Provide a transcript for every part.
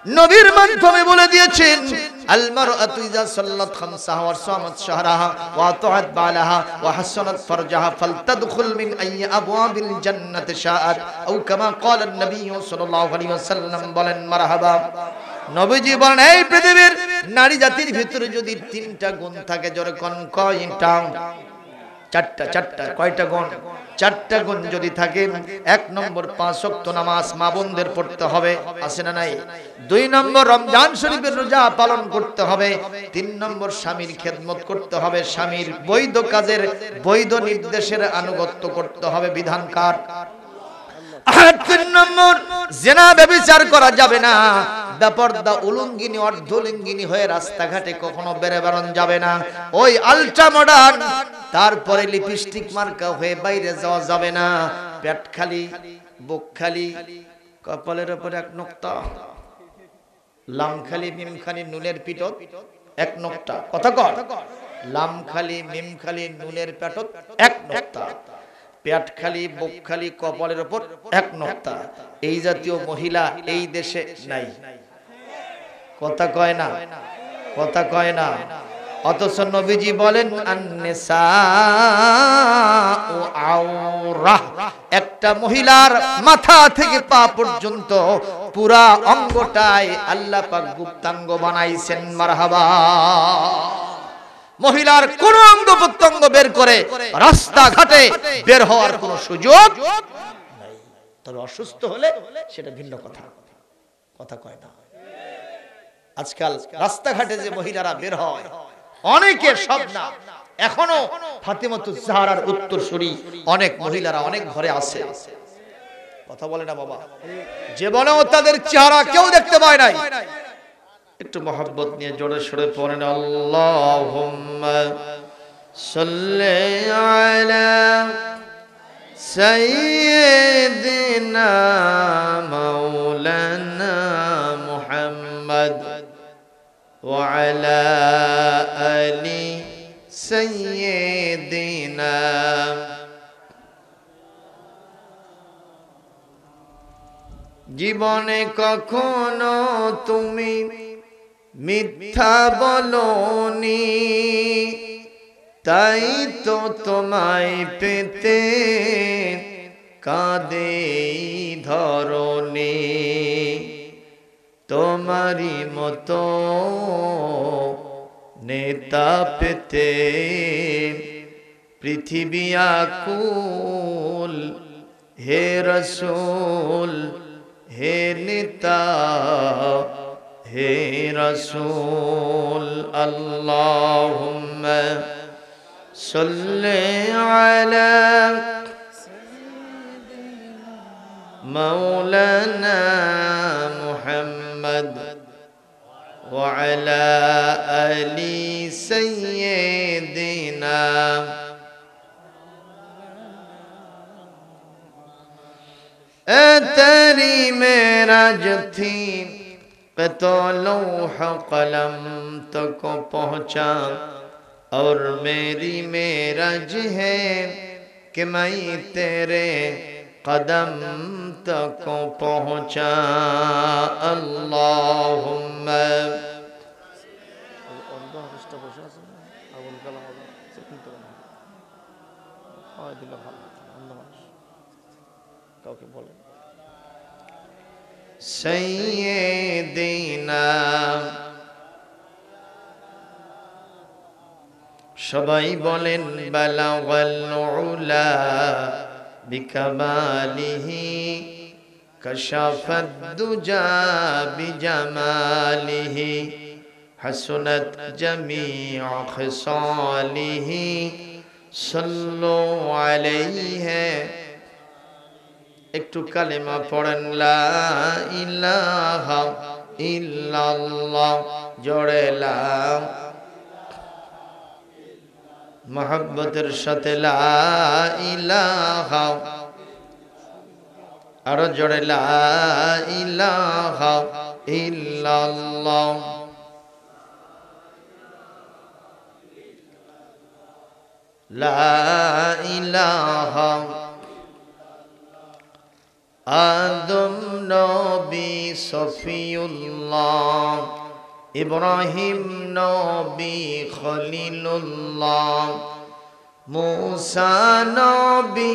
নবীর মাধ্যমে বলে দিয়েছেন আল মারআতু ইযা সাল্লাত খামসাহা ওয়া সামাত শাহরাহা ওয়া আতাআত বালাহা ওয়া হাসানাত ফারজাহা ফালতাদখুল মিন আইয়ি আবওয়াবিল জান্নাতি শাআত আও কামা ক্বালা an-নবী সাল্লাল্লাহু আলাইহি ওয়াসাল্লাম। বলেন মারহাবা। নবীজি বলেন এই পৃথিবীর নারী জাতির ভিতরে যদি তিনটা গুণ থাকে, জোরে কোন কয়টা? চারটা। কয়টা গুণ? চারটা গুণ যদি থাকে, এক নম্বর 5 ওয়াক্ত নামাজ মা বোনদের পড়তে হবে, আছে না নাই? 2 নম্বর রমজান শরীফের রোজা পালন করতে হবে। 3 নম্বর স্বামীর খেদমত করতে হবে, স্বামীর বৈধ কাজের বৈধ নির্দেশের আনুগত্য করতে হবে। বিধানকার। 3 নম্বর জিনা ব্যভিচার করা যাবে না, বেপরদা উলঙ্গিনী অর্ধলিঙ্গিনী হয়ে রাস্তাঘাটে কখনো বেরোন যাবে না, ওই আলট্রা মডার্ন তারপরে লিপস্টিক মার্কা হয়ে বাইরে যাওয়া যাবে না। পেট খালি, বুক খালি, কপালের উপর এক নোক্তা, লাম খালি মিম খালি নুনের পিঠত এক নোক্তা। কথা কর, লাম খালি মিম খালি নুনের পেটত এক নোক্তা, পেট খালি, বুক খালি, কপালের উপর এক নোক্তা। এই জাতীয় মহিলা এই দেশে নাই। কথা কয় না, কথা কয় না। অথচ নবীজি বলেন আন-নিসাউ আওরাহ, একটা মহিলার মাথা থেকে পা পর্যন্ত পুরা অঙ্গটাই আল্লাহ পাক গুপ্তাঙ্গ বানাইছেন। মারহাবা। মহিলার কোন অঙ্গ প্রত্যঙ্গ বের করে রাস্তাঘাটে বের হওয়ার কোন সুযোগ নাই। তবে অসুস্থ হলে সেটা ভিন্ন কথা। কথা কয় না। আজকাল রাস্তাঘাটে যে মহিলারা বের হয়, অনেকে, সব না, এখনো ফাতেমাতুজ জাহরার উত্তরসূরি অনেক মহিলারা অনেক ঘরে আছে। কথা বলে না বাবা? যে বলে তাদের চেহারা কেউ দেখতে পায় নাই, একটু মহব্বত নিয়ে জোরে সোরে পড়েন আল্লাহুম্মা সাল্লি আলা সাইয়্যিদিনা মাওলানা মুহাম্মদ ওয়া আলা আলি সাইয়্যিদিনা। জীবনে কখনো তুমি মিথ্যা বলনি, তাই তো তোমায় পেতে কাঁদে ধরনি। তোমারই মতো নেতা পেতে পৃথিবী আকুল। হে রাসূল, হে নেতা, হে রাসূল। আল্লাহুম্মা সাল্লি আলা মাওলানা মুহাম্মদ ওয়া আলা আলি সাইয়্যিদিনা। तेरी मेराज थी तो लौह कलम तक पहुँचा, और मेरी मेराज है कि मैं तेरे कदम तक पहुँचा। अल्लाहुम्मा সাইয়্যিদিনা। সবাই বলেন বালাগাল উলা বিকামালিহি কাশাফাদ দুজা বিজামালিহি হাসুনাত জামিউ খিসালিহি সাল্লু আলাইহি। একটু কালেমা পড়েন লা ইলাহা ইল্লাল্লাহ, জোরে লা, মহব্বতের সাথে লা ইলাহা, আরো জোরে লা ইলাহা ইল্লাল্লাহ। লা ইলাহা আদম নবী সফিউল্লাহ, ইব্রাহিম নবী খলিলুল্লাহ, মুসা নবী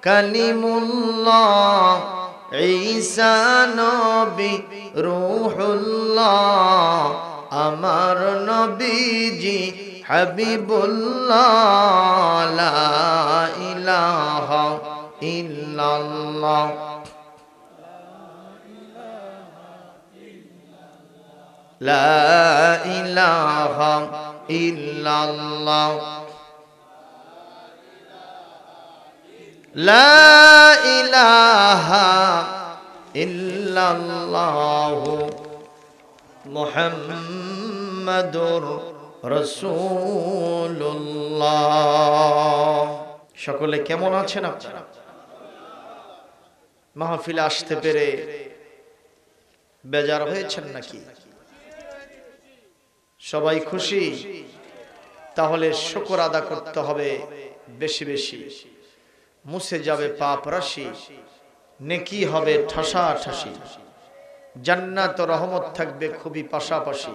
কালিমুল্লাহ, ঈসা নবী রূহুল্লাহ, আমার নবীজি হাবিবুল্লাহ, লা ইলাহা ইল্লাল্লাহ, লা ইলাহা ইল্লাল্লাহ, লা ইলাহা ইল্লাল্লাহ, মুহাম্মাদুর রাসূলুল্লাহ। সকলে কেমন আছেন আপনারা? মাহফিলে আসতে পেরে বেজার হয়েছেন নাকি? সবাই খুশি? তাহলে শুকর আদা করতে হবে বেশি বেশি। মুছে যাবে পাপ রাশি, নেকি হবে ঠাসা ঠাসি, জান্নাত ও রহমত থাকবে খুবই পাশাপাশি।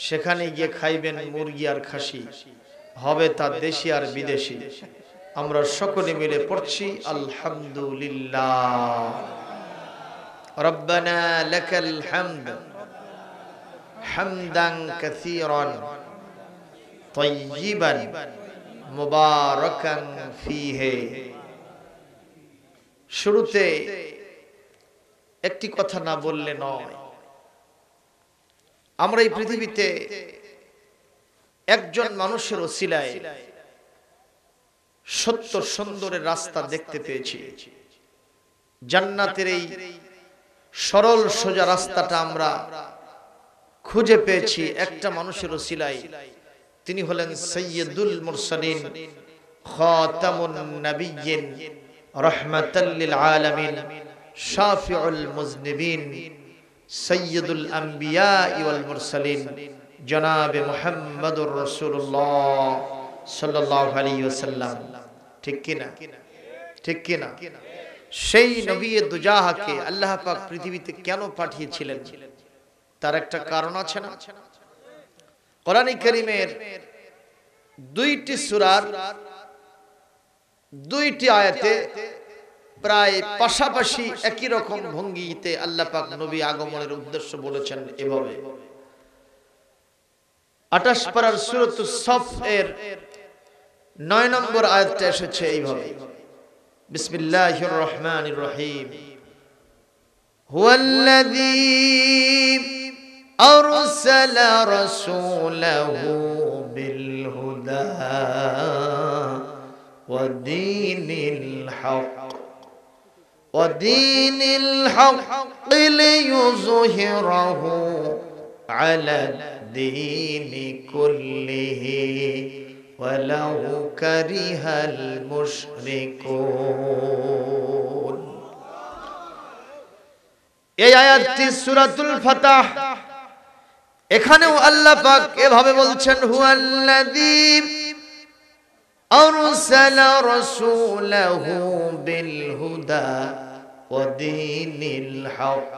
সেখানে গিয়ে খাইবেন মুরগি আর খাসি, হবে তা দেশি আর বিদেশি। আমরা সকলে মিলে পড়ছি আলহামদুলিল্লাহ। রব্বানা লাকাল হামদ হামদান কাসীরান তাইয়িবান মুবারাকান ফীহি। শুরুতে একটি কথা না বললে নয়। আমরা এই পৃথিবীতে একজন মানুষের ওসিলায় সত্য সুন্দরের রাস্তা দেখতে পেয়েছি। জান্নাতের এই সরল সোজা রাস্তাটা আমরা খুঁজে পেয়েছি একটা মানুষের ওসিলায়। তিনি হলেন সাইয়্যিদুল মুরসালিন, খাতামুন নবিয়্যিন, রাহমাতাল লিল আলামিন, শাফিউল মুজনিবিন, সাইয়্যিদুল আম্বিয়া ওয়াল মুরসালিন, জনাবে মুহাম্মদুর রাসূলুল্লাহ সাল্লাল্লাহু আলাইহি ওয়াসাল্লাম। ঠিক কিনা? ঠিক কিনা? সেই নবী দুজাহাকে আল্লাহ পাক পৃথিবীতে কেন পাঠিয়েছিলেন তার একটা কারণ আছে না? কোরআন কারীমের দুইটি সূরার দুইটি আয়াতে প্রায় পাশাপাশি একই রকম ভঙ্গিতে আল্লাহ পাক নবী আগমনের উদ্দেশ্য বলেছেন এভাবে। 28 পারার সূরাতুস সফ এর 9 নম্বর আয়াতটা এসেছে এইভাবে, বিসমিল্লাহির রহমানির রহিম। হুয়াল্লাযী আরসালা রাসূলাহু বিল হুদা ওয়া দীনিল হক ودين الحق ليظهره على الدين كله ولو كره المشركون। এই আয়াতটি সূরাতুল ফাতহ। এখানেও আল্লাহ পাক এভাবে বলছেন, হুয়াল্লাযী أرسل رسوله بالهدى ودين الحق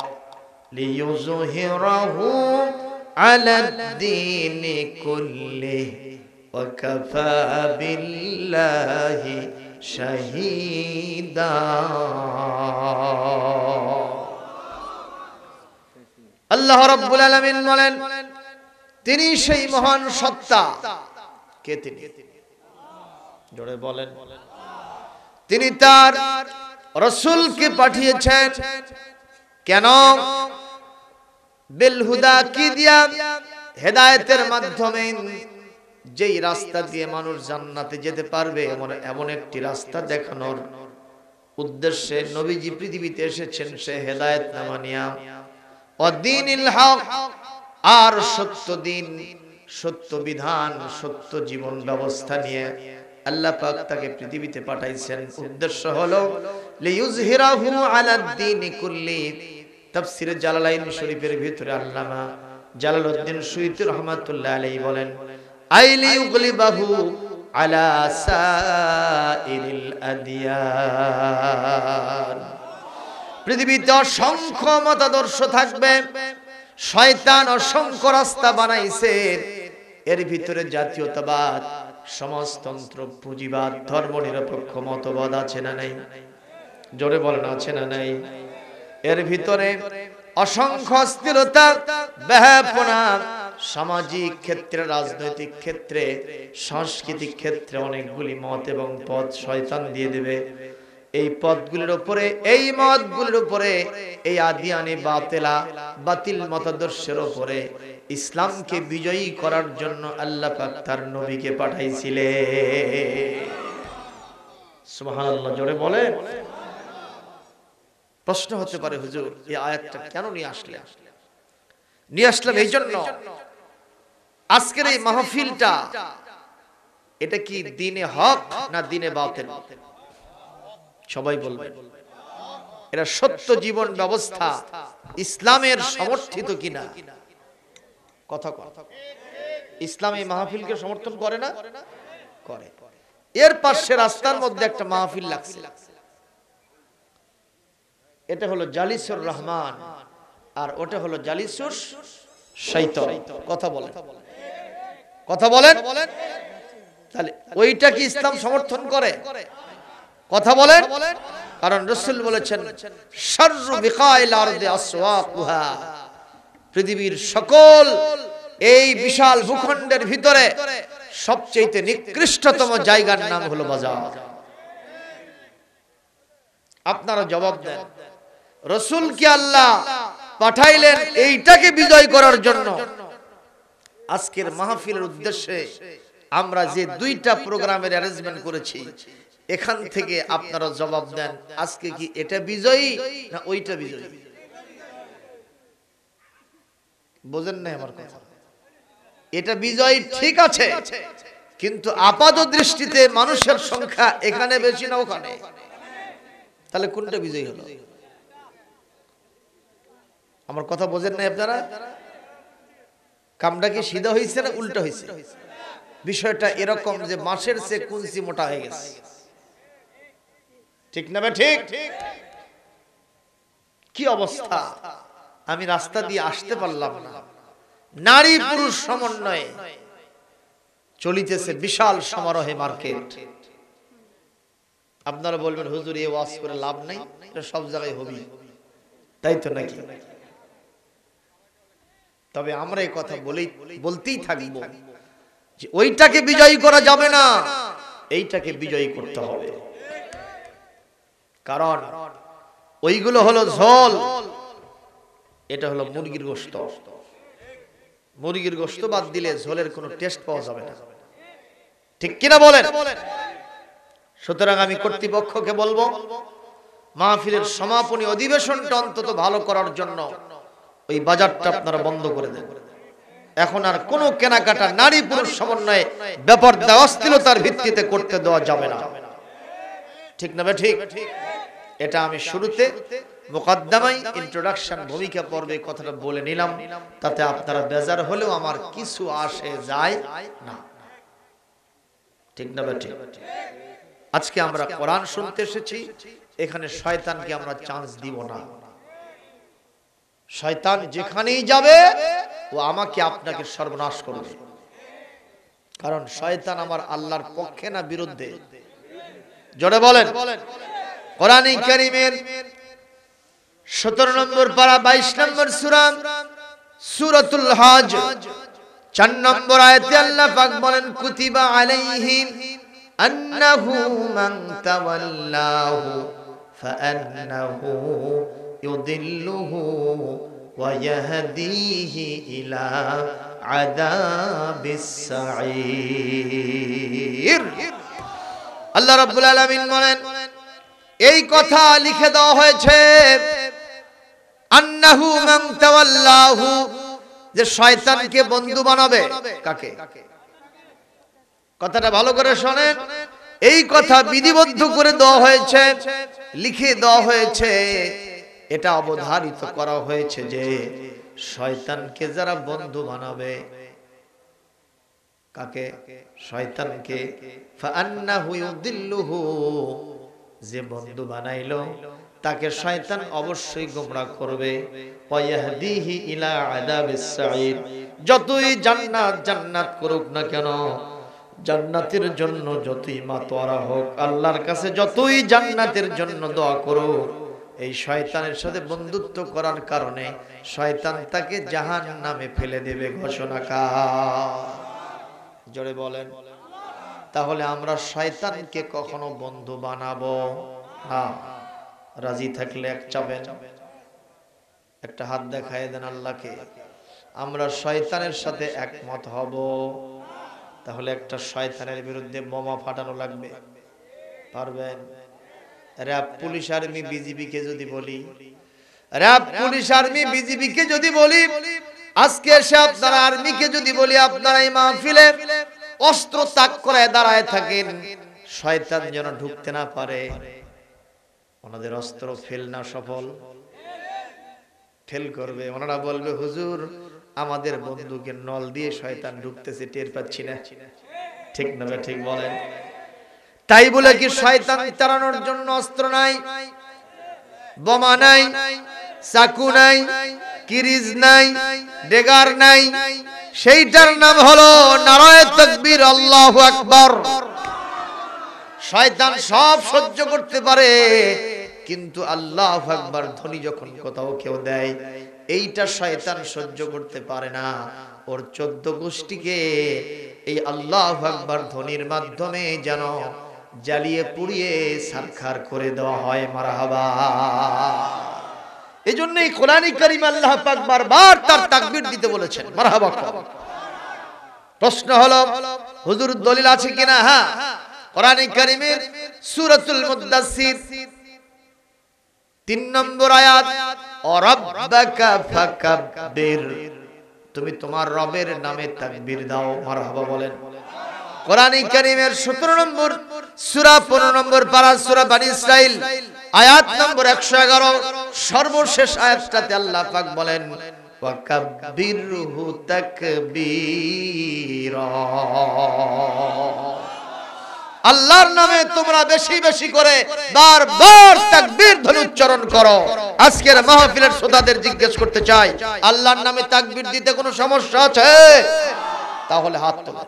ليظهره على الدين كله وكفى بالله شهيدا। আল্লাহ রাব্বুল আলামিন বলেন, তিনি সেই মহান সত্তা। কে তিনি? জোরে বলেন। তিনি তার রাসূলকে পাঠিয়েছেন কেন? বিল হুদা, কি দিয়া? হেদায়েতের মাধ্যমে। যেই রাস্তা দিয়ে মানুষ জান্নাতে যেতে পারবে এমন একটি রাস্তা দেখানোর উদ্দেশ্যে নবীজি পৃথিবীতে এসেছেন, সে হেদায়েত নামা নিয়া। ওয়াদিনিল হক, আর সত্য দিন, সত্য বিধান, সত্য জীবন ব্যবস্থা নিয়ে আল্লাহ পাক তাকে পৃথিবীতে পাঠাইছেন। উদ্দেশ্য হলো লিইয়ুযহিরাহু আলাদ দীনি কুল্লি। তাফসীরে জালালাইন শরীফের ভিতরে আল্লামা জালালউদ্দিন সুয়ুতী রাহমাতুল্লাহ আলাইহি বলেন, আই লিইয়ুগলিবাহু আলা সাইরিল আদিয়ান। পৃথিবীতে অসংখ্য মতাদর্শ থাকবে, শয়তান অসংখ্য রাস্তা বানাইছে, এর ভিতরে জাতীয়তাবাদ, সমাজতন্ত্র, পুঁজিবাদ, ধর্মনিরপেক্ষ মতবাদ আছে না নাই? জোরে বলেন আছে না নাই? এর ভিতরে অসংখ্য অস্থিরতা, ব্যাপনা, সামাজিক ক্ষেত্রে, রাজনৈতিক ক্ষেত্রে, সাংস্কৃতিক ক্ষেত্রে অনেকগুলি মত এবং পথ শয়তান দিয়ে দেবে। এই পথগুলির উপরে, এই মতগুলির উপরে, এই আদিয়ানি বাতিল মতাদর্শের উপরে ইসলামকে বিজয়ী করার জন্য আল্লাহ পাক তার নবীকে পাঠাইছিলেন। সুবহানাল্লাহ, জোরে বলেন। প্রশ্ন হতে পারে, হুজুর এই আয়াতটা কেন নিয়ে আসলাম? এই জন্য আজকের এই মাহফিলটা, এটা কি দ্বীনে হক না দ্বীনে বাতিল? সবাই বলবেন। এটা সত্য জীবন ব্যবস্থা ইসলামের সমর্থিত কিনা? কথা ইসলাম এই মাহফিলকে সমর্থন করে না? করে। এর পাশে রাস্তার মধ্যে একটা মাহফিল লাগছে, এটা হলো জালিসুর রহমান, আর ওটা হলো জালিসুর শয়তান। কথা বলেন। তাহলে ওইটা কি ইসলাম সমর্থন করে? কথা বলেন। কারণ রাসূল বলেছেন, শাররু বিকাইল আরদি আসওয়াকুহা, পৃথিবীর সকল এই বিশাল ভূখণ্ডের ভিতরে সবচেয়ে নিকৃষ্টতম জায়গার নাম হলো বাজার। আপনারা জবাব দেন, রাসূলকে আল্লাহ পাঠাইলেন এইটাকে বিজয় করার জন্য। আজকের মাহফিলের উদ্দেশ্যে আমরা যে দুইটা প্রোগ্রামের অ্যারেঞ্জমেন্ট করেছি, এখান থেকে আপনারা জবাব দেন, আজকে কি এটা বিজয়ী না ওইটা বিজয়ী? বোঝেন না আমার কথা? এটা বিজয়ী ঠিক আছে, কিন্তু আপাত দৃষ্টিতে মানুষের সংখ্যা এখানে বেশি না ওখানে, তাহলে কোনটা বিজয়ী হলো? আমার কথা বোঝেন না আপনারা? কামটা কি সিধা হয়েছে না উল্টা হয়েছে? বিষয়টা এরকম যে মাসের চেয়ে কুঞ্চি মোটা হয়ে গেছে, ঠিক না? ঠিক। কি অবস্থা! আমি রাস্তা দিয়ে আসতে পারলাম না, নারী পুরুষ সমন্বয়ে চলিতেছে বিশাল সমারোহে মার্কেট। আপনারা বলবেন, হুজুর এই ওয়াজ করে লাভ নাই, এটা সব জায়গায় হবে, তাই তো নাকি? তবে আমরা এই কথা বলতেই থাকবো যে ওইটাকে বিজয়ী করা যাবে না, এইটাকে বিজয়ী করতে হবে। কারণ ওইগুলো হলো ঝোল, এটা হলো মুরগির গোশত। মুরগির গোশত বাদ দিলে ঝোলের কোনো টেস্ট পাওয়া যাবে না, ঠিক কিনা বলেন? সুতরাং আমি কর্তৃপক্ষকে বলবো, মাহফিলের সমাপনী অধিবেশনটা অন্তত ভালো করার জন্য ওই বাজারটা আপনারা বন্ধ করে দেন। এখন আর কোনো কেনাকাটা নারী পুরুষ সমন্বয়ে ব্যাপার অস্থিরতার ভিত্তিতে করতে দেওয়া যাবে না, ঠিক না? ঠিক। এটা আমি শুরুতে মুকদ্দমায় ইন্ট্রোডাকশন ভূমিকা পর্বে কথাটা বলে নিলাম, তাতে আপনারা বেজার হলেও আমার কিছু আসে যায় না, ঠিক না? ঠিক। আজকে আমরা কোরআন শুনতে এসেছি, এখানে শয়তানকে আমরা চান্স দিব না। শয়তান যেখানেই যাবে ও আমাকে আপনাকে সর্বনাশ করবে, কারণ শয়তান আমার আল্লাহর পক্ষে না বিরুদ্ধে? জোরে বলেন। কোরআনে কারীমের 17 নম্বর পারা 22 নম্বর সূরা, সূরাতুল হজ 4 নম্বর আয়াতে আল্লাহ পাক বলেন, কুতিবা আলাইহিম আন্নাহু মান তাওয়াল্লাহু ফাআন্নাহু ইউদিল্লুহু ওয়া ইয়াহদিহি ইলা আযাবিস সাঈর। আল্লাহ রাব্বুল আলামিন বলেন, এই কথা লিখে দেওয়া হয়েছে, আন্নাহু মান তাওয়াল্লাহু, যে শয়তানকে বন্ধু বানাবে। কাকে? কথাটা ভালো করে শুনেন, এই কথা বিধিবদ্ধ করে দেওয়া হয়েছে, লিখে দেওয়া হয়েছে, এটা অবধারিত করা হয়েছে যে শয়তানকে যারা বন্ধু বানাবে, কাকে? শয়তানকে। ফাআন্নাহু ইউদিল্লুহু, যে বন্ধু বানাইলো তাকে শয়তান অবশ্যই গোমরাহ করবে। ওয়াহদিহি ইলা আযাবিস সাঈর, যতই জান্নাত জান্নাত করুক না কেন, জান্নাতের জন্য যতই মাতোয়ারা হোক, আল্লাহর কাছে যতই জান্নাতের জন্য দোয়া করুক, এই শয়তানের সাথে বন্ধুত্ব করার কারণে শয়তান তাকে জাহান্নামে ফেলে দেবে ঘোষণা জোরে বলেন। তাহলে আমরা শয়তানকে কখনো বন্ধু বানাবো না। রাজি থাকলে এক চাবেন, একটা হাত দেখায় দেন আল্লাহকে। আমরা শয়তানের সাথে একমত হব, তাহলে একটা শয়তানের বিরুদ্ধে বোমা ফাটানো লাগবে। পারবেন? র‍্যাব, পুলিশ, আর্মি, বিজিবি কে যদি বলি, র‍্যাব, পুলিশ, আর্মি, বিজিবি কে যদি বলি, আজকে এসে আপনারা আর্মিকে যদি বলি আপনারা এই মাহফিলে অস্ত্র তাক করে দাঁড়ায় থাকেন, শয়তান যেন ঢুকতে না পারে, ওনাদের অস্ত্র ফেল না সফল ফেল করবে। ওনারা বলবে হুজুর আমাদের বন্দুকের নল দিয়ে শয়তান ঢুকতেছে, টের পাচ্ছি না। ঠিক না? ঠিক বলেন। তাই বলে কি শয়তান তাড়ানোর জন্য অস্ত্র নাই, বোমা নাই, চাকু নাই, কিরিজ নাই, ডেগার নাই? সেইটার নাম হলো নারায়ে তাকবীর, আল্লাহু আকবার। শয়তান সব সহ্য করতে পারে, কিন্তু আল্লাহু আকবার ধ্বনি যখন কোথাও কেউ দেয়, এইটা শয়তান সহ্য করতে পারে না। ওর 14 গোষ্ঠীকে এই আল্লাহু আকবার ধ্বনির মাধ্যমে যেন জ্বালিয়ে পুড়িয়ে ছারখার করে দেওয়া হয়। মারহাবা। এজন্যই কোরআন কারীম আল্লাহ পাক বারবার তার তাকবীর দিতে বলেছেন। মারহাবা। প্রশ্ন হলো হুজুর দলিল আছে কিনা? হ্যাঁ, কোরআন কারীমের সূরাতুল মুদ্দাসসির 3 নম্বর আয়াত, রাব্বাকা ফাকাব্বির, তুমি তোমার রবের নামে তাকবীর দাও। মারহাবা বলেন। কোরআন কারীমের 17 নম্বর সূরা 15 নম্বর পারা সূরা বনী ইসরাইল আয়াত নম্বর 111, সর্বশেষ আয়াতটাতে আল্লাহ পাক বলেন ওয়াকাব্বিরহু তাকবীরা। আল্লাহর নামে তোমরা বেশি বেশি করে বারবার তাকবীর ধ্বনি উচ্চারণ করো। আজকের মাহফিলের শ্রোতাদের জিজ্ঞেস করতে চাই, আল্লাহর নামে তাকবীর দিতে কোনো সমস্যা আছে? তাহলে হাত তোলো।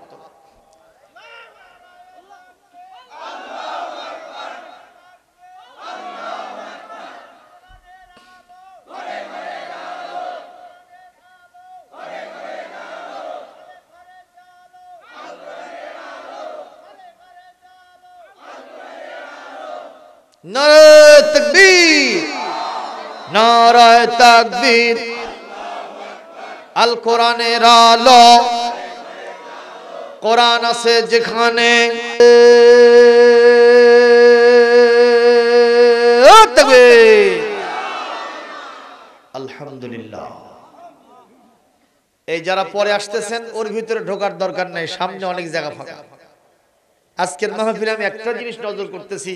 নারায়ে তাকবীর, নারায়ে তাকবীর। আল কোরআনের আলো, কোরআন আছে যেখানে, তাকবীর। আলহামদুলিল্লাহ। এই যারা পরে আসতেছেন ওর ভিতরে ঢোকার দরকার নাই, সামনে অনেক জায়গা ফাঁকা। আজকের মাহফিলে আমি একটা জিনিস নজর করতেছি,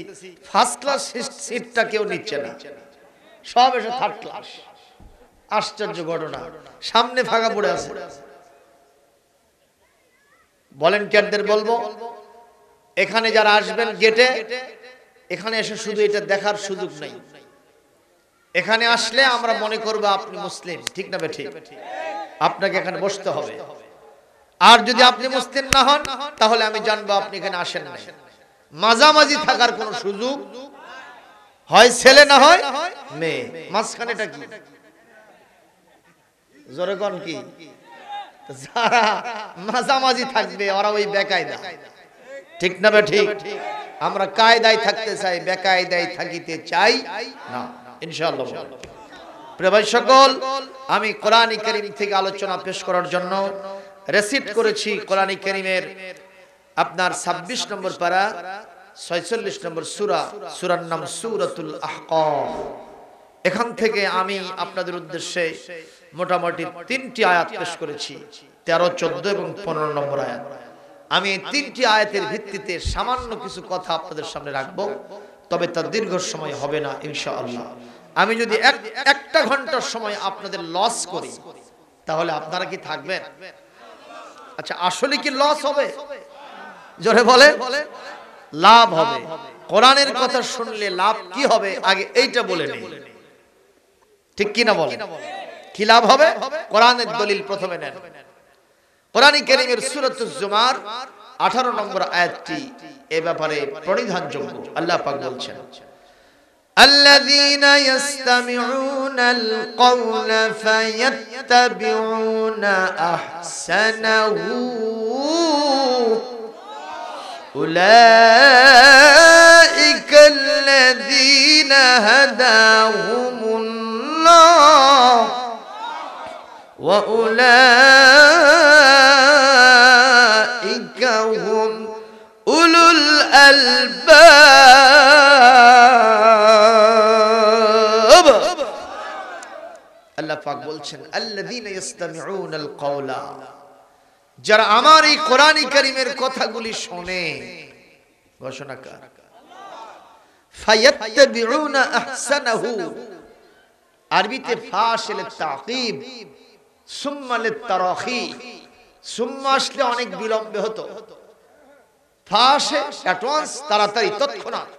ফার্স্ট ক্লাস সিটটা কেউ নিচ্ছে না, সব এসে থার্ড ক্লাস। আশ্চর্য ঘটনা, সামনে ফাঁকা পড়ে আছে। ভলান্টিয়ারদের বলবো, এখানে যারা আসবেন গেটে, এখানে এসে শুধু এটা দেখার সুযোগ নাই। এখানে আসলে আমরা মনে করব আপনি মুসলিম, ঠিক না ঠিক? আপনাকে এখানে বসতে হবে। আর যদি আপনি মুসলিম না হন তাহলে আমি জানবো আপনি এখানে আসেন না। মাঝামাঝি থাকার কোনো সুযোগ, হয় ছেলে না হয় মেয়ে, মাঝখানেটা কি? জোরে কোন কি? যারা মাঝামাঝি থাকবে ওরা ওই বেকায়দা, ঠিক না ঠিক? আমরা কায়দায় থাকতে চাই, বেকায়দায় থাকিতে চাই না, ইনশাআল্লাহ। প্রিয় ভাই সকল, আমি কোরআন কারীম থেকে আলোচনা পেশ করার জন্য রেসিট করেছি কোরআন কারীমের আপনার 26 নম্বর পারা 46 নম্বর সূরা, সূরার নাম সূরাতুল আহকাফ। এখান থেকে আমি আপনাদের উদ্দেশ্যে মোটামুটি 3টি আয়াত পেশ করেছি, 13, 14 এবং 15 নম্বর আয়াত। আমি এই 3টি আয়াতের ভিত্তিতে সামান্য কিছু কথা আপনাদের সামনে রাখবো, তবে তা দীর্ঘ সময় হবে না ইনশাআল্লাহ। আমি যদি একটা ঘন্টার সময় আপনাদের লস করি তাহলে আপনারা কি থাকবেন? আচ্ছা, আসলে কি লস হবে? জোরে বলে। লাভ হবে। কোরআনের কথা শুনলে লাভ কি হবে আগে এইটা বলে নেই, ঠিক কি না বলেন? কি লাভ হবে? কোরআনের দলিল প্রথমে নেন। কোরআন কারীমের সূরাতুজ জুমার 18 নম্বর আয়াতটি এই ব্যাপারে পরিধানযোগ্য। আল্লাহ পাক বলছেন, আল্লাযীনা ইয়াসতামিউনাল কওলা ফায়াত্তাবিউনা আহসানাহু উলাইকাল্লাযীনা হাদাহুমুল্লাহ ওয়া উলাইকা হুম উলুল আলবাব। আল্লাহ পাক বলছেন, আল্লাযীনা ইয়াসতামিউনাল কওলা, যারা আমার এই কোরআন কারীমের কথাগুলি শোনে, ঘোষণাকার, ফায়াত্তাবিউনা আহসানাহু, আরবিতে ফাশিল তাকিব, সুম্মা লিতারাখি, সুম্মা আসলে অনেক বিলম্বে হতো, ফাশে অ্যাডভান্স, তাড়াতাড়ি, তৎক্ষণাৎ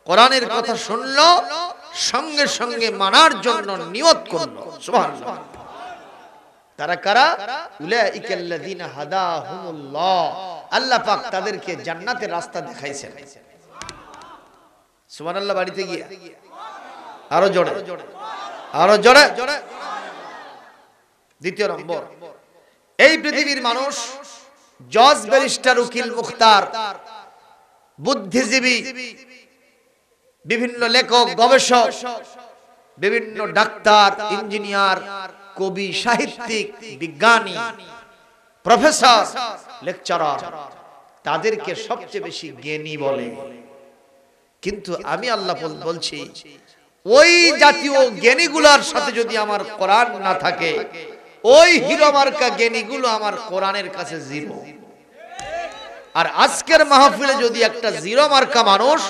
কোরআনের কথা শুনলো, সঙ্গে সঙ্গে মানার জন্য নিয়ত করলো। সুবহানাল্লাহ। তারা কারা? উলাইকাল্লাযীনা হাদাহুমুল্লাহ, আল্লাহ পাক তাদেরকে জান্নাতের রাস্তা দেখাইছেন। সুবহানাল্লাহ। বাড়িতে গিয়ে আরো জোরে, আরো জোরে। দ্বিতীয় নম্বর, এই পৃথিবীর মানুষ, জজ, ব্যারিস্টার, উকিল, মুখতার, বুদ্ধিজীবী, বিভিন্ন লেখক, গবেষক, বিভিন্ন ডাক্তার, ইঞ্জিনিয়ার, কবি, সাহিত্যিক, বিজ্ঞানী, প্রফেসর, লেকচারার, তাদেরকে সবচেয়ে বেশি জ্ঞানী বলে। কিন্তু আমি আল্লাহ বলছি, ওই জাতীয় জ্ঞানীগুলোর সাথে যদি আমার কোরআন না থাকে, ওই হিরো মার্কা জ্ঞানীগুলো আমার কোরআনের কাছে জিরো। আর আজকের মাহফিলে যদি একটা জিরো মার্কা মানুষ,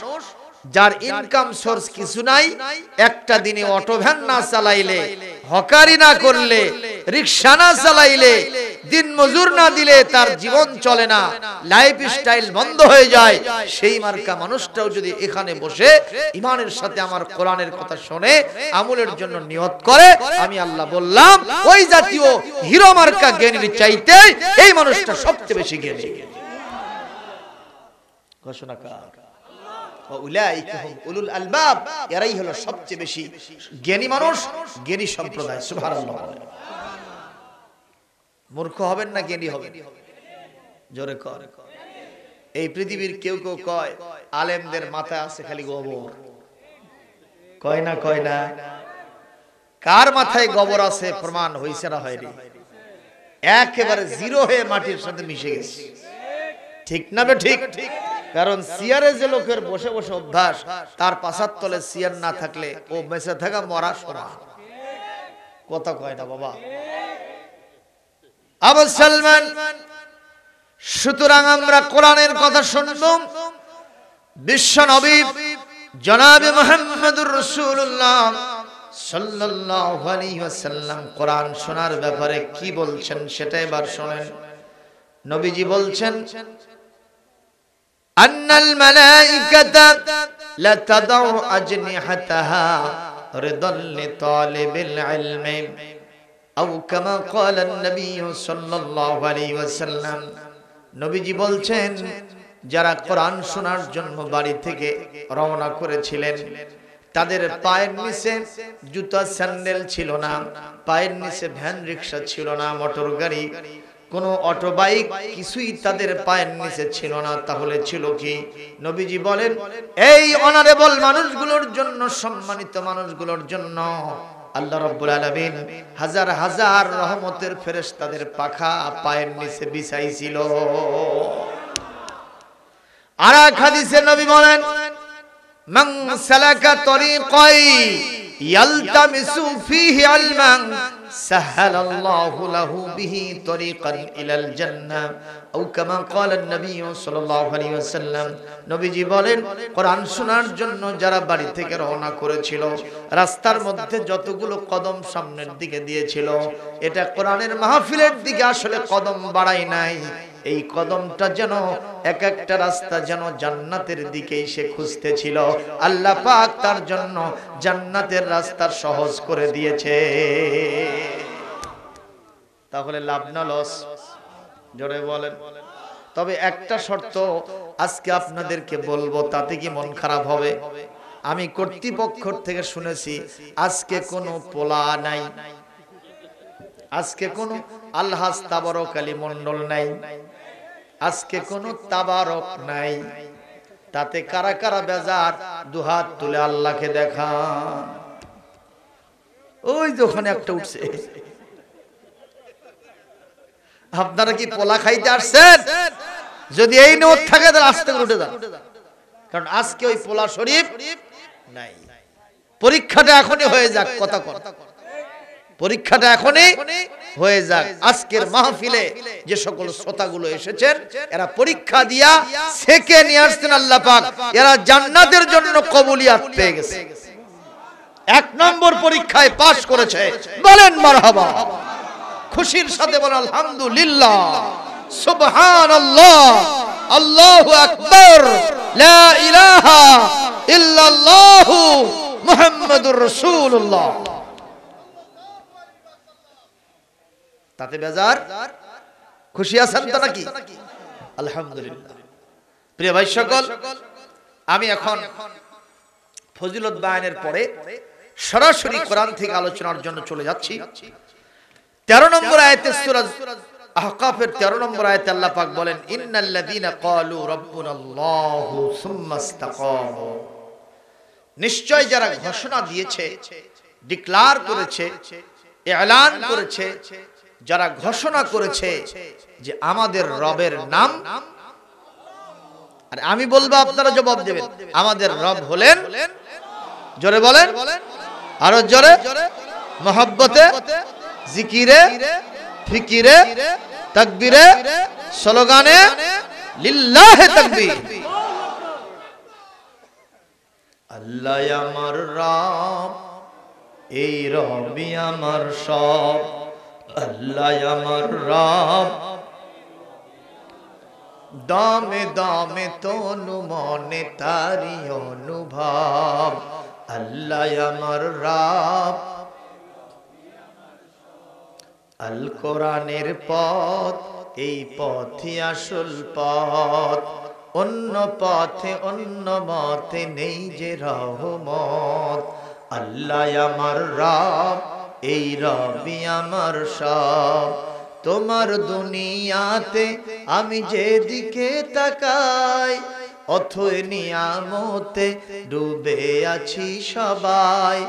যার ইনকাম সোর্স কিছু নাই, একটা দিনে অটো ভ্যান না চালাইলে, হকারি না করলে, রিকশা না চালাইলে, দিন মজুর না দিলে তার জীবন চলে না, লাইফ স্টাইল বন্ধ হয়ে যায়, সেই মার্কা মানুষটাও যদি এখানে বসে ঈমানের সাথে আমার কোরআনের কথা শুনে আমলের জন্য নিয়ত করে, আমি আল্লাহ বললাম ওই জাতীয় হিরো মার্কা জ্ঞানীর চাইতে এই মানুষটা সবচেয়ে বেশি জ্ঞানী। ঘোষণাকার, উলাইকা হুম উলুল আলবাব, এরাই হলো সবচেয়ে বেশি জ্ঞানী মানুষ, জ্ঞানী সম্প্রদায়। সুবহানাল্লাহ। মূর্খ হবেন না জ্ঞানী হবেন? জোরে কর। এই পৃথিবীর কেউ কেউ কয় আলেমদের মাথায় আছে খালি গোবর, কয় না? কয় না? কার মাথায় গোবর আছে প্রমাণ হইছে না হয়নি? একেবারে জিরো হয়ে মাটির সাথে মিশে গেছে। ঠিক না বে ঠিক? কারণ সিয়ারে যে লোকের বসে বসে অভ্যাস, তার পাছার তলে সিয়ার না থাকলে ও বেঁচে থাকা মরা সমান। কথা কয় না বাবা? আবু সালমান, সুতরাং আমরা কোরআনের কথা শুনব। বিশ্ব নবী জনাবে মুহাম্মদুর রাসূলুল্লাহ সাল্লাল্লাহু আলাইহি ওয়াসাল্লাম কোরআন শোনার ব্যাপারে কি বলছেন সেটা এবার শুনেন। নবীজি বলছেন, আন্নাল মালাইকাতা লা তাদাউ আজনিহাতাহা রিদাল লিতালিবিল ইলমি আও কামা ক্বালা নবী সাল্লাল্লাহু আলাইহি ওয়াসাল্লাম। নবীজি বলছেন, যারা কোরআন শোনার জন্য বাড়ি থেকে রওনা করেছিলেন, তাদের পায়ের নিচে জুতা স্যান্ডেল ছিল না, পায়ের নিচে ভ্যান রিকশা ছিল না, মোটর গাড়ি, কোনো অটো বাইক কিছুই তাদের পায়ের নিচে ছিল না। তাহলে ছিল কি? নবীজি বলেন, এই অনারেবল মানুষগুলোর জন্য, সম্মানিত মানুষগুলোর জন্য আল্লাহ রাব্বুল আলামিন হাজার হাজার রহমতের ফেরেশতাদের পাখা পায়ের নিচে বিছাইছিল। আর এক হাদিসে নবী বলেন, মান সালাকা তরিকাই ইয়ালতামিসু ফীহি ইলমান সাহালাল্লাহু লাহু বিহি তরিকান ইলাল জান্নাহ আও কামা ক্বালা নবী সাল্লাল্লাহু আলাইহি ওয়াসাল্লাম। নবীজি বলেন, কোরআন শোনার জন্য যারা বাড়ি থেকে রওনা করেছিল, রাস্তার মধ্যে যতগুলো কদম সামনের দিকে দিয়েছিল, এটা কোরআনের মাহফিলের দিকে আসলে কদম বাড়ায় নাই, এই কদমটা যেন এক একটা রাস্তা যেন জান্নাতের দিকেই সে খুঁজতেছিল, আল্লাহ পাক তার জন্য জান্নাতের রাস্তা সহজ করে দিয়েছে। তাহলে লাভ না লস? জোরে বলেন। তবে একটা শর্ত আজকে আপনাদেরকে বলবো, তাতে কি মন খারাপ হবে? আমি কর্তৃপক্ষ থেকে শুনেছি আজকে কোনো পোলা নাই, আজকে কোনো আলহাজ তাবারক আলী মন্ডল নাই, আজকে কোনো তাবারক নাই। তাতে কারা কারা বেজার দুহাত তুলে আল্লাহকে দেখান। ওই যখন একটা উঠছে, আপনারা কি পোলা খাইতে আসছেন? যদি এই নিয়ত থাকে তাহলে আস্তে করে উঠে যান, কারণ আজকে ওই পোলা শরীফ নাই। পরীক্ষাটা এখনই হয়ে যাক, কথা কর, পরীক্ষাটা এখনই হয়ে যাক। আজকের মাহফিলে যে সকল শ্রোতাগুলো এসেছেন এরা পরীক্ষা দিয়া সেকে নিয়ে আসছেন আল্লাহ পাক, এরা জান্নাতের জন্য কবুলিয়াত পেয়ে গেছে। 1 নম্বর পরীক্ষায় পাশ করেছে, বলেন মারহাবা। খুশির সাথে বলেন আলহামদুলিল্লাহ, সুবহানাল্লাহ, আল্লাহু আকবার, লা ইলাহা ইল্লাল্লাহু মুহাম্মাদুর রাসূলুল্লাহ। তাতে বেজার খুশি আছেন তো নাকি? আলহামদুলিল্লাহ। প্রিয় ভাই সকল, আমি এখন ফজিলত বায়ানের পরে সরাসরি কোরআন থেকে আলোচনার জন্য চলে যাচ্ছি। 13 নম্বর আয়াতে সূরা আহকাফের 13 নম্বর আয়াতে আল্লাহ পাক বলেন, ইন্নাল্লাযীনা ক্বালু রাব্বুনাল্লাহু সুম্মা ইসতাকামু, নিশ্চয় যারা ঘোষণা দিয়েছে, ডিক্লার করেছে, এলান করেছে, যারা ঘোষণা করেছে যে আমাদের রবের নাম, আর আমি বলবো আপনারা জবাব দেবেন, আমাদের রব হলেন, জোরে বলেন, আরো জোরে, মহব্বতে, জিকিরে, ফিকিরে, তাকবীরে, স্লোগানে, লিল্লাহে তাকবীর। আল্লাহ আমার রব, এই রবই আমার সব, আল্লাহ আমার রব, দামে দামে তনু মনে তারি অনুভব, আল্লাহ আমার রব। আল কোরআনের পথ, এই পথই আসল পথ, অন্য পথে অন্য মতে নেই যে রহমত, আল্লাহ আমার রব, এই রবই আমার সব। তোমার দুনিয়াতে আমি যেদিকে তাকাই, অথই নিয়ামতে ডুবে আছি সবাই,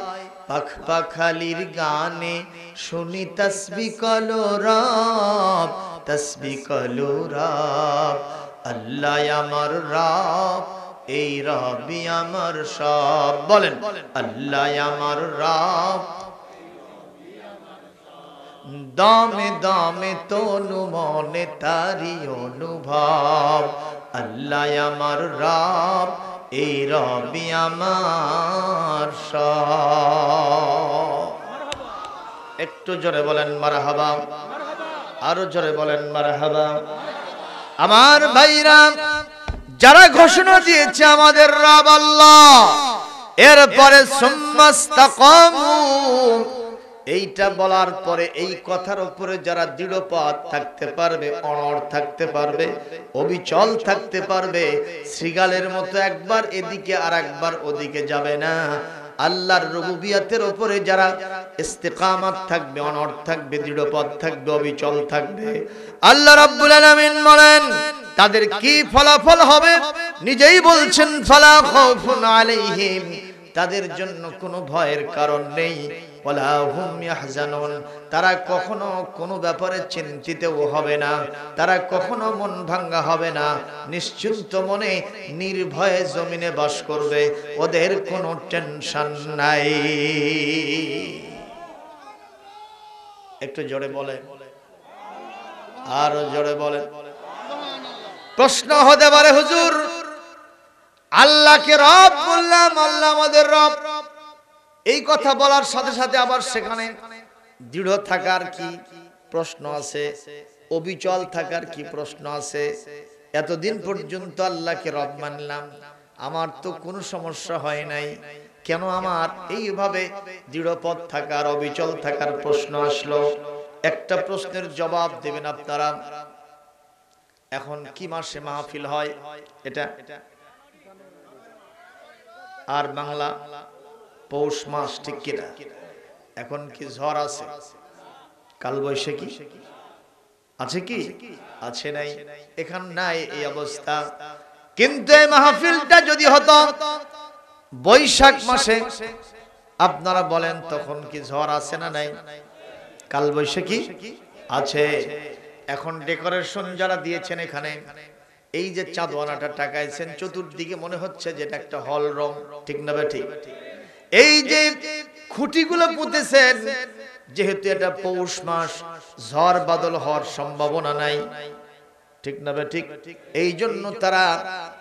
পাখ পাখালির গানে শুনি তাসবিহ কলো রব, তাসবিহ কলো রব, আল্লাহ আমার রব, এই রবই আমার সব। বলেন আল্লাহ আমার রব, দামে দামে তনু মনে তারি অনুভব, আল্লাহ আমার রব, এই রবি আমার সব। একটু জোরে বলেন মারহাবা, আরো জোরে বলেন মারহাবা। আমার ভাইরা, যারা ঘোষণা দিয়েছে আমাদের রব আল্লাহ, এরপরে সুম্মাস্তাকামু, এইটা বলার পরে এই কথার উপরে যারা দৃঢ়পাত থাকতে পারবে, অনড় থাকতে পারবে, অবিচল থাকতে পারবে, শৃগালের মতো একবার এদিকে আর একবার ওদিকে যাবে না, আল্লাহর রুবুবিয়তের উপরে যারা ইস্তিকামাত থাকবে, অনড় থাকবে, দৃঢ়পাত থাকবে, অবিচল থাকবে, আল্লাহ রাব্বুল আলামিন বলেন তাদের কি ফলাফল হবে? নিজেই বলছেন ফালা খাউফুন আলাইহিম, তাদের জন্য কোনো ভয়ের কারণ নেই, ওয়ালা হুম ইয়াহজানুন, তারা কখনো কোনো ব্যাপারে চিন্তিতও হবে না, তারা কখনো মন ভাঙ্গা হবে না, নিশ্চিন্ত মনে নির্ভয়ে জমিনে বাস করবে, ওদের কোনো টেনশন নাই। একটু জোরে বলে, আরো জোরে বলে। প্রশ্ন হতে পারে হুজুর, আল্লাহকে রব বললাম, আল্লাহ আমাদের রব, এই কথা বলার সাথে সাথে আবার সেখানে দৃঢ় থাকার কি প্রশ্ন আছে, অবিচল থাকার কি প্রশ্ন আছে? এতদিন পর্যন্ত আল্লাহকে রব মানলাম, আমার তো কোনো সমস্যা হয় নাই, কেন আমার এইভাবে দৃঢ়পথ থাকার, অবিচল থাকার প্রশ্ন আসলো? একটা প্রশ্নের জবাব দেবেন আপনারা। এখন কি মাসে মাহফিল হয় এটা? আর বাংলা পৌষ মাস, ঠিক কিনা? এখন কি ঝড় আছে? কাল বৈশাখী আছে কি? আছে নাই? এখন নাই এই অবস্থা। কিন্তু এই মাহফিলটা যদি হতো বৈশাখ মাসে, আপনারা বলেন তখন কি ঝড় আছে না নাই? কাল বৈশাখী আছে। এখন ডেকোরেশন যারা দিয়েছেন এখানে, এই যে চাঁদওয়ালাটা টাকাইছেন, চতুর্দিকে মনে হচ্ছে যেটা একটা হল রং, ঠিক না ঠিক? এই যে খুঁটিগুলো পুঁতেছেন, যেহেতু এটা পৌষ মাস, ঝড় বাদল হওয়ার সম্ভাবনা নাই, ঠিক না ঠিক? এই জন্য তারা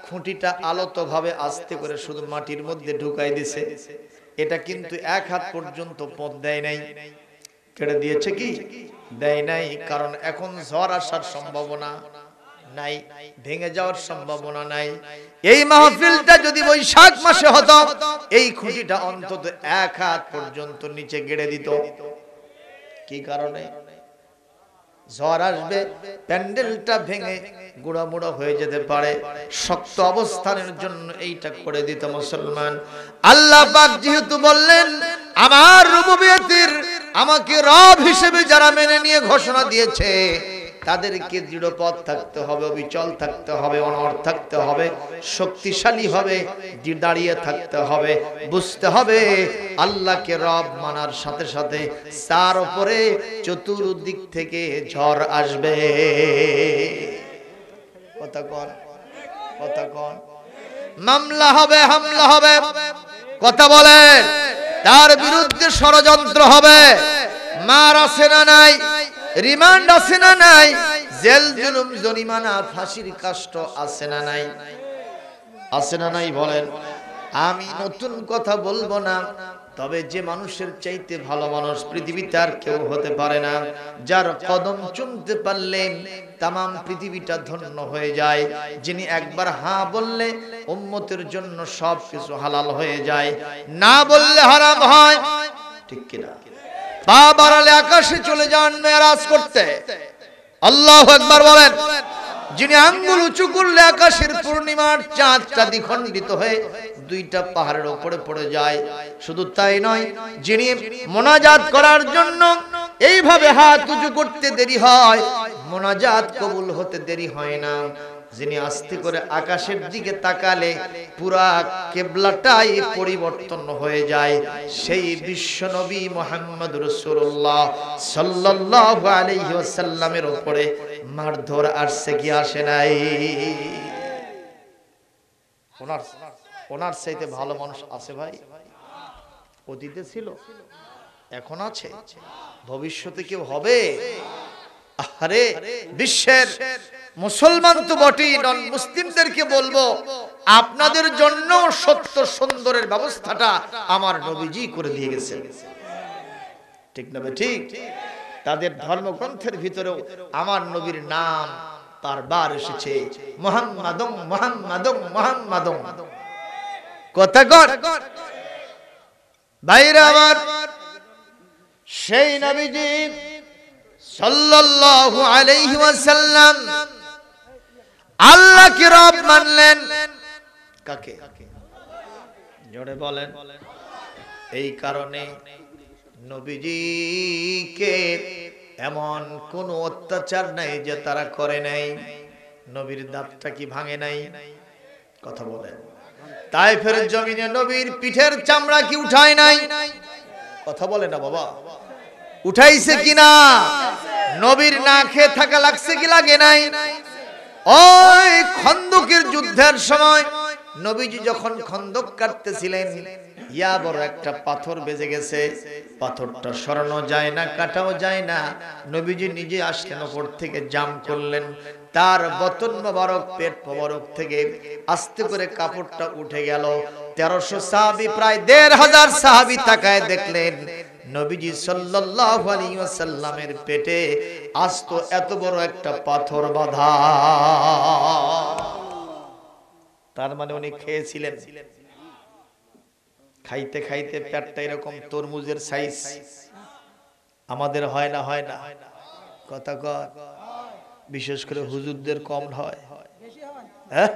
খুঁটিটা আলতো ভাবে আস্তে করে শুধু মাটির মধ্যে ঢুকাই দিছে। এটা কিন্তু 1 হাত পর্যন্ত পথ দেয় নাই। কেটে দিয়েছে কি? দেয় নাই। কারণ এখন ঝড় আসার সম্ভাবনা নাই, ভেঙে যাওয়ার সম্ভাবনা নাই। এই মাহফিলটা যদি বৈশাখ মাসে হতো, এই খুঁটিটা অন্তত 1 হাত পর্যন্ত নিচে গেড়ে দিত। কি কারণে? ঝড় আসবে, প্যান্ডেলটা ভেঙে গুঁড়ামুড়ো হয়ে যেতে পারে। শক্ত অবস্থানের জন্য এইটা করে দিত মুসলমান। আল্লাহ পাক যেহেতু বললেন, আমার রুবুবিয়তের, আমাকে রব হিসেবে যারা মেনে নিয়ে ঘোষণা দিয়েছে, তাদেরকে দৃঢ়পথ থাকতে হবে, অবিচল থাকতে হবে, অনড় থাকতে হবে, শক্তিশালী হবে, দাঁড়িয়ে থাকতে হবে। বুঝতে হবে আল্লাহকে রব মানার সাথে সাথে তার উপরে চতুর্দিক থেকে ঝড় আসবে। কথা কন, কথা কন। মামলা হবে, হামলা হবে, কথা বলেন। তার বিরুদ্ধে ষড়যন্ত্র হবে। মার আছে না নাই? রিমান্ড আছে না নাই? জেল জুলুম জরিমানা ফাঁসির কাষ্ট আছে না নাই? আছে না নাই বলেন? আমি নতুন কথা বলবো না, তবে যে মানুষের চাইতে ভালো মানুষ পৃথিবীতে আর কেউ হতে পারে না, যার কদম চুমতে পারলেন তামাম পৃথিবীটা ধন্য হয়ে যায়, যিনি একবার হ্যাঁ বললে উম্মতের জন্য সবকিছু হালাল হয়ে যায়, না বললে হারাম হয়, ঠিক কিনা? পা বাড়ালে আকাশে চলে যান মেরাজ করতে। আল্লাহু আকবার বলেন। যিনি আঙ্গুল উঁচু করলে আকাশের পূর্ণিমার চাঁদটা দ্বিখণ্ডিত হয়ে 2টা পাহাড়ের উপরে পড়ে যায়। শুধু তাই নয়, যিনি মোনাজাত করার জন্য এইভাবে হাত উঁচু করতে দেরি হয়, মোনাজাত কবুল হতে দেরি হয় না। যিনি আস্তে করে আকাশের দিকে তাকালে পুরা কিবলাটাই পরিবর্তন হয়ে যায়, সেই বিশ্বনবী মুহাম্মদ রাসূলুল্লাহ সাল্লাল্লাহু আলাইহি ওয়াসাল্লামের উপরে মারধর আসছে কি আসে নাই? ওনার চাইতে ভালো মানুষ আছে ভাই? অতীতে ছিল, এখন আছে, ভবিষ্যতে কেউ হবে? আরে বিশ্বের মুসলমান তো বটেই, নন মুসলিমদেরকে বলবো, আপনাদের জন্য সত্য সুন্দরের ব্যবস্থাটা আমার নবীজি করে দিয়ে গেছেন, ঠিক না ঠিক? তাদের ধর্মগ্রন্থের ভিতরেও আমার নবীর নাম বারবার এসেছে, মুহাম্মাদুম মুহাম্মাদুম মুহাম্মাদুম। কথা কর ভাইরা আমার, সেই নবীজি সাল্লাল্লাহু আলাইহি ওয়াসাল্লাম আল্লাহকে রব মানলেন। কাকে? জোরে বলেন। এই কারণে নবীজিকে এমন কোন অত্যাচার নাই যে তারা করে নাই। নবীর দাঁতটা কি ভাঙে নাই? কথা বলেন। তায়েফের জমিনে নবীর পিঠের চামড়া কি উঠায় নাই? কথা বলে না বাবা, উঠাইছে কিনা? নবীর না খেয়ে থাকা লাগছে কি লাগে নাই? ওই খন্দকের যুদ্ধের সময় নবীজি যখন খন্দক কাটতেছিলেন, ইয়া বড় একটা পাথর বেজে গেছে, পাথরটা সরানো যায় না, কাটাও যায় না। নবীজি নিজে আসলেন উপর থেকে, জাম করলেন, তার বতন মোবারক, পেট মোবারক থেকে আস্তে করে কাপড়টা উঠে গেল। 1300 সাহাবী, প্রায় 1500 সাহাবী তাকায় দেখলেন নবীজি সাল্লাল্লাহু আলাইহি ওয়াসাল্লামের পেটে আস্ত এত বড় একটা পাথর বাঁধা। তার মানে উনি খেয়েছিলেন, খাইতে খাইতে পেটটা এরকম তরমুজের সাইজ। আমাদের হয় না? হয় না? কথা কয়। বিশেষ করে হুজুরদের কম হয়। হ্যাঁ,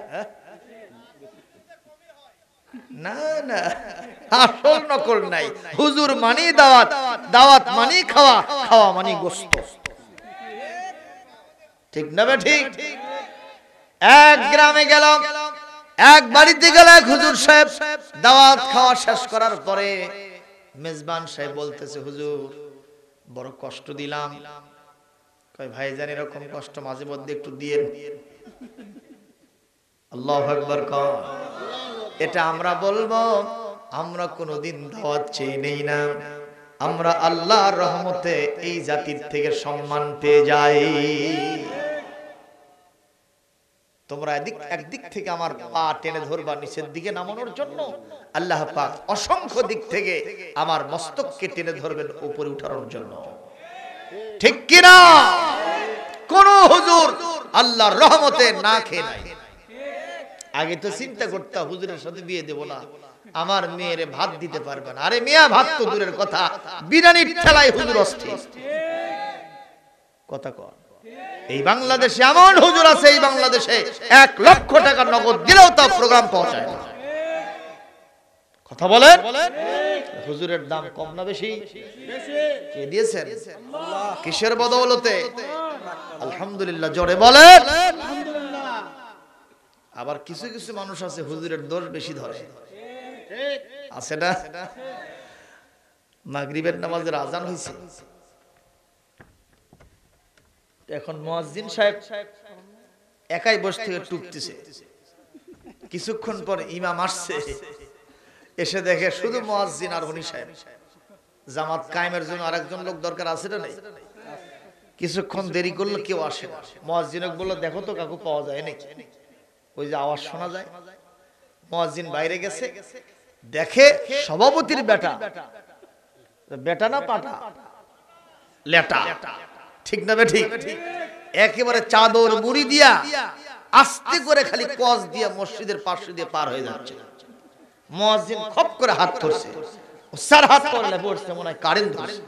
না না, আসল নকল নাই। হুজুর মানি দাওয়াত, দাওয়াত মানি খাওয়া, খাওয়া মানি গোশত। ঠিক না বে ঠিক? এক গ্রামে গেল, এক বাড়িতে গেল এক হুজুর সাহেব। দাওয়াত খাওয়া শেষ করার পরে মেজবান সাহেব বলতেছে, হুজুর বড় কষ্ট দিলাম। কয় ভাইজান এরকম কষ্ট মাঝে মধ্যে একটু দিয়ে। আল্লাহু আকবার কও। এটা আমরা বলবো, আমরা কোনোদিন দাওয়াত চেয়ে নেই না। আমরা আল্লাহর রহমতে এই জাতির থেকে সম্মান পেয়ে যাই। তোমরা একদিক থেকে আমার পা টেনে ধরবা নিচের দিকে নামানোর জন্য, আল্লাহ পাক অসংখ্য দিক থেকে আমার মস্তককে টেনে ধরবেন উপরে উঠানোর জন্য। ঠিক কি না? কোন হুজুর আল্লাহর রহমতে না খেয়ে নাই। আগে তো চিন্তা করতে, হুজুরের সাথে বিয়ে দেব না, আমার মেয়েরে ভাত দিতে পারবে না। আরে মিয়া, ভাত তো দূরের কথা, বিরিয়ানির ঠেলায় হুজুর অস্থির। কথা কর। এই বাংলাদেশে এমন হুজুর আছে, এই বাংলাদেশে 1 লক্ষ টাকা নগদ দিলেও তা প্রোগ্রাম পৌঁছায় না। কথা বলেন, হুজুরের দাম কম না বেশি? কে দিয়েছেন? আল্লাহ। কিসের বদৌলতে? আলহামদুলিল্লাহ। জোরে বলেন আলহামদুলিল্লাহ। আবার কিছু কিছু মানুষ আছে হুজুরের দোষ বেশি ধরে, আছে না? মাগরিবের নামাজের আজান হয়েছে, এখন মুয়াজ্জিন সাহেব একাই বসে থেকে টুকতেছে। কিছুক্ষণ পর ইমাম আসছে, এসে দেখে শুধু মুয়াজ্জিন আর উনি সাহেব। জামাত কায়েমের জন্য আরেকজন লোক দরকার আছে না? নেই। কিছুক্ষণ দেরি করলে কেউ আসে না। মুয়াজ্জিনকে বলল, দেখো তো কাকু পাওয়া যায় নাকি? ওই যে আওয়াজ শোনা যায়। মুয়াজ্জিন বাইরে গেছে, দেখে সভাপতির বেটা, বেটা না পাটা, লেটা। ঠিক না বে ঠিক? একেবারে চাদর মুড়ি দিয়া আস্তে করে খালি কস দিয়া মসজিদের পাশে দিয়ে পার হয়ে যাচ্ছে। মুয়াজ্জিন খপ করে হাত ধরছে, স্যার হাত পড়লে পড়ছে, মনে হয় কারেন্ট ধরছে।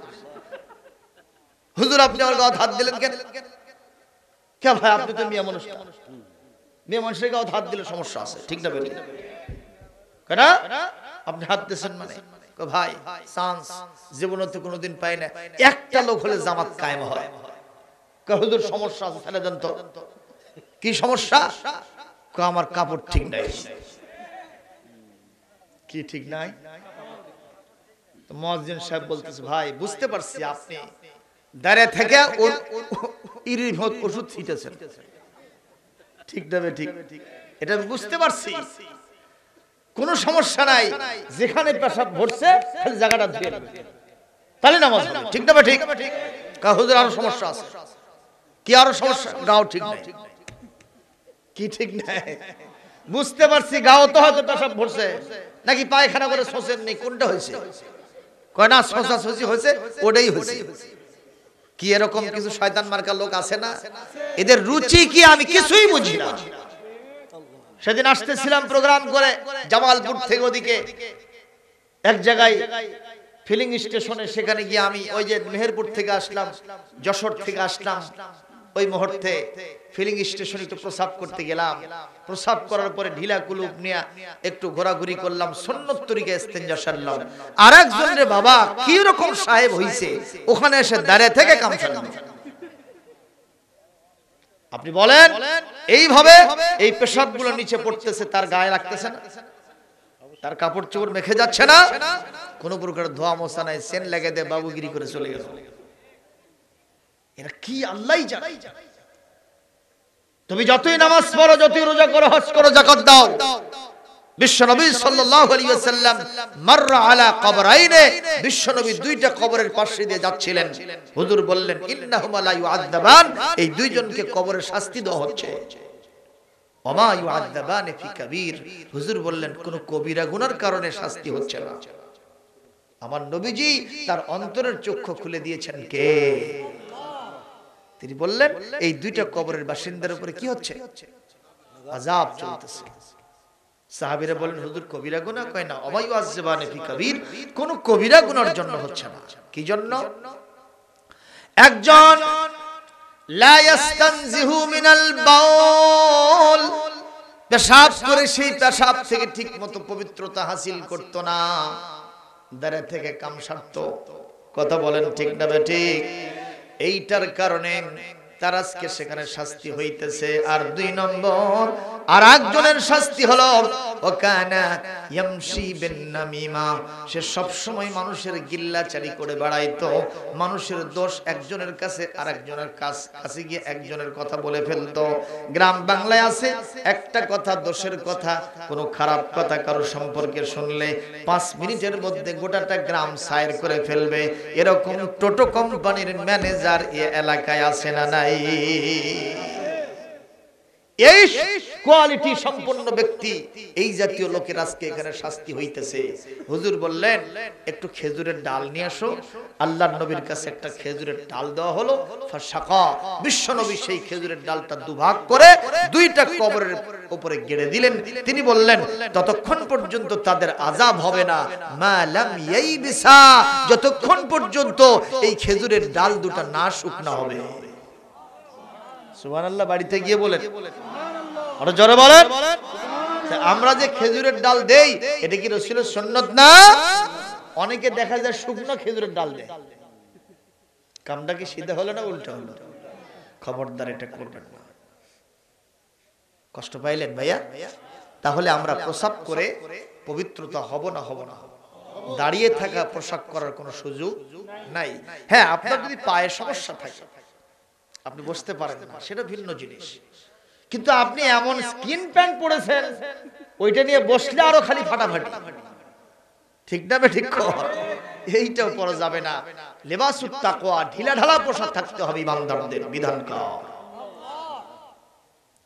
হুজুর আপনি আমার গায়ে হাত দিলেন কেন? কে ভাই, আপনি তো মিয়া মানুষ, মেয়ে মানুষের গায়ে হাত দিলে সমস্যা আছে। ঠিক না বে ঠিক? কেন আপনি হাত দিয়েছেন মানে? ভাই চান্স জীবনে তো কোনোদিন পাই না, একটা লোক হলে জামাত কায়েম হয়। হুজুর সমস্যা আছে, ফেলে দেন তো। কি সমস্যা? আমার কাপড় ঠিক নাই। কি ঠিক নাই? মুয়াজ্জিন সাহেব বলতেছে, ভাই বুঝতে পারছি আপনি দাঁড়িয়ে থেকে ওষুধ ছিটেছেন। ঠিক না বে ঠিক? এটা বুঝতে পারছি, কোনো সমস্যা নাই। যেখানে পেশাব ভরছে খালি জায়গাটা ধুয়ে নেবে, তাহলে নামাজ হবে। ঠিক না বে ঠিক? হুজুর আরো সমস্যা আছে। কি আরো সমস্যা? গাও ঠিক নাই। কি ঠিক নাই? বুঝতে পারছি, গাও তো হয়তো পেশাব ভরছে, নাকি পায়খানা করে শোষেন নেই, কোনটা হয়েছে? কয় না শোষা শোষি হয়েছে, ওটাই হয়েছে। কি এরকম কিছু শয়তান মার্কা লোক আছে না? এদের রুচি কি আমি কিছুই বুঝি না। সেদিন আসতেছিলাম প্রোগ্রাম করে জামালপুর থেকে ওদিকে এক জায়গায় ফিলিং স্টেশনে, সেখানে গিয়ে আমি ওই যে মেহেরপুর থেকে আসলাম, যশোর থেকে আসলাম, ওই মুহূর্তে ফিলিং স্টেশনে একটু প্রসাব করতে গেলাম। প্রসাব করার পরে ঢিলা কুলুপ নিয়ে একটু ঘোরাঘুরি করলাম, সুন্নত তরিকা ইস্তেঞ্জা সারলাম। আরেকজন রে বাবা কি রকম সাহেব হইছে, ওখানে এসে দাঁড়িয়ে থেকে কাম সারলাম। আপনি বলেন এইভাবে এই পেশাবগুলো নিচে পড়তেছে, তার গায়ে লাগতেছে না? তার কাপড় চোপড় মেখে যাচ্ছে না? কোন প্রকার ধোয়া মোছা নাই, সেন লেগে দিয়ে বাবুগিরি করে চলে গেল। এরা কি আল্লাহই জানে। তুমি যতই নামাজ পড়ো, যতই রোজা করো, হজ করো, যাকাত দাও, বিশ্বনবী সাল্লাল্লাহু আলাইহি ওয়াসাল্লাম মাররা আলা কবরাইনে, বিশ্বনবী দুইটা কবরের পাশে দিয়ে যাচ্ছিলেন। হুজুর বললেন, ইন্নাহুমা লা ইউআযাবান, এই দুইজনকে কবরের শাস্তি দেওয়া হচ্ছে। ওমা ইউআযাবানি ফি কাবীর, হুজুর বললেন কোন কবিরা গুনার কারণে শাস্তি হচ্ছে না। আমার নবীজি তার অন্তরের চক্ষু খুলে দিয়েছেন কে? তিনি বললেন এই দুইটা কবরের বাসিন্দার উপরে কি হচ্ছে? আযাব চলতেছে। সাহাবীরা বলেন হুজুর কবিরা গুনাহ? কয় না, অমায়ু আযবানে ফি কবির, কোন কবিরা গুনার জন্য হচ্ছে না। কি জন্য? একজন লা ইস্তানজিহু মিনাল বাউল, পেশাব করে সেই পেশাব থেকে ঠিকমতো পবিত্রতা হাসিল করত না, দাঁড়ে থেকে কাম সারত। কথা বলেন ঠিক না বেঠিক? এইটার কারণে তার আজকে সেখানে শাস্তি হইতেছে। আর 2 নম্বর আর একজনের শাস্তি হলো ওকানা ইয়ামশি বিন নামিমা, সে সব সময় মানুষের গিল্লাচারি করে বেড়াইতো। মানুষের দোষ একজনের কাছে আরেকজনের কাছে গিয়ে একজনের কথা বলে ফেলতো। গ্রাম বাংলায় আছে একটা কথা, দোষের কথা, কোনো খারাপ কথা কারো সম্পর্কে শুনলে 5 মিনিটের মধ্যে গোটাটা গ্রাম সাইর করে ফেলবে। এরকম টোটো কোম্পানির ম্যানেজার এই এলাকায় আছে না নাই? এই কোয়ালিটি সম্পন্ন ব্যক্তি, এই জাতীয় লোকের আজকে এখানে শাস্তি হইতেছে। হুজুর বললেন একটু খেজুরের ডাল নিয়ে আসো। আল্লাহর নবীর কাছে একটা খেজুরের ডাল দেওয়া হলো। ফাশাকা, বিশ্ব নবী সেই খেজুরের ডালটা দুভাগ করে 2টা কবরের উপরে গেড়ে দিলেন। তিনি বললেন ততক্ষণ পর্যন্ত তাদের আযাব হবে না মা লাম ইয়াইবিসা, যতক্ষণ পর্যন্ত এই খেজুরের ডাল দুটো না শুকনা হবে। সুবহানাল্লাহ। বাড়িতে গিয়ে বলেন, আরো জোরে বলেন। আমরা যে খেজুরের ডাল দেই এটা কি রাসূলের সুন্নাত না? অনেকে দেখা যায় শুকনো খেজুরের ডাল দেয়। কামটা কি সিধা হলো না উল্টা হলো? খবরদার এটা করবেন না। কষ্ট পাইলেন ভাইয়া? তাহলে আমরা প্রসাব করে পবিত্রতা হব না? হব না। দাঁড়িয়ে থাকা পোশাক করার কোনো সুযোগ নাই। হ্যাঁ, আপনার যদি পায়ে সমস্যা থাকে, আপনি বসতে পারেন না, সেটা ভিন্ন জিনিস। কিন্তু আপনি এমন স্কিন প্যান্ট পরেছেন, ওইটা নিয়ে বসলে আরো খালি ফাটাফাটি। ঠিক না? ঠিক। এইটাও পরা যাবে না। লিবাসুত তাকওয়া, ঢিলা ঢালা পোশাক থাকতে হবে ইমানদারদের বিধানকার।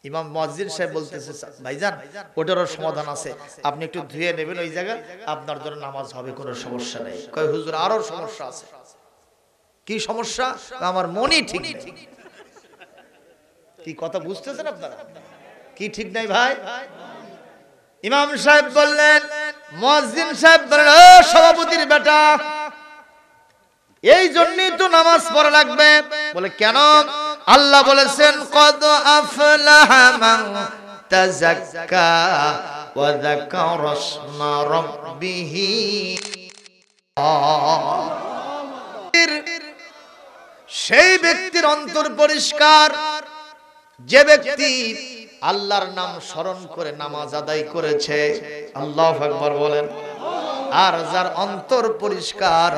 ইমাম মুয়াজ্জিন সাহেব বলতেছে ভাইজান ওটারও সমাধান আছে, আপনি একটু ধুয়ে নেবেন ওই জায়গা, আপনার জন্য নামাজ হবে, কোনো সমস্যা নেই। কয় হুজুর আরো সমস্যা আছে। কি সমস্যা? আমার মনই ঠিক নেই। কি কথা বুঝতেছেন আপনারা? কি ঠিক নাই ভাই? ইমাম সাহেব বললেন, মুয়াজ্জিন সাহেব বললেন, ও সভাপতির বেটা, এই জন্যই তো নামাজ পড়া লাগবে। বলে কেন? আল্লাহ বলেছেন কদ আফলাহা মান তাযাক্কা ওয়া যাকারা ইসমা রাব্বিহি। সেই ব্যক্তির অন্তর পরিষ্কার যে ব্যক্তি আল্লাহর নাম স্মরণ করে নামাজ আদায় করেছে। আল্লাহু আকবার বলেন। আর যার অন্তর পরিষ্কার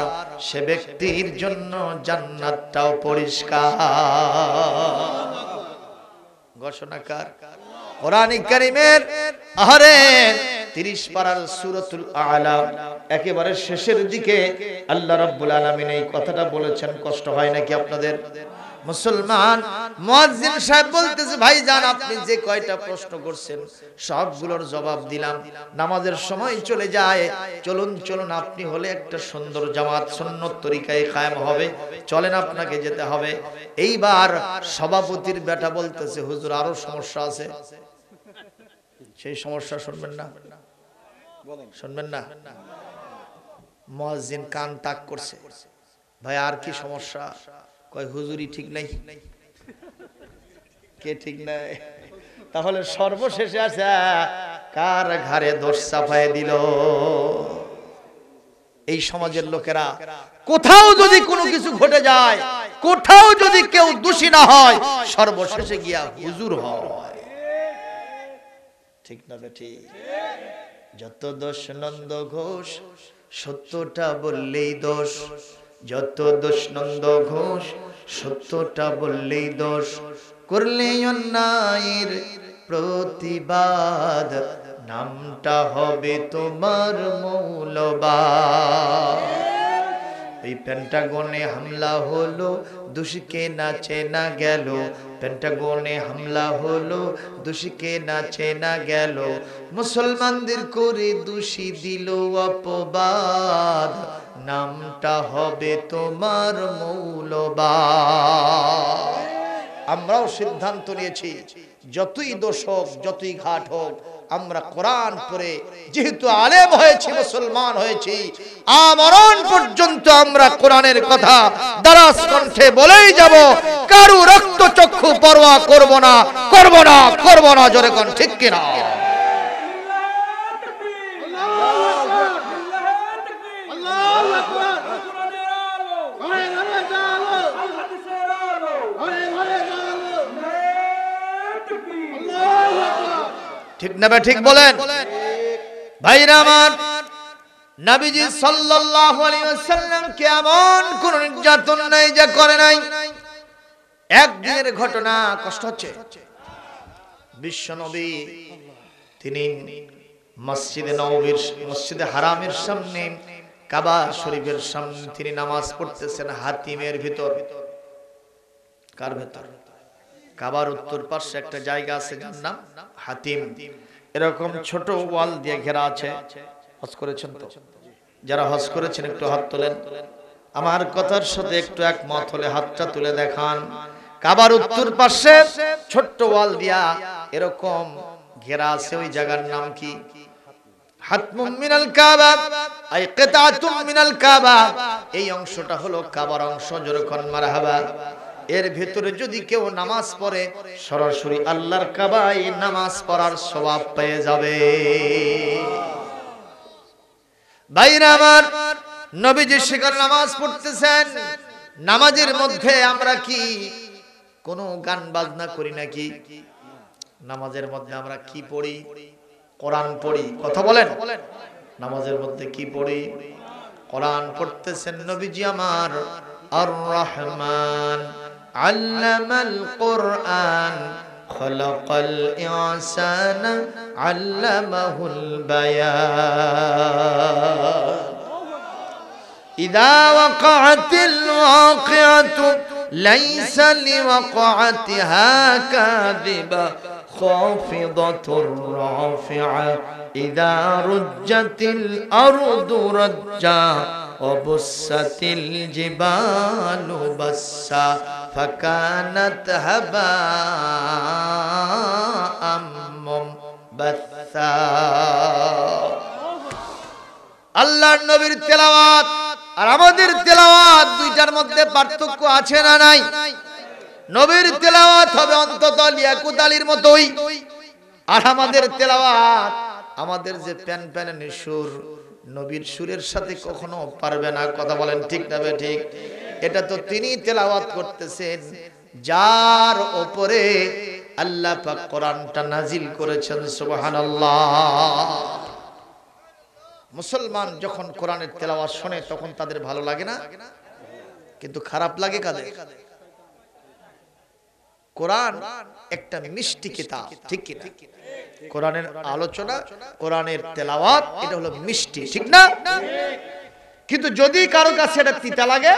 সে ব্যক্তির জন্য জান্নাতটাও পরিষ্কার। ঘোষণাকার কোরআন কারীমের 30 পারার সূরাতুল আ'লা একেবারে শেষের দিকে আল্লাহ রাব্বুল আলামিন এই কথাটা বলেছেন। কষ্ট হয় নাকি আপনাদের? মুসলমান মুয়াজ্জিন সাহেব বলতেছে ভাইজান আপনি যে কয়টা প্রশ্ন করছেন সবগুলোর জবাব দিলাম, নামাজের সময় চলে যায়। চলুন চলুন, আপনি হলে একটা সুন্দর জামাত সুন্নত তরিকায় কায়েম হবে, চলেন আপনাকে যেতে হবে। এইবার সভাপতির বেটা বলতেছে হুজুর আরো সমস্যা আছে। সেই সমস্যা শুনবেন না? শুনবেন না? মুয়াজ্জিন কান তাক করছে, ভাই আর কি সমস্যা? কয় হুজুরি ঠিক নাই। কে ঠিক নাই? তাহলে সর্বশেষে আছে কার ঘাড়ে দোষ চাপায় দিল? এই সমাজের লোকেরা কোথাও যদি কোনো কিছু ঘটে যায়, কোথাও যদি কেউ দোষী না হয়, সর্বশেষে গিয়া হুজুর হয়। ঠিক না বেটি? যত দোষ নন্দ ঘোষ, সত্যটা বললেই দোষ। যত দোষ নন্দ ঘোষ, সত্যটা বললেই দোষ। করলে অন্যায়ের প্রতিবাদ, নামটা হবে তোমার মৌলবাদ। এই পেন্টাগনে হামলা হলো, দোষীকে নাচে না গেল। পেন্টাগনে হামলা হলো, দোষীকে নাচে না গেল। মুসলমানদের করে দোষী দিল অপবাদ, নামটা হবে তোমার মৌলবাদ। আমরাও সিদ্ধান্ত নিয়েছি যতই দোষ হোক যতই ঘাট হোক আমরা কোরআন পড়ে যেহেতু আলেম হয়েছি মুসলমান হয়েছি আমরণ পর্যন্ত আমরা কোরআনের কথা দারাজ কণ্ঠে বলেই যাব, কারো রক্ত চক্ষু পরোয়া করব না করব না করব না। জোরে কোন ঠিক কিনা? ঠিক না ঠিক বলেন ভাইরা আমার। নবীজি সাল্লাল্লাহু আলাইহি ওয়াসাল্লাম কেমন কোন নির্যাতন নাই যে করে নাই। একদিনের ঘটনা, কষ্ট হচ্ছে। বিশ্ব নবী তিনি মসজিদে নববীর মসজিদে হারামের সামনে কাবা শরীফের সামনে তিনি নামাজ পড়তেছেন হাতিমের ভিতর। কার ভিতর? কাবার উত্তর পাশে একটা জায়গা আছে যার নাম হাতিম। এরকম ছোট ওয়াল দিয়ে ঘেরা আছে। হজ করেছেন তো? যারা হজ করেছেন একটু হাত তোলেন। আমার কথার সাথে একটু একমত হলে হাতটা তুলে দেখান। কাবার উত্তর পাশে ছোট্ট ওয়াল দিয়া এরকম ঘেরা আছে, ওই জায়গার নাম কি? হাতমুম মিনাল কাবা, আই কিতাতুম মিনাল কাবা। এই অংশটা হলো কাবার অংশ। যেরকম মারহাবা। এর ভিতরে যদি কেউ নামাজ পড়ে সরাসরি আল্লাহর কাবায় নামাজ পড়ার সওয়াব পেয়ে যাবে। ভাইরা আমার, নবীজি সেখানে নামাজ পড়তেছেন। নামাজের মধ্যে আমরা কি কোনো গান বাজনা করি নাকি? নামাজের মধ্যে আমরা কি পড়ি? কোরআন পড়ি। কথা বলেন। নামাজের মধ্যে কি পড়ি? কোরআন পড়তেছেন নবীজি আমার। আর রহমান আল্লামাল কোরআন খলাকাল ইনসানা আল্লামাহুল বায়ান। ইযা ওয়াকাআতিল ওয়াকিআতু লাইসা লিওয়াকাআতিহা কাযিবা খাফিদাতুর রাফিআ ইযা রুজ্জাতিল আরদু রাজ্জা ওয়াবুসাতিল জিবালু বাসসা ফাকানাত হাবাআম মুনবাসসা। আল্লাহর নবীর তেলাওয়াত আর আমাদের তেলাওয়াত দুইটার মধ্যে পার্থক্য আছে না নাই? নবীর তেলাওয়াত হবে অন্তত লিয়াকুত আলীর মতোই, আর আমাদের তেলাওয়াত আমাদের যে প্যান প্যানের সুর নবীর সুরের সাথে কখনো পারবে না। কথা বলেন ঠিক না ঠিক? এটা তো তিনি তেলাওয়াত করতেছেন যার উপরে আল্লাহ পাক কোরআনটা নাজিল করেছেন। সুবহানাল্লাহ। মুসলমান যখন কোরআনের তেলাওয়াত শুনে তখন তাদের ভালো লাগে না, কিন্তু খারাপ লাগে কাদের? কোরআন একটা মিষ্টি কিতাব, ঠিক কি না? কোরআনের আলোচনা, কোরআনের তেলাওয়াত এটা হলো মিষ্টি, ঠিক না? কিন্তু যদি কারো কাছে এটা তিতা লাগে,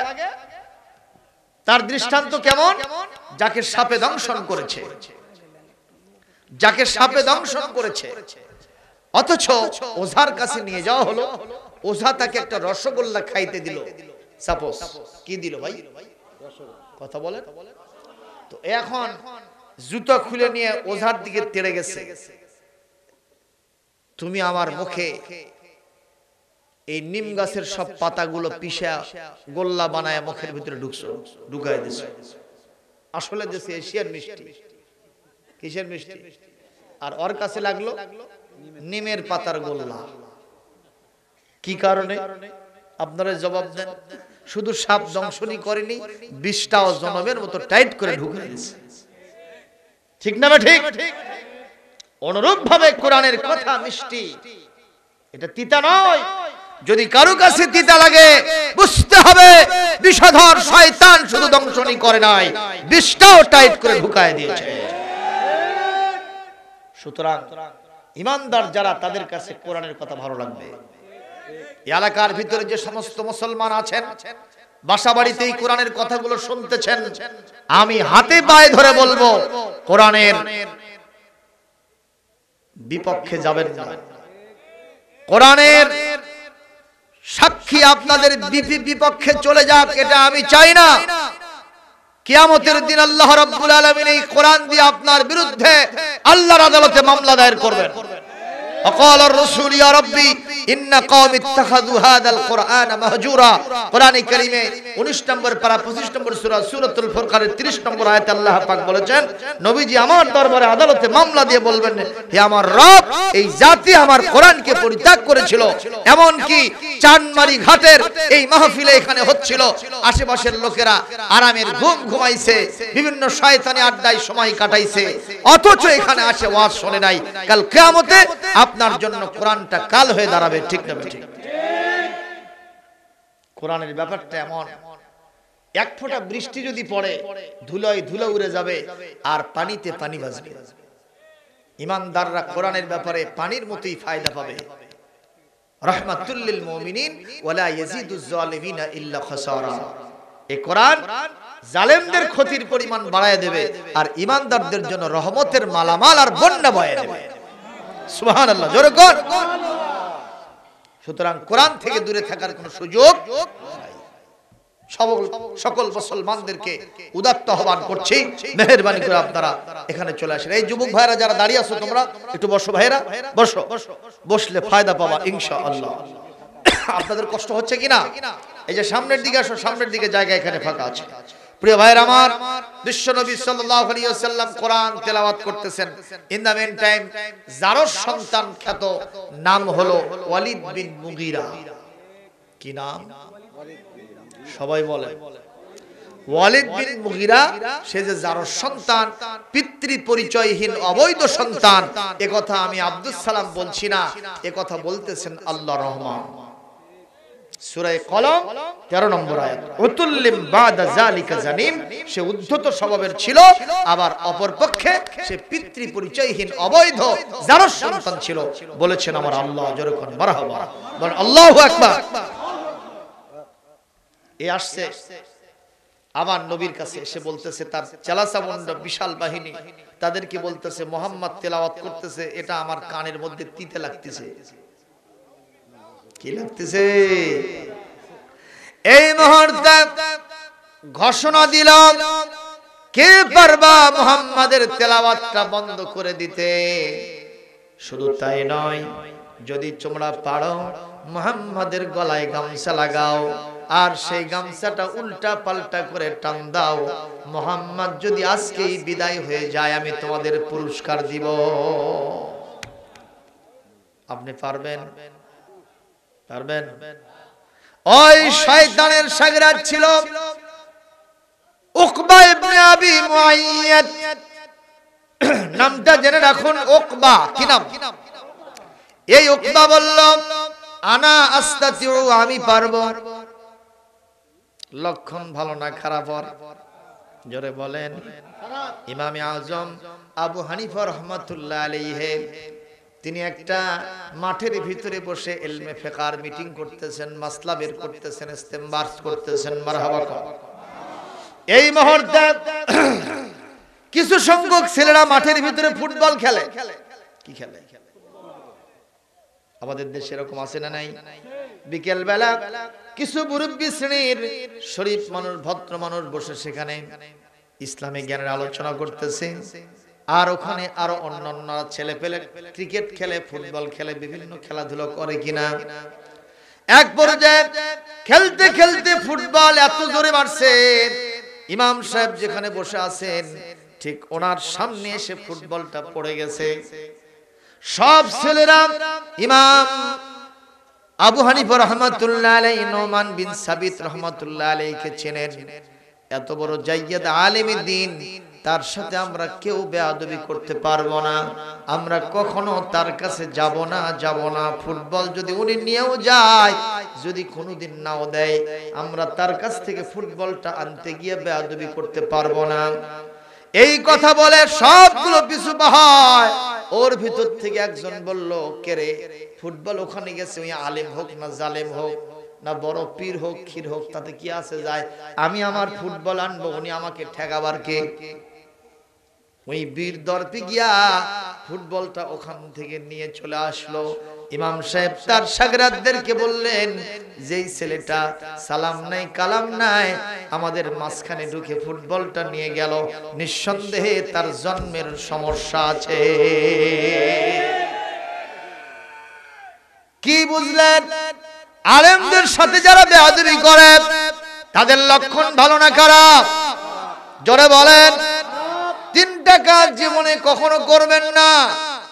তার দৃষ্টান্ত কেমন? যাকে সাপে দংশন করেছে, যাকে সাপে দংশন করেছে, অথচ ওঝার কাছে নিয়ে যাওয়া হলো, ওঝা তাকে একটা রসগোল্লা খাইতে দিল। সাপোজ কি দিল ভাই? কথা বলেন তো। এখন জুতো খুলে নিয়ে ওঝার দিকে তেড়ে গেছে, তুমি আমার মুখে এই নিম গাছের সব পাতাগুলো পিষা গোল্লা বানায় মুখের ভিতরে ঢুকছো, ঢুকাই দিছো। আসলে দেশে এশিয়ার মিষ্টি। কিসের মিষ্টি? আর ওর কাছে লাগলো নিমের পাতার গোল্লা। কি কারণে? আপনারা জবাব দেন। শুধু সাপ দংশনই করেনি, বিষটাও জনমের মতো টাইট করে ঢুকে দিয়েছে। ঠিক না ঠিক? অনুরূপ ভাবে কোরআনের কথা মিষ্টি, এটা তিতা নয়। যদি কারো কাছে তিতা লাগে বুঝতে হবে বিষধর শয়তান শুধু দংশনই করে নাই, বিষটাও টাইট করে ঢুকায় দিয়েছে। সুতরাং ইমানদার যারা, তাদের কাছে কোরআনের কথা ভালো লাগবে। এলাকার ভিতরে যে সমস্ত মুসলমান আছেন, বাসা বাড়িতেই কোরআনের কথাগুলো শুনতেছেন, আমি হাতে পায়ে ধরে বলবো কোরআনের বিপক্ষে যাবেন না। কোরআনের সাক্ষী আপনাদের বিপক্ষে চলে যাক, এটা আমি চাই না। কিয়ামতের দিন আল্লাহ রাব্বুল আলামিন এই কোরআন দিয়ে আপনার বিরুদ্ধে আল্লাহর আদালতে মামলা দায়ের করবেন। وقال الرسول يا ربي ان قوم اتخذوا هذا القران مهجورا। কোরআনে কারীমে 19 নম্বর পারা 25 নম্বর সূরা সূরাতুল ফুরকানের 30 নম্বর আয়াতে আল্লাহ পাক বলেছেন, নবীজি আমার দরবারে আদালতে মামলা দিয়ে বলবেন, হে আমার রব, এই জাতি আমার কোরআনকে পরিত্যাগ করেছিল। এমন কি চাঁদমারি ঘাটের এই মাহফিলে এখানে হচ্ছিল, আশেপাশের লোকেরা আরামের ঘুম ঘুমাইছে, বিভিন্ন শয়তানি আড্ডায় সময় কাটাইছে, অথচ এখানে আসে ওয়াজ শুনে নাই। কাল কিয়ামতে আপনার জন্য কোরআনটা কাল হয়ে দাঁড়াবে। ঠিক না ঠিক? কোরআনের ব্যাপারটা এমন, এক ফোঁটা বৃষ্টি যদি পড়ে ধুলোয় ধুলো উড়ে যাবে আর পানিতে পানি ভাসবে। ঈমানদাররা কোরআনের ব্যাপারে পানির মতোই ফায়দা পাবে। রাহমাতুল লিল মুমিনিন ওয়ালা ইয়াজিদুজ জালিমিনা ইল্লা খাসারা। এই কোরআন জালেমদের ক্ষতির পরিমাণ বাড়ায় দেবে আর ঈমানদারদের জন্য রহমতের মালামাল আর বন্যা বয়ে দেবে। সুবহানাল্লাহ, জোরে কর। সুতরাং কোরআন থেকে দূরে থাকার কোনো সুযোগ নাই। সকল মুসলমানদেরকে উদাত্ত আহ্বান করছি, মেহেরবানি করে আপনারা এখানে চলে আসেন। এই যুবক ভাইরা যারা দাঁড়িয়ে আছো, তোমরা একটু বসো ভাইরা, বসো। বসলে ফায়দা পাবা ইনশাআল্লাহ। আপনাদের কষ্ট হচ্ছে কিনা? এই যে সামনের দিকে আসো, সামনের দিকে জায়গা এখানে ফাঁকা আছে। প্রিয় ভাইরা আমার, বিশ্বনবী সাল্লাল্লাহু আলাইহি ওয়াসাল্লাম কোরআন তেলাওয়াত করতেছেন। ইন দ্য মেন টাইম জারস সন্তান খ্যাত নাম হলো ওয়ালিদ বিন মুগীরা। কি নাম? সবাই বলে ওয়ালিদ বিন মুগীরা। সে যে জারস সন্তান, পিতৃ পরিচয়হীন অবৈধ সন্তান, এ কথা আমি আব্দুস সালাম বলছি না, এ কথা বলতেছেন আল্লাহর রহমান। সূরা কলম 13 নম্বর আয়াত। উতুল্লিম বাদা যালিকা জানিম। সে উদ্ধত স্বভাবের ছিল, আবার অপরপক্ষে সে পিতৃ পরিচয়হীন অবৈধ জারস সন্তান ছিল। বলেছেন আমার আল্লাহ। জোরে কোন মারহাবা, বলেন আল্লাহু আকবার। এ আসছে আমার নবীর কাছে, এসে বলতেছে তার চালাচামুন্ড বিশাল বাহিনী, তাদেরকে বলতেছে মুহাম্মদ তেলাওয়াত করতেছে, এটা আমার কানের মধ্যে তিতে লাগতেছে। কি লাগতেছে? এই মুহূর্তে ঘোষণা দিলাম, কে পারবা মুহাম্মাদের তেলাওয়াতটা বন্ধ করে দিতে? শুধু তাই নয়, যদি তোমরা পারো মুহাম্মাদের গলায় গামছা লাগাও আর সেই গামছাটা উল্টা পাল্টা করে টান দাও। মুহাম্মদ যদি আজকেই বিদায় হয়ে যায়, আমি তোমাদের পুরস্কার দিব। আপনি পারবেন? পারবেন? ওই শয়তানের শাগিরাত ছিল উকবা ইবনে আবি মুআইয়াদ। নামটা জেনে রাখুন, উকবা। কি নাম? এই উকবা বলল, আনা আস্তাতিউ, আমি পারবো। লক্ষণ ভালো না খারাপ? জোরে বলেন। ইমামে আজম আবু হানিফা রাহমাতুল্লাহ আলাইহি তিনি একটা মাঠের ভিতরে বসে ইলমে ফিকহার মিটিং করতেছেন, মাসলা বের করতেছেন, ইস্তেমবাস করতেছেন। মারহাবা। এই মুহূর্তে কিছু সংখ্যক ছেলেরা মাঠের ভিতরে ফুটবল খেলে। কি খেলে? আমাদের দেশে এরকম আছে না নাই? বিকেল বেলা কিছু মুরব্বী শ্রেণীর শরীফ মানুষ, ভদ্র মানুষ বসে সেখানে ইসলামিক জ্ঞানের আলোচনা করতেছে। আর ওখানে আরো অন্যান্য ছেলে পেলে ক্রিকেট খেলে, ফুটবল খেলে, বিভিন্ন খেলাধুলা করে কিনা। এক পর্যায়ে খেলতে খেলতে ফুটবল এত জোরে মারছে, ইমাম সাহেব যেখানে বসে আছেন ঠিক ওনার সামনে এসে ফুটবলটা পড়ে গেছে। সব ছেলেরা ইমাম আবু হানিফা রাহমাতুল্লাহ আলাইহি, নোমান বিন সাবিত রাহমাতুল্লাহ আলাইহিকে চেনেন। এত বড় জাইয়াদ আলেম দ্বীন, তার সাথে আমরা কেউ বেয়াদবি করতে পারবো না। আমরা কখনো তার কাছে যাব না। ফুটবল যদি উনি নিয়েও যায়, যদি কোনোদিন নাও দেয়, আমরা তার কাছ থেকে ফুটবলটা আনতে গিয়ে বেয়াদবি করতে পারবো না। এই কথা বলে সবগুলো পিছু পায়। ওর ভিতর থেকে একজন বলল, কে রে, ফুটবল ওখানে গেছে, ওই আলেম হোক না জালেম হোক না বড় পীর হোক ক্ষীর হোক, তাতে কি আছে যায়? আমি আমার ফুটবল আনবো, উনি আমাকে ঠেকাবার কে? ওই বীর দর্পে গিয়া ফুটবলটা ওখান থেকে নিয়ে চলে আসলো। ইমাম সাহেব তার শাগিরদেরকে বললেন, যেই ছেলেটা সালাম নাই কালাম নাই আমাদের মাঝখানে ঢুকে ফুটবলটা নিয়ে গেল, নিঃসন্দেহে তার জন্মের সমস্যা আছে। কি বুঝলেন? আলেমদের সাথে যারা বেয়াদবি করে তাদের লক্ষণ ভালো না খারাপ? জোরে বলেন। তিনটা কাজ জীবনে কখনো করবেন না,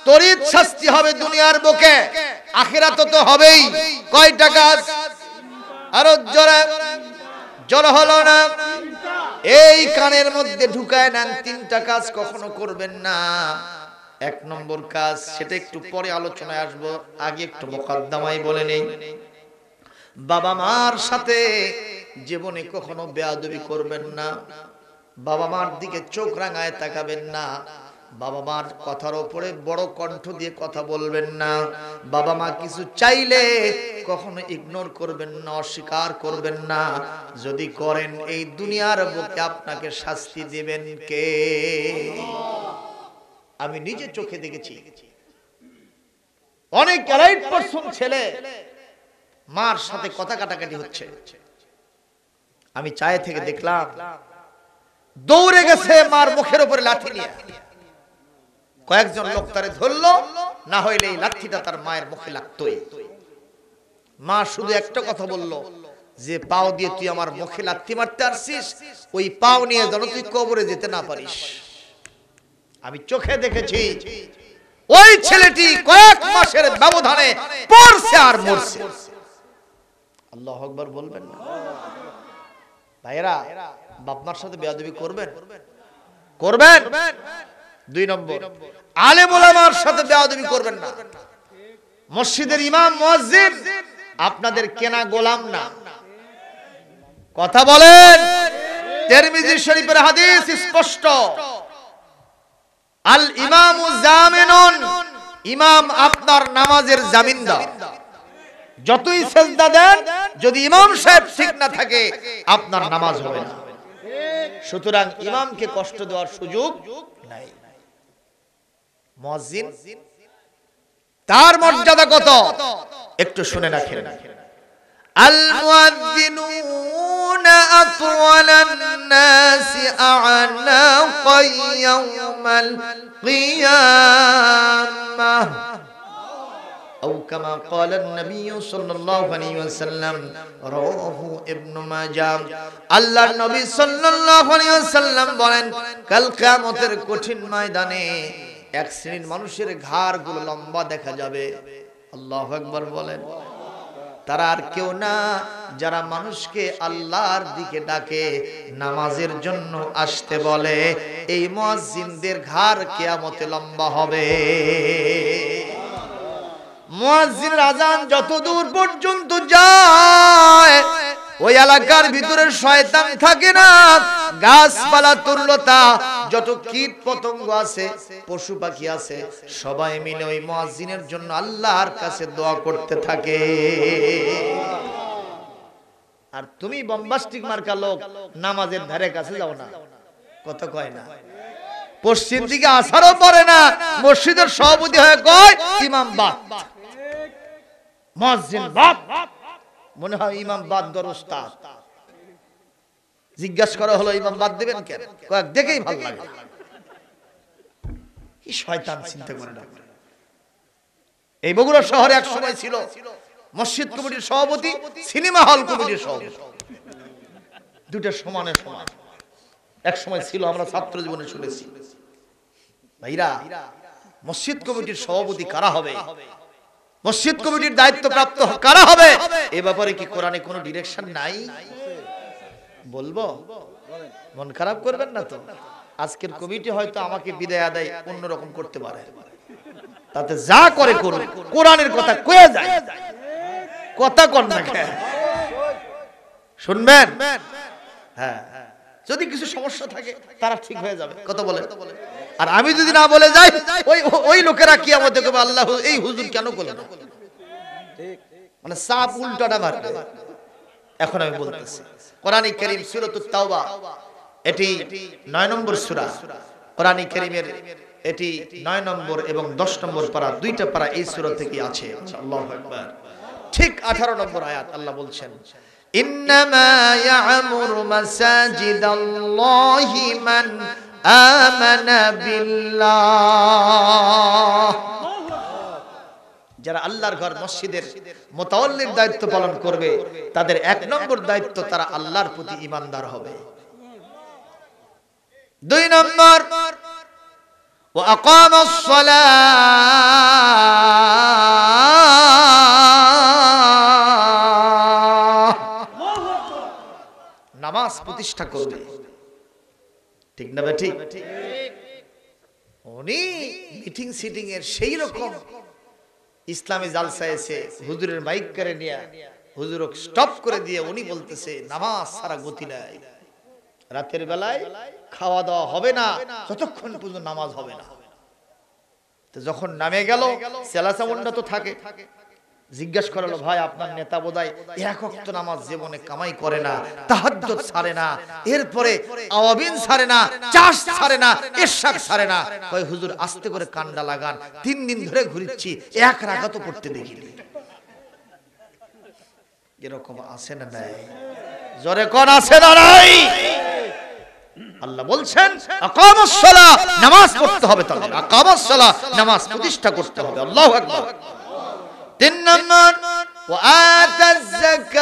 তড়িৎ শাস্তি হবে দুনিয়ার বুকে, আখিরাতে তো হবেই। কয়টা কাজ? আরো জোরে। জোরে হলো না? এই কানের মধ্যে ঢুকায় নেন, তিনটা কাজ কখনো করবেন না। এক নম্বর কাজ, সেটা একটু পরে আলোচনায় আসবো, আগে একটু মুকদ্দমাই বলে নেই। বাবা মার সাথে জীবনে কখনো বেয়াদবি করবেন না। বাবা মার দিকে চোখ রাঙায় তাকাবেন না। বাবা মার কথার উপরে বড় কণ্ঠ দিয়ে কথা বলবেন না। বাবা মা কিছু চাইলে কখনো ইগনোর করবেন না, অস্বীকার করবেন না। যদি করেন এই দুনিয়ার বুকে আপনাকে শাস্তি দিবেন কে? আমি নিজে চোখে দেখেছি অনেক রাইট পারসন ছেলে মার সাথে কথা কাটাকাটি হচ্ছে, আমি চায়ে থেকে দেখলাম দৌড়ে গেছে মার মুখের উপরে লাঠি নিয়ে। কয়েকজন লোক তারে ধরলো, না হইলে এই লাঠিটা তার মায়ের মুখে লাগতোই। মা শুধু একটা কথা বললো, যে পাও দিয়ে তুই আমার মুখে লাথি মারতে আসছিস, ওই পাও নিয়ে যেন তুই কবরে যেতে না পারিস। আমি চোখে দেখেছি ওই ছেলেটি কয়েক মাসের ব্যবধানে পড়ছে আর মরছে। আল্লাহু আকবার বলবেন না? ভাইরা, বাপমার সাথে বেয়াদবি করবেন? করবেন? দুই নম্বর, আলেম ওলামার সাথে বেয়াদবি করবেন না। মসজিদের ইমাম মুয়াজ্জিন আপনাদের কেনা গোলাম না। কথা বলেন। তিরমিজি শরীফের হাদিস স্পষ্ট, আল ইমামু জামিনুন, ইমাম আপনার নামাজের জামিনদার। যতই সেজদা দেন, যদি ইমাম সাহেব ঠিক না থাকে আপনার নামাজ হবে না। সুতরাং ইমামকে কষ্ট দেওয়ার সুযোগ নাই। মুয়াজ্জিন তার মর্যাদা কত একটু শুনে রাখেন। আল মুয়াজ্জিনুনা আতওয়ালান নাসি আ'নাকা ইয়াওমাল কিয়ামাহ أو كما قال النبي صلى الله عليه وسلم رواه ابن ماجه। আল্লাহর নবী সাল্লাল্লাহু আলাইহি ওয়াসাল্লাম বলেন, কাল কিয়ামতের কঠিন ময়দানে এক শ্রেণীর মানুষের ঘাড়গুলো লম্বা দেখা যাবে। আল্লাহু আকবার বলেন। তারা আর কেউ না, যারা মানুষকে আল্লাহর দিকে ডাকে, নামাজের জন্য আসতে বলে, এই মুয়াজ্জিনদের ঘাড় কিয়ামতে লম্বা হবে। মুয়াজ্জিনের আযান যত দূর পর্যন্ত যায়, ওই এলাকার ভিতরে শয়তান থাকে না। গাছপালা তরুলতা, যত কীট পতঙ্গ আছে, পশু পাখি আছে, সবাই মিলে ওই মুয়াজ্জিনের জন্য আল্লাহর কাছে দোয়া করতে থাকে। আর তুমি বম্বাস্টিক মার্কা লোক, নামাজের ধারে কাছে যাও না, কথা কয় না। পশ্চিম দিকে আসারও পরে না, মসজিদের সভাপতি হয়ে কয় ইমাম বাদ, মুয়াজ্জিন বাদ, মনে হয় ইমাম বাদ দর উস্তাদ। জিজ্ঞাসা করা হলো ইমাম বাদ দিবেন কেন? কয়েক দেখেই ভালো লাগে। কি শয়তান চিন্তা করে না। এই বগুড়া শহরে এক সময় ছিল মসজিদ কমিটির সভাপতি, সিনেমা হল কমিটির সভাপতি, দুটো সমানে সমান এক সময় ছিল। আমরা ছাত্র জীবনে শুনেছি। ভাইরা, মসজিদ কমিটির সভাপতি কারা হবে, মসজিদ কমিটির দায়িত্বপ্রাপ্ত কারা হবে, এ ব্যাপারে কি কোরআনে কোনো ডিরেকশন নাই? বলবো? মন খারাপ করবেন না তো। আজকের কমিটি হয়তো আমাকে বিদায় আদায় অন্যরকম করতে পারে, তাতে যা করে করুন, কোরআনের কথা কয়ে যায়। কথা কন না কেন? শুনবেন? হ্যাঁ, যদি কিছু সমস্যা থাকে তারা ঠিক হয়ে যাবে, কথা বলে। আর আমি যদি না বলে যাই, ওই লোকেরা কি আমাদের কবে আল্লাহ এই হুজুর কেন করলেন, মানে সাপ উল্টাটা মারবে। এখন আমি বলতেছি, কোরআন কারীম সূরাতুত তাওবা, এটি 9 নম্বর সূরা। কোরআন কারীমের এটি 9 নম্বর এবং 10 নম্বর পারা, দুইটা পারা এই সূরা থেকে আছে। আল্লাহু আকবার। ঠিক 18 নম্বর আয়াত আল্লাহ বলছেন, ইন্নামা ইয়া'মুরু মাসাজিদাল্লাহি মান আমানা বিল্লাহ। যারা আল্লাহর ঘর মসজিদের মুতাওয়াল্লির দায়িত্ব পালন করবে, তাদের 1 নম্বর দায়িত্ব তারা আল্লাহর প্রতি ঈমানদার হবে। 2 নম্বর ওয়া আকামাস সালাহ, নামাজ প্রতিষ্ঠা করবে। ঠিক না বেঠিক? উনি মিটিং সিটিং এর সেই রকম ইসলামী জালসা এসে হুজুরের মাইক করে নিয়ে হুজুর স্টপ করে দিয়ে উনি বলতেছে নামাজ ছাড়া গতি নাই। রাতের বেলায় খাওয়া দাওয়া হবে না যতক্ষণ পর্যন্ত নামাজ হবে না। তো যখন নামে গেল, সেলাসামুন্ডা তো থাকে, জিজ্ঞাসা করলো, ভাই আপনার নেতা বোধহয় 1 ওয়াক্ত নামাজ জীবনে কামাই করে না, তাহাজ্জুদ ছাড়ে না, এরপরে আওয়াবিন ছাড়ে না, চাষ ছাড়ে না, ইশাক ছাড়ে না। কয় হুজুর আস্তে করে কান্ডা লাগান, 3 দিন ধরে ঘুরিচ্ছি, 1 রাকাতও পড়তে দেখিনি। এরকম আছে না নাই? জোরে কোন আছে না নাই? আল্লাহ বলছেন আকামাস সালাহ, নামাজ পড়তে হবে। তাহলে আকামাস সালাহ, নামাজ প্রতিষ্ঠা করতে হবে। আল্লাহু আকবার। 3 নম্বর ওয়া আতাজ যাকাত,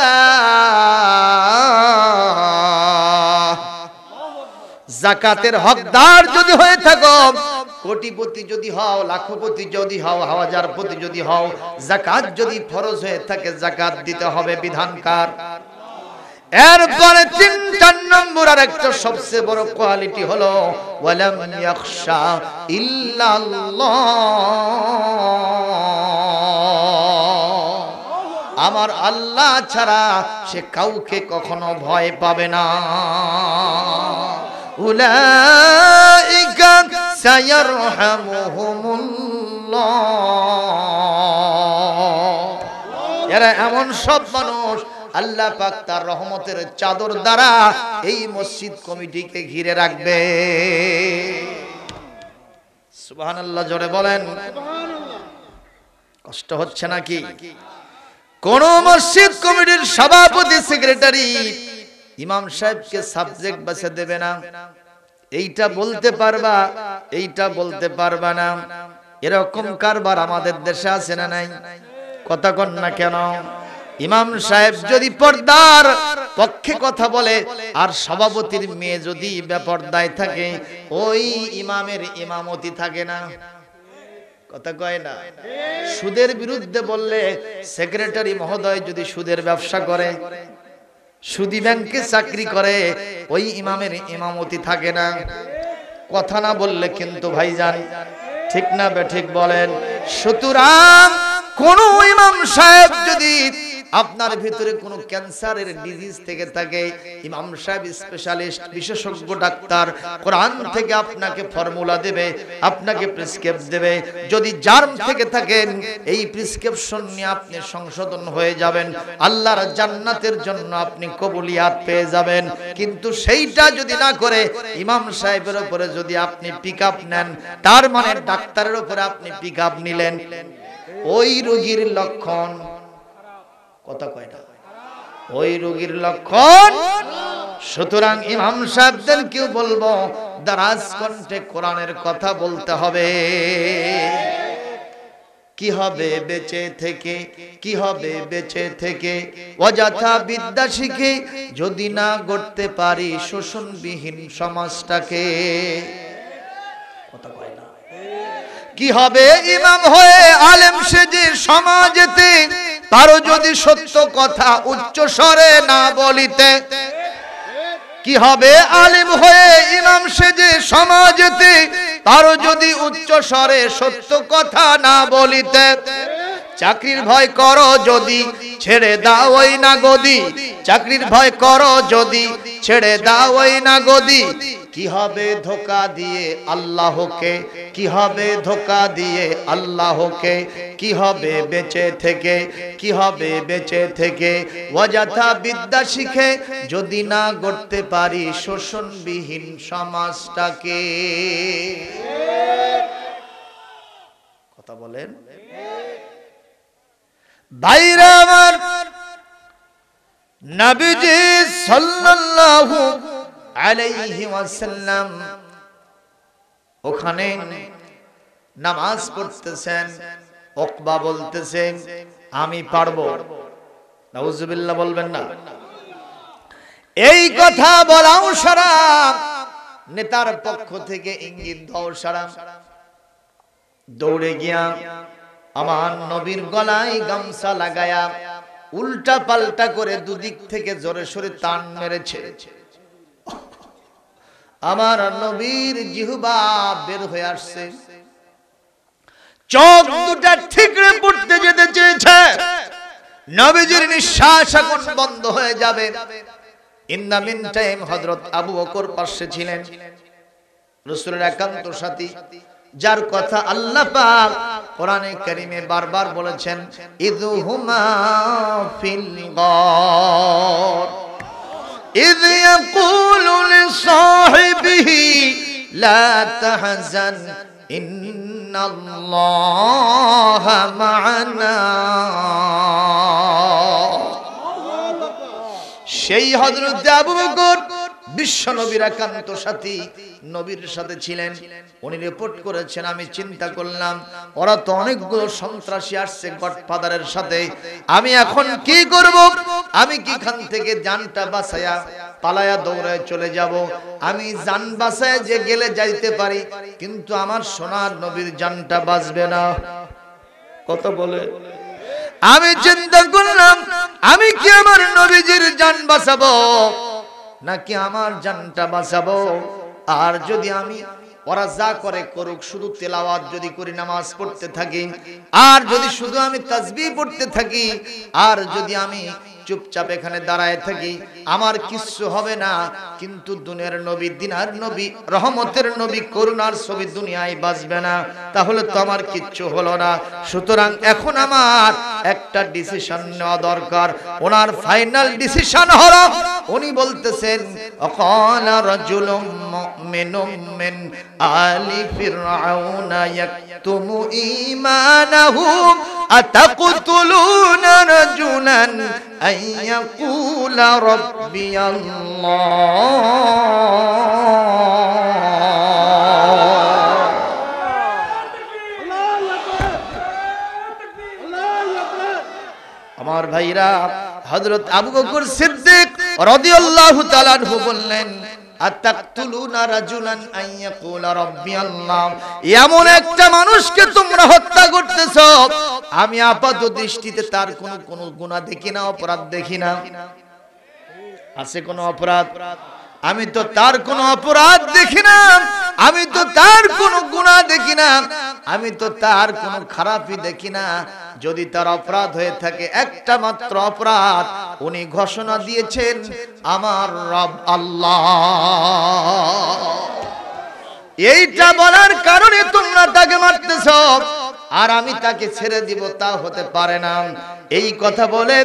যাকাতের হকদার যদি হয়ে থাকো, কোটিপতি যদি হও, লাখপতি যদি হও, হাজারপতি যদি হও, যাকাত যদি ফরজ হয়ে থাকে, যাকাত দিতে হবে। বিধানকার। এরপরে 3 নম্বর আর একটা সবচেয়ে বড় কোয়ালিটি হলো ওয়ালাম ইয়াখশা ইল্লাল্লাহ, আমার আল্লাহ ছাড়া সে কাউকে কখনো ভয় পাবে না। উলাইকা সায়ারহামুহুমুল্লাহ, এরা এমন সব মানুষ আল্লাহ পাক তার রহমতের চাদর দ্বারা এই মসজিদ কমিটিকে ঘিরে রাখবে। সুবহানাল্লাহ, জোরে বলেন। কষ্ট হচ্ছে নাকি? কোন মসজিদ কমিটির সভাপতি, সেক্রেটারি, ইমাম সাহেবকে সাবজেক্ট বাছে দেবে না, এইটা বলতে পারবা, এইটা বলতে পারবা না। এরকম কারবার আমাদের দেশে আছে না নাই? কথা কন না কেন? ইমাম সাহেব যদি পর্দার পক্ষে কথা বলে আর সভাপতির মেয়ে যদি বেপরদায় থাকে, ওই ইমামের ইমামতি থাকে না। কথা কয় না? সুদের বিরুদ্ধে বললে সেক্রেটারি মহোদয় যদি সুদের ব্যবসা করে, সুদী ব্যাংকে চাকরি করে, ওই ইমামের ইমামতি থাকে না। কথা না বললে কিন্তু ভাইজান ঠিক না বেঠিক বলেন? সুতরাং কোন ইমাম সাহেব যদি আপনার ভিতরে কোনো ক্যান্সারের ডিজিজ থেকে থাকে, ইমাম সাহেব স্পেশালিস্ট, বিশেষজ্ঞ ডাক্তার, কোরআন থেকে আপনাকে ফর্মুলা দেবে, আপনাকে প্রেসক্রিপশন দেবে। যদি জার্ম থেকে থাকেন, এই প্রেসক্রিপশন নিয়ে আপনি সংশোধন হয়ে যাবেন, আল্লাহর জান্নাতের জন্য আপনি কবুলিয়াত পেয়ে যাবেন। কিন্তু সেইটা যদি না করে ইমাম সাহেবের উপরে যদি আপনি পিকআপ নেন, তার মানে ডাক্তারের উপরে আপনি পিকআপ নিলেন, ওই রোগীর লক্ষণ। কথা কয় না? ওই রোগীর লক্ষণ। সুতরাং ইমাম সাহেবদেরকেও বলবো দারাজ কণ্ঠে কোরআনের কথা বলতে হবে। কি হবে বেঁচে থেকে, কি হবে বেঁচে থেকে, অযথা বিদ্যা শিখে যদি না গড়তে পারি শোষণবিহীন সমাজটাকে। কথা কয় না? কি হবে ইমাম হয়ে আলেম সেজে সমাজেতে, তারও যদি সত্য কথা উচ্চ স্বরে না বলিতে। কি হবে আলেম হয়ে ইমাম সেজে সমাজেতে, তারও যদি উচ্চ স্বরে সত্য কথা না বলিতে। চাকরির ভয় করো যদি ছেড়ে দাও ওই না গদি, চাকরির ভয় করো যদি ছেড়ে দাও ওই না গদি। কি হবে ধোঁকা দিয়ে আল্লাহকে, কি হবে ধোঁকা দিয়ে আল্লাহকে, কি হবে বেঁচে থেকে, কি হবে বেঁচে থেকে, অযথা বিদ্যা শিখে যদি না গড়তে পারি শোষণবিহীন সমাজটাকে। বলেন ভাইরা আমার, নবীজি সাল্লাল্লাহু আলাইহি ওয়াসাল্লাম ওখানে নামাজ পড়তেছেন। উকবা বলতেছেন আমি পারবো, নাউজুবিল্লাহ বলবেন না। এই কথা বলাও শরম, নেতার পক্ষ থেকে ইঙ্গিত দাও শরম। দৌড়ে গিয়া আমার নবীর গলায় গামছা লাগায়া উল্টা পাল্টা করে দুদিক থেকে জোরে সোরে টান মেরেছে। আমার নবীর জিহ্বা বের হয়ে আসছে, চোখ দুটা ঠিকরে পড়তে যেতে চেয়েছে। নবীজির নিঃশ্বাস এখন বন্ধ হয়ে যাবে। ইন দ্য মিন টাইম হযরত আবু বকর পাশে ছিলেন, রাসূলের একান্ত সাথী, যার কথা আল্লাহ পাক কোরআনে কারীমে বারবার বলেছেন, ইযহুমা ফিল গার ইয ইয়াকুলু লিসাহিবিহি লা তাহজান ইন্নাল্লাহা মা'ানা। সেই হযরত আবু বকর বিশ্ব নবীর একান্ত সাথী, নবীর সাথে ছিলেন। উনি রিপোর্ট করেছেন, আমি চিন্তা করলাম ওরা তো অনেকগুলো সন্ত্রাসী আসছে গডফাদারের সাথে, আমি এখন কি করব? আমি কি খান থেকে জানটা বাঁচায়া পালায়া দৌড়ায় চলে যাব? আমি জান বাঁচায় যে গেলে যাইতে পারি, কিন্তু আমার সোনার নবীর জানটা বাঁচবে না। কত বলে? আমি চিন্তা করলাম আমি কি আমার নবীজির জান বাঁচাবো নাকি আমার জানটা বাঁচাবো? আর যদি আমি ওরা যা করে করুক, শুধু তেলাওয়াত যদি করি, নামাজ পড়তে থাকি, আর যদি শুধু আমি তাসবিহ পড়তে থাকি, আর যদি আমি চুপচাপ এখানে দাঁড়ায় থাকি, আমার কিচ্ছু হবে না। কিন্তু দুনিয়ার নবী, দিনার নবী, রহমতের নবী, করুণার ছবি দুনিয়ায় বাঁচবে না, তাহলে তো আমার কিচ্ছু হলো না। সুতরাং এখন আমার একটা ডিসিশন নেওয়া দরকার। ওনার ফাইনাল ডিসিশন হলো, উনি বলতেছেন আকালা রাজুলুম মুমিনুম মিন আলি ফিরআউনা ইয়াকতুমু ঈমানাহু আতাকতুলুনা রাজুলান আন ইয়াকুলা রাব্বিয়াল্লাহ। আমার ভাইরা, হযরত আবু বকর সিদ্দিক রাদিয়াল্লাহু তাআলা আনহু বললেন, আতাকতুলুনা রাজুলান আন ইয়াকুলা রাব্বিয়াল্লাহ, এমন একটা মানুষকে তোমরা হত্যা করতেছো, আমি আপাত দৃষ্টিতে তার কোনো গুনাহ দেখি না, অপরাধ দেখি না। আছে কোনো অপরাধ? আমি তো তার কোনো অপরাধ দেখি না, আমি তো তার কোনো গুনাহ দেখি না, আমি তো তার কোনো খারাপই দেখি না। যদি তার অপরাধ হয়ে থাকে, একটা মাত্র অপরাধ, উনি ঘোষণা দিয়েছেন আমার রব আল্লাহ। এইটা বলার কারণে তোমরা তাকে মারতেছো, আর আমি তাকে ছেড়ে দিব, তা হতে পারে না। এই কথা বলে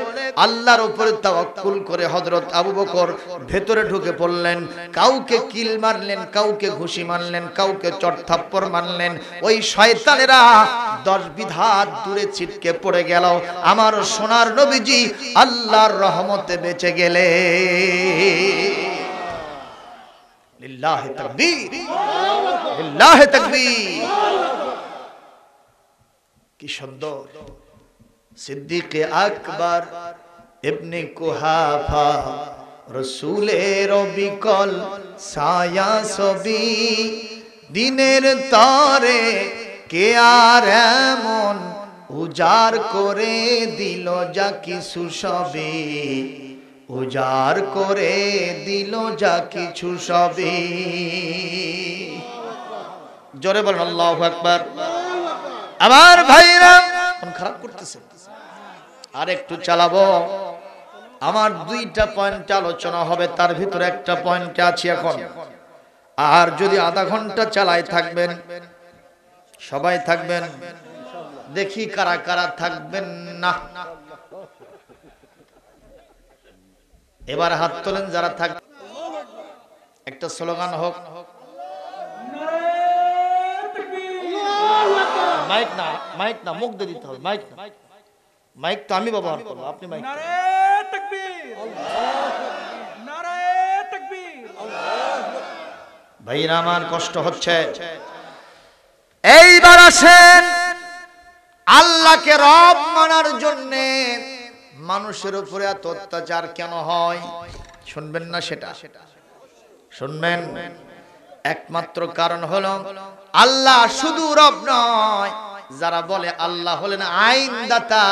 আল্লাহর উপরে তাওয়াক্কুল করে হযরত আবু বকর ভেতরে ঢুকে পড়লেন। কাউকে কিল মারলেন, কাউকে ঘুষি মারলেন, কাউকে চট থাপ্পড় মারলেন। ওই শয়তানেরা 10 বিঘা দূরে ছিটকে পড়ে গেল। আমার সোনার নবীজি আল্লাহর রহমতে বেঁচে গেলে। লিল্লাহি তাকবীর, লিল্লাহি তাকবীর। কি সুন্দর! সিদ্দিকে আকবর ইবনে কুহাফা, রাসূলের বিকল ছায়া ছবি, দিনের তরে কে আর এমন উজাড় করে দিল যা কিছু সবই, উজাড় করে দিল যা কিছু সবই। জোরে বলেন আল্লাহু আকবার। আমার ভাইরা কোন খারাপ করতেছে, আর একটু চালাবো। আমার 2টা পয়েন্ট আলোচনা হবে, তার ভিতরে একটা পয়েন্টে আছি এখন। আর যদি আধা ঘন্টা চালাই থাকবেন, সবাই থাকবেন, দেখি কারা কারা থাকবেন না। এবার হাত তোলেন যারা থাক, একটা স্লোগান হোক, মাইক না, মাইক না, মুখ দিয়ে দিতে হবে, মাইক না। মাইক তো আমি ব্যবহার করবো, আপনি মাইক। নারে তাকবীর, নারে তাকবীর। ভাইরা আমার কষ্ট হচ্ছে। এইবার আসেন, আল্লাহকে রব মানার জন্য মানুষের উপরে এত অত্যাচার কেন হয়? শুনবেন না সেটা? শুনবেন। একমাত্র কারণ হলো আল্লাহ শুধু রব নয়, যারা বলে আল্লাহ হলেন আইনদাতা,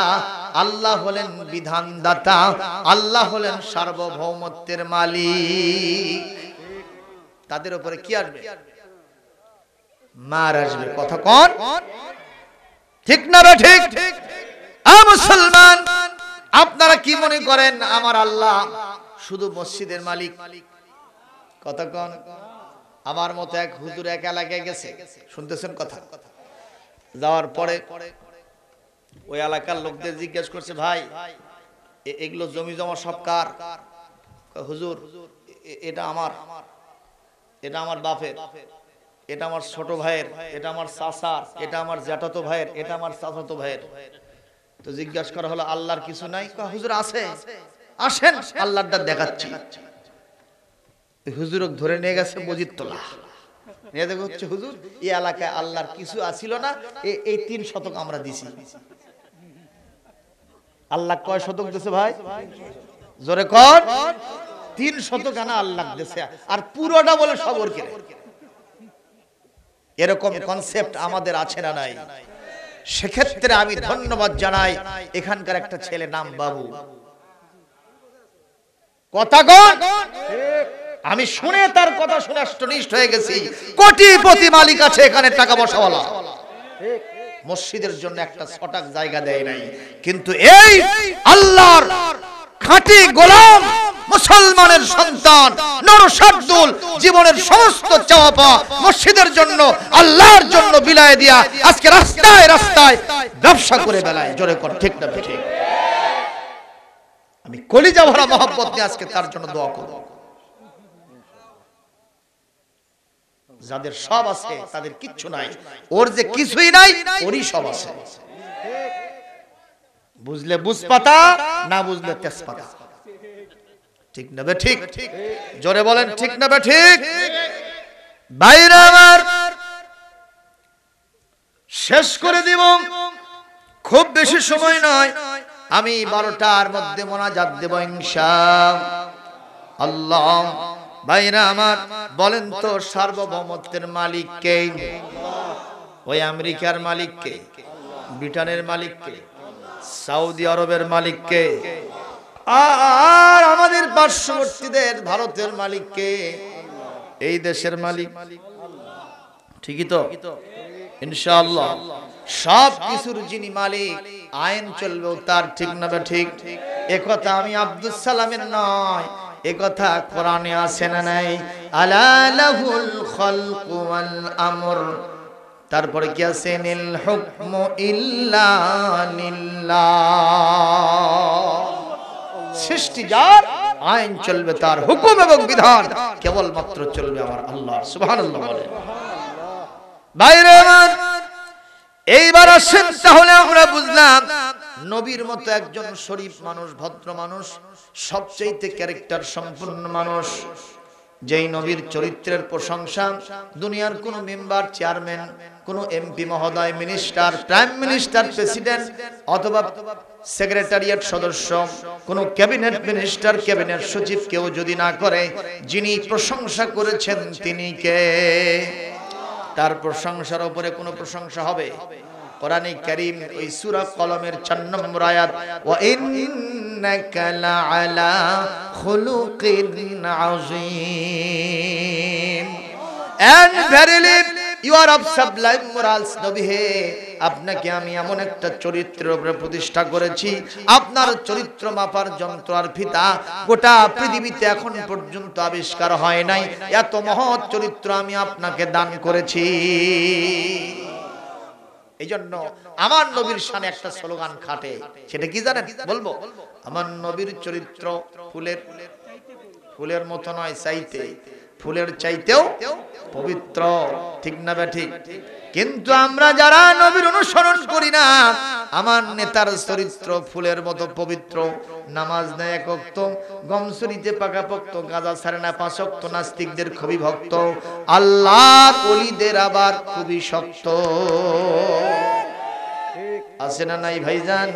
আল্লাহ হলেন বিধানদাতা, আল্লাহ হলেন সার্বভৌমত্বের মালিক, তাদের উপরে কি আসবে? মার আসবে। কথা কোন ঠিক না বে ঠিক? মুসলমান, আপনারা কি মনে করেন আমার আল্লাহ শুধু মসজিদের মালিক? কথা কোন? আমার মতো এক হুজুর এক এলাকায় গেছে, শুনতেছেন কথা? যাওয়ার পরে ওই এলাকার লোকদের জিজ্ঞেস করছে, ভাই এগুলো জমি জমা সব কার? হুজুর এটা আমার, এটা আমার বাপের, এটা আমার ছোট ভাইয়ের, এটা আমার চাচার, এটা আমার জ্যাঠাতো ভাইয়ের, এটা আমার চাচাতো ভাইয়ের। তো জিজ্ঞাসা করা হলো আল্লাহর কিছু নাই? হুজুর আছে, আসেন আল্লাহটা দেখাচ্ছি। হুজুর ধরে নিয়ে গেছে মজিদতলা, নিয়ে দেখো হচ্ছে হুজুর এই এলাকায় আল্লাহর কিছু আসিল না, এই 3 শতক আমরা দিছি। আল্লাহ কয় শতক দিছে ভাই? জোরে কর। 3 শতক আনা আল্লাহ দিছে, আর পুরোটা বলে সবর করে। এরকম কনসেপ্ট আমাদের আছে না নাই? সেক্ষেত্রে আমি ধন্যবাদ জানাই এখানকার একটা ছেলে নাম বাবু। কথা কন। আমি শুনে তার কথা শুনে আষ্টনিষ্ঠ হয়ে গেছি। কোটিপতি মালিক আছে এখানে, টাকা পয়সাওয়ালা, মসজিদের জন্য একটা ছটাক জায়গা দেয় নাই, কিন্তু এই আল্লাহর খাঁটি গোলাম মুসলমানের সন্তান নরসাদুল জীবনের সমস্ত চাওয়া পাওয়া মসজিদের জন্য আল্লাহর জন্য বিলায় দিয়া আজকে রাস্তায় রাস্তায় ব্যবসা করে বেলায়। জোরে কর ঠিক না ঠিক? আমি কলিজা ভরা মহব্বত নিয়ে আজকে তার জন্য দোয়া করব। যাদের সব আছে তাদের কিচ্ছু নাই, ওর যে কিছুই নাই ওরই সব আছে। বুঝলে বুঝপাতা, না বুঝলে তেজপাতা। ঠিক না বে ঠিক? জোরে বলেন ঠিক না বে ঠিক? ভাইরা আমার, শেষ করে দিব, খুব বেশি সময় নয়। আমি 12টার মধ্যে মোনাজাত দেব ইনশাআল্লাহ। ভাইরা আমার, বলেন তো সার্বভৌমত্বের মালিক কে? ওই আমেরিকার মালিক কে? ব্রিটেনের মালিক কে? সৌদি আরবের মালিক কে? আর আমাদের পার্শ্ববর্তীদের ভারতের মালিক কে? এই দেশের মালিক। ঠিকই তো? ইনশাআল্লাহ সব কিছুর যিনি মালিক, আইন চলবে তার। ঠিক না বে ঠিক? একথা আমি আব্দুল সালামের নয়, একথা কোরআনে আছে না নাই? আলা লাহুল খালকু ওয়াল আমর। তারপরে কি আছে? নিল হুকমু ইল্লা লিল্লাহ। সৃষ্টি যার, আইন চলবে তার, হুকুম এবং বিধান কেবলমাত্র চলবে আমার আল্লাহর। সুবহানাল্লাহ বলেন। ভাইরা আমার, এইবার আসেন, তাহলে আমরা বুঝলাম নবীর মতো একজন শরীফ মানুষ, ভদ্র মানুষ, সবচেয়ে ক্যারেক্টার সম্পন্ন মানুষ, যেই নবীর চরিত্রের প্রশংসা দুনিয়ার কোন মেম্বার, চেয়ারম্যান, কোন এমপি মহোদয়, মিনিস্টার, প্রাইম মিনিস্টার, প্রেসিডেন্ট অথবা সেক্রেটারিয়েট সদস্য, কোন ক্যাবিনেট মিনিস্টার, ক্যাবিনেট সচিব কেউ যদি না করে, যিনি প্রশংসা করেছেন তিনি কে? তার প্রশংসার উপরে কোনো প্রশংসা হবে? কোরআনে কারীম ওই সূরা কলমের 4 নম্বর আয়াত, ওয়া ইন্নাকা লাআলা খুলুকিন আযীম, and verily you are of sublime morals। নবী হে, আপনাকে আমি এমন একটা চরিত্রের উপরে প্রতিষ্ঠা করেছি, আপনার চরিত্র মাপার যন্ত্র আর ফিতা গোটা পৃথিবীতে এখন পর্যন্ত আবিষ্কার হয় নাই। এত মহৎ চরিত্র আমি আপনাকে দান করেছি। এই জন্য আমার নবীর শানে একটা স্লোগান খাটে, সেটা কি জানেন? বলবো, আমার নবীর চরিত্র ফুলের মতো নয়, চাইতে ফুলের চাইতেও পবিত্র। ঠিক না বে ঠিক? কিন্তু আমরা যারা নবীর অনুসরণ করি না, আমার নেতার চরিত্র ফুলের মতো পবিত্র, নামাজ নেয় এক ওয়াক্ত, গমছড়িতে পাকাপোক্ত, গাঁজা ছাড়ে না 5 ওয়াক্ত, নাস্তিকদের খুবই ভক্ত, আল্লাহর ওলিদের আবার খুবই শক্ত। আছে না নাই ভাইজান?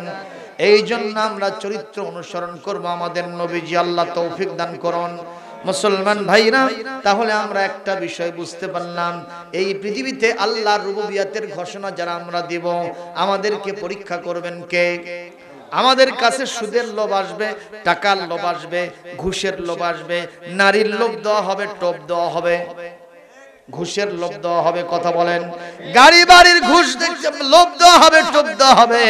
এই জন্য আমরা চরিত্র অনুসরণ করব আমাদের নবীজি। আল্লাহ তৌফিক দান করুন। মুসলমান ভাইরা, তাহলে আমরা একটা বিষয় বুঝতে পারলাম, এই পৃথিবীতে আল্লাহর রুবুবিয়াতের ঘোষণা যারা আমরা দিব, আমাদেরকে পরীক্ষা করবেন কে? আমাদের কাছে সুদের লোভ আসবে, টাকার লোভ আসবে, ঘুষের লোভ আসবে, নারীর লোভ দেওয়া হবে, টোপ দেওয়া হবে, ঘুষের লোভ দেওয়া হবে, কথা বলেন, গাড়ি বাড়ির ঘুষ লোভ দেওয়া হবে, টোপ দেওয়া হবে।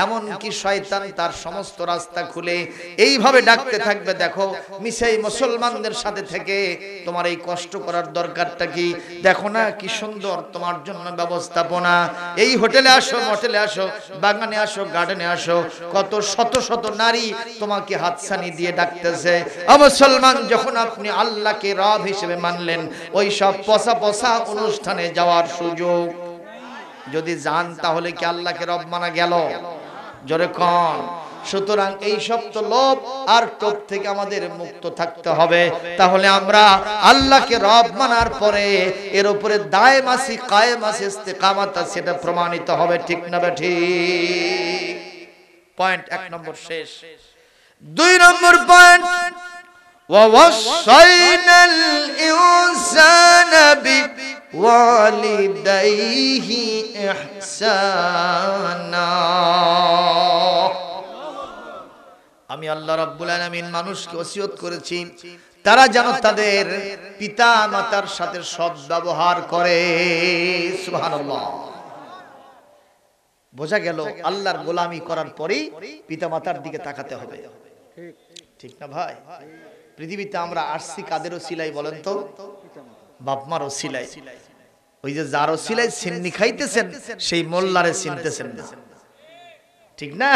এমন কি শয়তান তার সমস্ত রাস্তা খুলে এইভাবে ডাকতে থাকবে, দেখো মিশাই মুসলমানদের সাথে থেকে তোমার এই কষ্ট করার দরকারটা কি? দেখো না কি সুন্দর তোমার জন্য ব্যবস্থাপনা, এই হোটেলে আসো, মোটেলে আসো, বাগানে আসো, গার্ডেনে আসো, কত শত শত নারী তোমাকে হাতছানি দিয়ে ডাকতেছে। মুসলমান, যখন আপনি আল্লাহকে রব হিসেবে মানলেন, ওই সব পচা পচা অনুষ্ঠানে যাওয়ার সুযোগ যদি যান, তাহলে কি আল্লাহকে রব মানা গেল? জোরে কোন? সুতরাং এই সব তো লোভ আর টোপ থেকে আমাদের মুক্ত থাকতে হবে। তাহলে আমরা আল্লাহকে রব মানার পরে এর উপরে দায়েম আছি, কায়েম আছি, ইস্তেকামাত আছে, সেটা প্রমাণিত হবে। ঠিক না ঠিক? পয়েন্ট 1 নম্বর শেষ। 2 নম্বর পয়েন্ট, ووصينا الإنسان بوالديه إحسانا। আমি আল্লাহ রাব্বুল আলামিন মানুষকে ওসিয়ত করেছি তারা যেন তাদের পিতা মাতার সাথে সৎ ব্যবহার করে। সুবহানাল্লাহ। বোঝা গেল আল্লাহর গোলামি করার পরেই পিতা মাতার দিকে তাকাতে হবে। ঠিক না ভাই? পৃথিবীতে আমরা আসছি কাদের ওসিলাই বলেন তো? বাপমার ওসিলাই। ওই যে যার ওসিলাই সিন্নি খাইতেছেন, সেই মোল্লারে চিনতেছেন না। ঠিক না?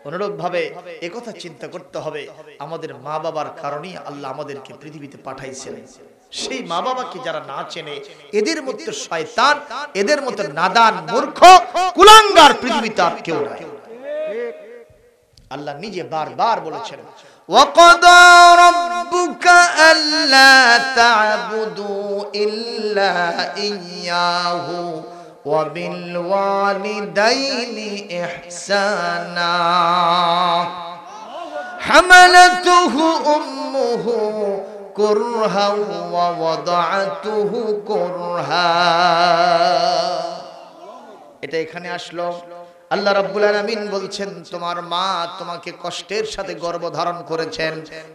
অনুরূপ ভাবে একথা চিন্তা করতে হবে, আমাদের মা বাবার কারণেই আল্লাহ আমাদেরকে পৃথিবীতে পাঠাইছেন। সেই মা বাবাকে যারা না চেনে, এদের মধ্যে শয়তান, এদের মধ্যে নাদান, মূর্খ, কুলাঙ্গার পৃথিবীতে আর কেউ নাই। আল্লাহ নিজে বারবার বলেছেন, وَقَضَى رَبُّكَ أَلَّا تَعْبُدُوا إِلَّا إِيَّاهُ وَبِالْوَالِدَيْنِ إِحْسَانًا حَمَلَتْهُ أُمُّهُ كُرْهًا وَوَضَعَتْهُ كُرْهًا। এটা এখানে আসলো, আল্লাহ রাব্বুল আলামিন বলছেন, তোমার মা তোমাকে কষ্টের সাথে গর্ভ ধারণ করেছেন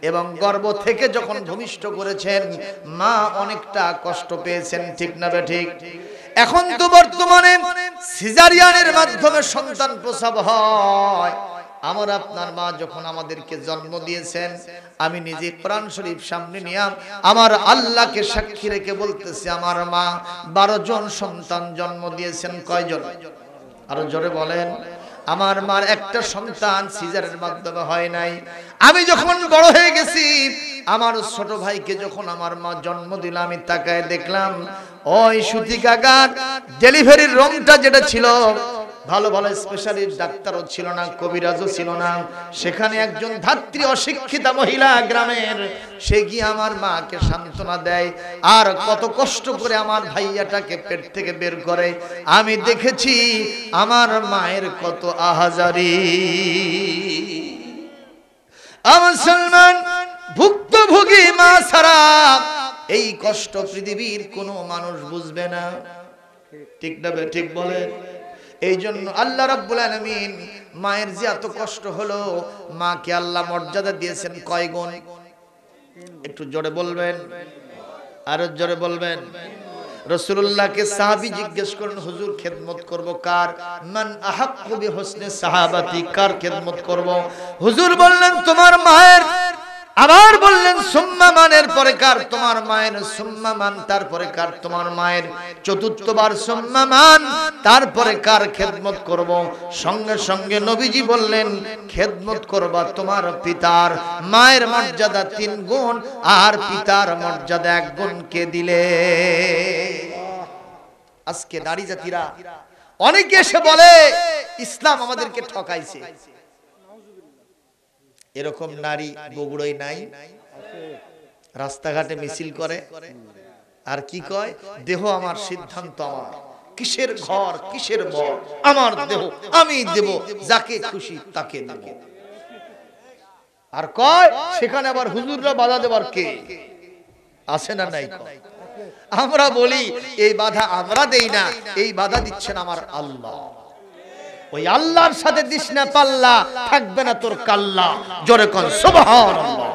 এবং গর্ভ থেকে যখন ভূমিষ্ঠ করেছেন, মা অনেকটা কষ্ট পেয়েছেন। ঠিক না ঠিক? এখন তো বর্তমানে সিজারিয়ানের মাধ্যমে সন্তান প্রসব হয়। আমার আপনার মা যখন আমাদেরকে জন্ম দিয়েছেন, আমি নিজে কোরআন শরীফ সামনে নিয়ে আমার আল্লাহকে সাক্ষী রেখে বলতেছি, আমার মা 12 জন সন্তান জন্ম দিয়েছেন। কয়জন? আরো জোরে বলেন। আমার মার একটা সন্তান সিজারের মাধ্যমে হয় নাই। আমি যখন বড় হয়ে গেছি, আমার ছোট ভাইকে যখন আমার মা জন্ম দিল, আমি তাকায় দেখলাম ওই সুতি কাকার ডেলিভারির রুমটা যেটা ছিল, ভালো ভালো স্পেশালিস্ট ডাক্তারও ছিল না, কবিরাজও ছিল না, সেখানে একজন ধাত্রী অশিক্ষিতা মহিলা গ্রামের, সে গিয়ে আমার মাকে সান্ত্বনা দেয় আর কত কষ্ট করে আমার ভাইয়াটাকে পেট থেকে বের করে। আমি দেখেছি আমার মায়ের কত আহাজারি। মুসলমান, ভুক্তভোগী মা ছাড়া এই কষ্ট পৃথিবীর কোনো মানুষ বুঝবে না। ঠিক না ঠিক বলেন? এই জন্য আল্লাহ রাব্বুল আলামিন মায়ের যে এত কষ্ট হলো, মাকে আল্লাহ মর্যাদা দিয়েছেন কয় গুণ? একটু জোরে বলবেন, আরো জোরে বলবেন। রাসূলুল্লাহকে সাহাবী জিজ্ঞেস করেন, হুজুর খেদমত করব কার? মান আহাক্কু বিহুসনি সাহাবাতি, কার খেদমত করব? হুজুর বললেন তোমার মায়ের। আবার বললেন সুম্মা মানের পরে কার? তোমার মায়ের। সুম্মা মান, তারপরে কার? তোমার মায়ের। চতুর্থবার সুম্মা মান, তারপরে কার খেদমত করব? সঙ্গে সঙ্গে নবীজি বললেন খেদমত করবা তোমার পিতার। মায়ের মর্যাদা 3 গুণ আর পিতার মর্যাদা 1 গুণ কে দিলে? আজকে নারী জাতিরা অনেকে এসে বলে ইসলাম আমাদেরকে ঠকাইছে। এরকম নারী বগুড়ায় নাই? রাস্তাঘাটে মিছিল করে আর কি কয়, দেহ আমার, সিদ্ধান্ত আমার, কিসের ঘর কিসের বর, আমার দেহ আমি দেব, যাকে খুশি তাকে দেব। আর কয় সেখানে আবার হুজুররা বাধা দেবার কে আছে না নাই? আমরা বলি এই বাধা আমরা দেই না, এই বাধা দিচ্ছেন আমার আল্লাহ। ওই আল্লাহর সাথে দিস না পাল্লা, থাকবে না তোর কাল্লা। জোরে কোন সুবহানাল্লাহ।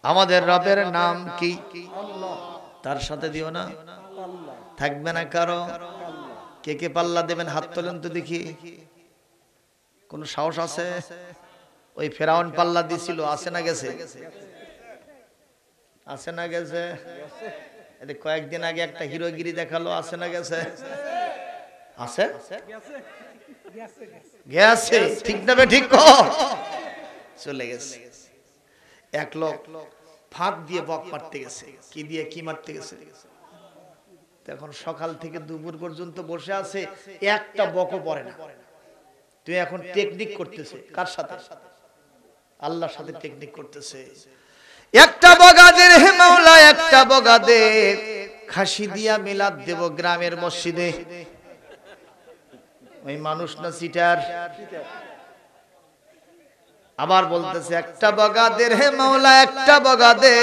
আমাদের রবের নাম কি? তার সাথে দিও না, থাকবে না কারো। কে কে পাল্লা দেবেন হাত তোলেন তো দেখি। কোন সাহস আছে? ওই ফেরাউন পাল্লা দিছিল, আছে না গেছে? আছে না গেছে? কয়েকদিন আগে একটা হিরোগিরি দেখালো, আছে না গেছে? আছে গেছে, ঠিক না বে ঠিক? চলে গেছে। এক লোক ফাঁক দিয়ে বক মারতে গেছে। কি দিয়ে কি মারতে গেছে? এখন সকাল থেকে দুপুর পর্যন্ত বসে আছে, একটা বকও পড়ে না। তুই এখন টেকনিক করতেছে কার সাথে? আল্লাহর সাথে টেকনিক করতেছে। একটা বগাদের, হে মাওলা একটা বগাদে, খাসি দিয়া মিলাদ দেব গ্রামের মসজিদে। ওই মানুষ না চিটার? আবার বলতেছে একটা বগাদের, হে মাওলা একটা বগাদে,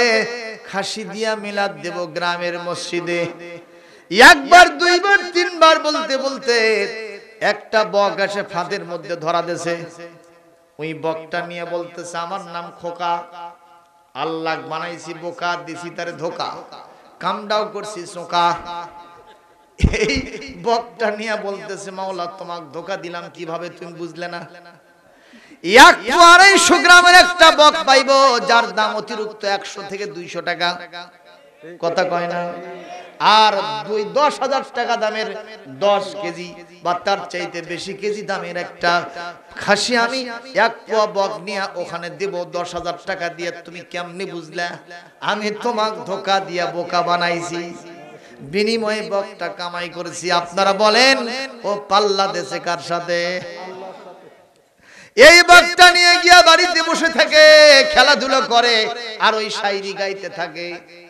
খাসি দিয়া মিলাদ দেব গ্রামের মসজিদে। একবার দুইবার তিনবার বলতে বলতে একটা বক এসে ফাঁদের মধ্যে ধরা দেছে। ওই বকটা নিয়ে বলতেছে আমার নাম খোকা, আল্লাহ বানাইছি বোকা, দিছি তারে ধোকা, কামডাও করছি চোকা। এই বকটা নিয়ে বলতেছে মাওলা তোমাকে ধোকা দিলাম কিভাবে তুমি বুঝলে না? 100-250 গ্রামের একটা বক পাইবো যার দাম অতিরিক্ত 100 থেকে 200 টাকা, কথা কয় না? আর 10,000 টাকা দামের 10 কেজি বা তার চাইতে বেশি কেজি দামের একটা খাসি আমি 1 পোয়া বক নিয়ে ওখানে দেব 10,000 টাকা দিয়ে। তুমি কেমনে বুঝলা? আমি তোমাকে ধোকা দিয়া বোকা বানাইছি, বিনিময়ে বকটা কামাই করেছি। আপনারা বলেন ও পাল্লা দেশে কার সাথে? এই বকটা নিয়ে গিয়া বাড়িতে বসে থাকে, খেলাধুলা করে আর ওই শায়রি গাইতে থাকে।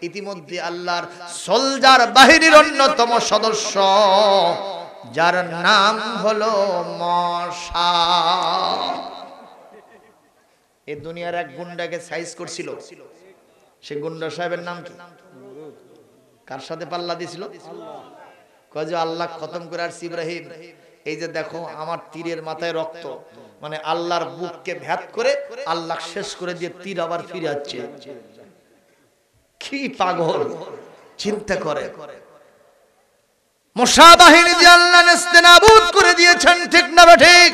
ইতিমধ্যে আল্লাহর সোলজার বাহিনীর অন্যতম সদস্য যার নাম হলো মশা, এই দুনিয়ার এক গুন্ডাকে সাইজ করছিল। সে গুন্ডা সাহেবের নাম কি? কার সাথে পাল্লা দিছিল? কয় যে আল্লাহ খতম করে আসছে ইব্রাহিম, এই যে দেখো আমার তীরের মাথায় রক্ত, মানে আল্লাহর বুককে ভেদ করে আল্লাহ শেষ করে দিয়ে তীর আবার ফিরে আসছে। কি পাগল! চিন্তা করে মশা বাহিনী দিয়ে আল্লাহ নেস্তেনাবুদ করে দিয়েছেন, ঠিক না ঠিক?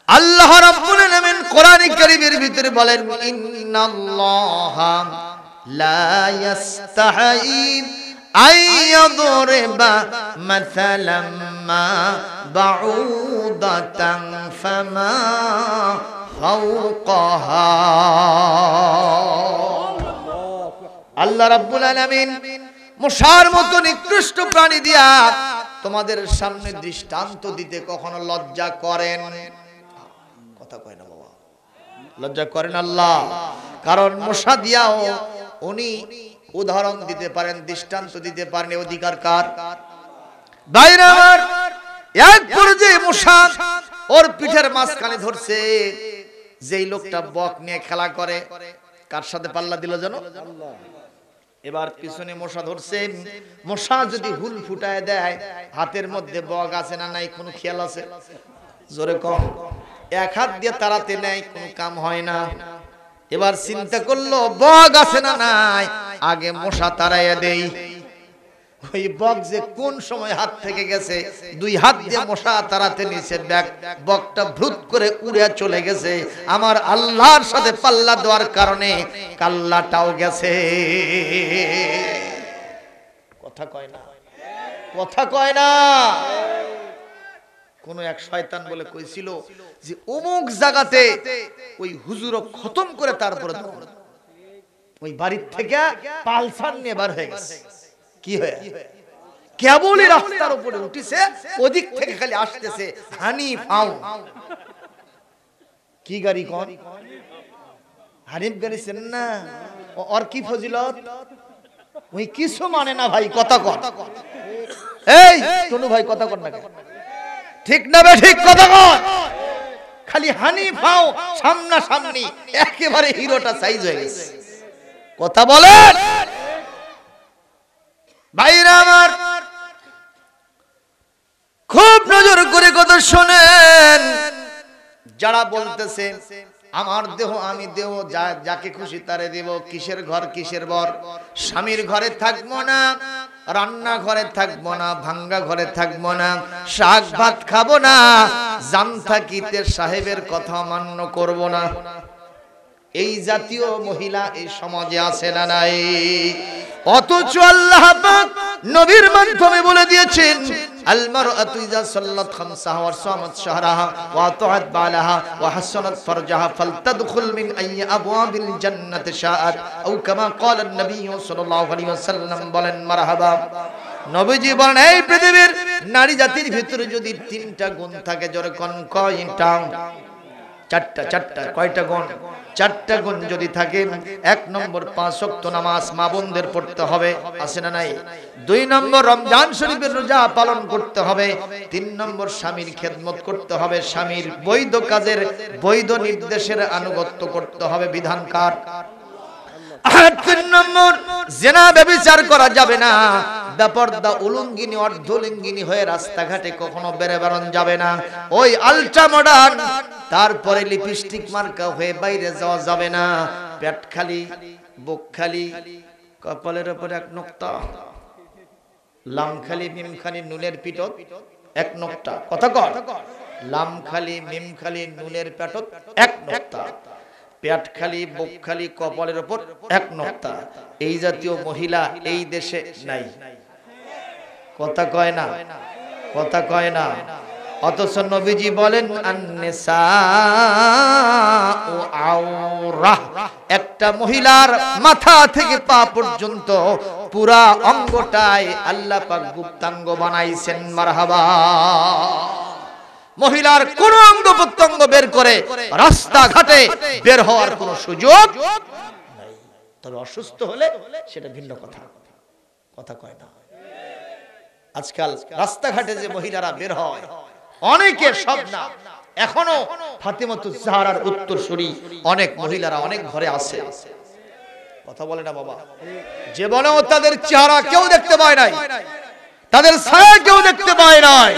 আল্লাহ রাব্বুল আলামিন কোরআন কারীমের ভিতরে বলেন ইন্নাল্লাহা লা ইস্তাহি আইয়াদরিবা মাসালাম মা বাউদাতান ফামা ফাওকাহা। আল্লাহ রাব্বুল আলামিন মশার মতো নিকৃষ্ট প্রাণী দিয়া তোমাদের সামনে দৃষ্টান্ত দিতে কখনো লজ্জা করেন? কথা কয় না বাবা, লজ্জা করেন আল্লাহ? কারণ মশা দিয়াও উনি উদাহরণ দিতে পারেন, দৃষ্টান্ত দিতে পারেন। অধিকার কার? বাইরে আমার এক পর্যায়ে মশা ওর পিঠের মাঝখানে ধরছে। যেই লোকটা বক নিয়ে খেলা করে, কার সাথে পাল্লা দিল জানো? এবার পিছনে মশা ধরছে। মশা যদি হুল ফুটায় দেয়, হাতের মধ্যে বক আছে না নাই কোনো খেয়াল আছে? জোরে কম। এক হাত দিয়ে তাড়াতে নেয়, কোনো কাম হয় না। এবার চিন্তা করলো বক আছে না নাই, আগে মশা তাড়াইয়া দেই। ওই বক যে কোন সময় হাত থেকে গেছে, 2 হাত দিয়ে মশা তাড়াতে নিছে, বকটা ভ্রুত করে উড়ে চলে গেছে। আমার আল্লাহর সাথে পাল্লা দেওয়ার কারণে কাল্লাটাও গেছে। কথা কয় না, কথা কয় না। কোন এক শয়তান বলে কইছিল যে অমুক জায়গাতে ওই হুজুর খতম করে তারপরে ওই বাড়ির থেকে পালসার নিয়ে বার হয়ে গেছে। কি হয়ে কেবলই রাস্তার উপরে উঠেছে, ওদিক থেকে খালি আসতেছে হানি ফাউ। কি গাড়ি কোন হানিফ গাড়ি চেন না? ওর কি ফজিলত? ওই কিছু মানে না ভাই, কথা কর। এই টুনু ভাই কথা কর না, ঠিক না বে ঠিক কথা কর। খালি হানি ফাও সামনা সামনি, একেবারে হিরোটা সাইজ হয়ে গেছে। কথা বলেন ভাইরা আমার, খুব নজর করে কথা শোনেন। যারা বলতেছে আমার দেহ আমি দেহ, যাকে খুশি তারে দেব, কিসের ঘর কিসের বর, স্বামীর ঘরে থাকবো না, রান্না ঘরে থাকবো না, ভাঙ্গা ঘরে থাকবো না, শাক ভাত খাবো না, জান থাকিতে সাহেবের কথা মান্য করব না, এই জাতীয় মহিলা এই সমাজে আছে না নাই? অথচ আল্লাহ পাক নবীর মাধ্যমে বলে দিয়েছেন আল মারআতু ইযা সাল্লাত খামসাহা ওয়া সামাত শাহরাহা ওয়া আতাআত বালাহা ওয়া হাসানাত ফারজাহা ফালতাদখুল মিন আইয়ি আবওয়াবিল জান্নাতি শাআত আও কামা ক্বালা নবী সাল্লাল্লাহু আলাইহি ওয়াসাল্লাম। বলেন মারহাবা। নবীজি বলেন এই পৃথিবীর নারী জাতির ভিতরে যদি তিনটা গুণ থাকে, জোরে কোন কয়টা? চারটা। কয়টা গুণ? চারটা গুণ যদি থাকে, এক নম্বর 5 ওয়াক্ত নামাজ মা বোনদের পড়তে হবে, আছে না নাই? 2 নম্বর রমজান শরীফের রোজা পালন করতে হবে, 3 নম্বর স্বামীর খেদমত করতে হবে, স্বামীর বৈধ কাজের বৈধ নির্দেশের আনুগত্য করতে হবে, বিধানকার। আর 3 নম্বর জিনা ব্যভিচার করা যাবে না, বেপরদা উলঙ্গিনী অর্ধলিঙ্গিনী হয়ে রাস্তাঘাটে কখনো বেরোনো যাবে না, ওই আলট্রা মডার্ন তারপরে লিপস্টিক মার্কা হয়ে বাইরে যাওয়া যাবে না, পেট খালি বুক খালি কপালের উপরে 1 নোক্তা, লাম খালি মিম খালি নুনের পিঠত 1 নোক্তা, কথা কর, লাম খালি মিম খালি নুনের পেটত 1 নোক্তা, পেট খালি বুক খালি কপালের উপর 1 নোক্তা। এই জাতীয় মহিলা এই দেশে নাই, কথা কয় না, কথা কয় না। অথচ নবীজি বলেন আন-নিসাউ আওরা, একটা মহিলার মাথা থেকে পা পর্যন্ত পুরা অঙ্গটাই আল্লাহ পাক গুপ্তাঙ্গ বানাইছেন। মারহাবা। মহিলার কোন অঙ্গ প্রত্যঙ্গ বের করে রাস্তাঘাটে বের হওয়ার কোন সুযোগ নাই। তবে অসুস্থ হলে সেটা ভিন্ন কথা, কথা কয় না। আজকাল রাস্তাঘাটে যে মহিলারা বের হয়, অনেকে, সব না, এখনো ফাতিমাতুজ জাহরার উত্তরসূরি অনেক মহিলারা অনেক ঘরে আছে, কথা বলে না বাবা। যে বলেও তাদের চেহারা কেউ দেখতে পায় নাই, তাদের ছায়া কেউ দেখতে পায় নাই,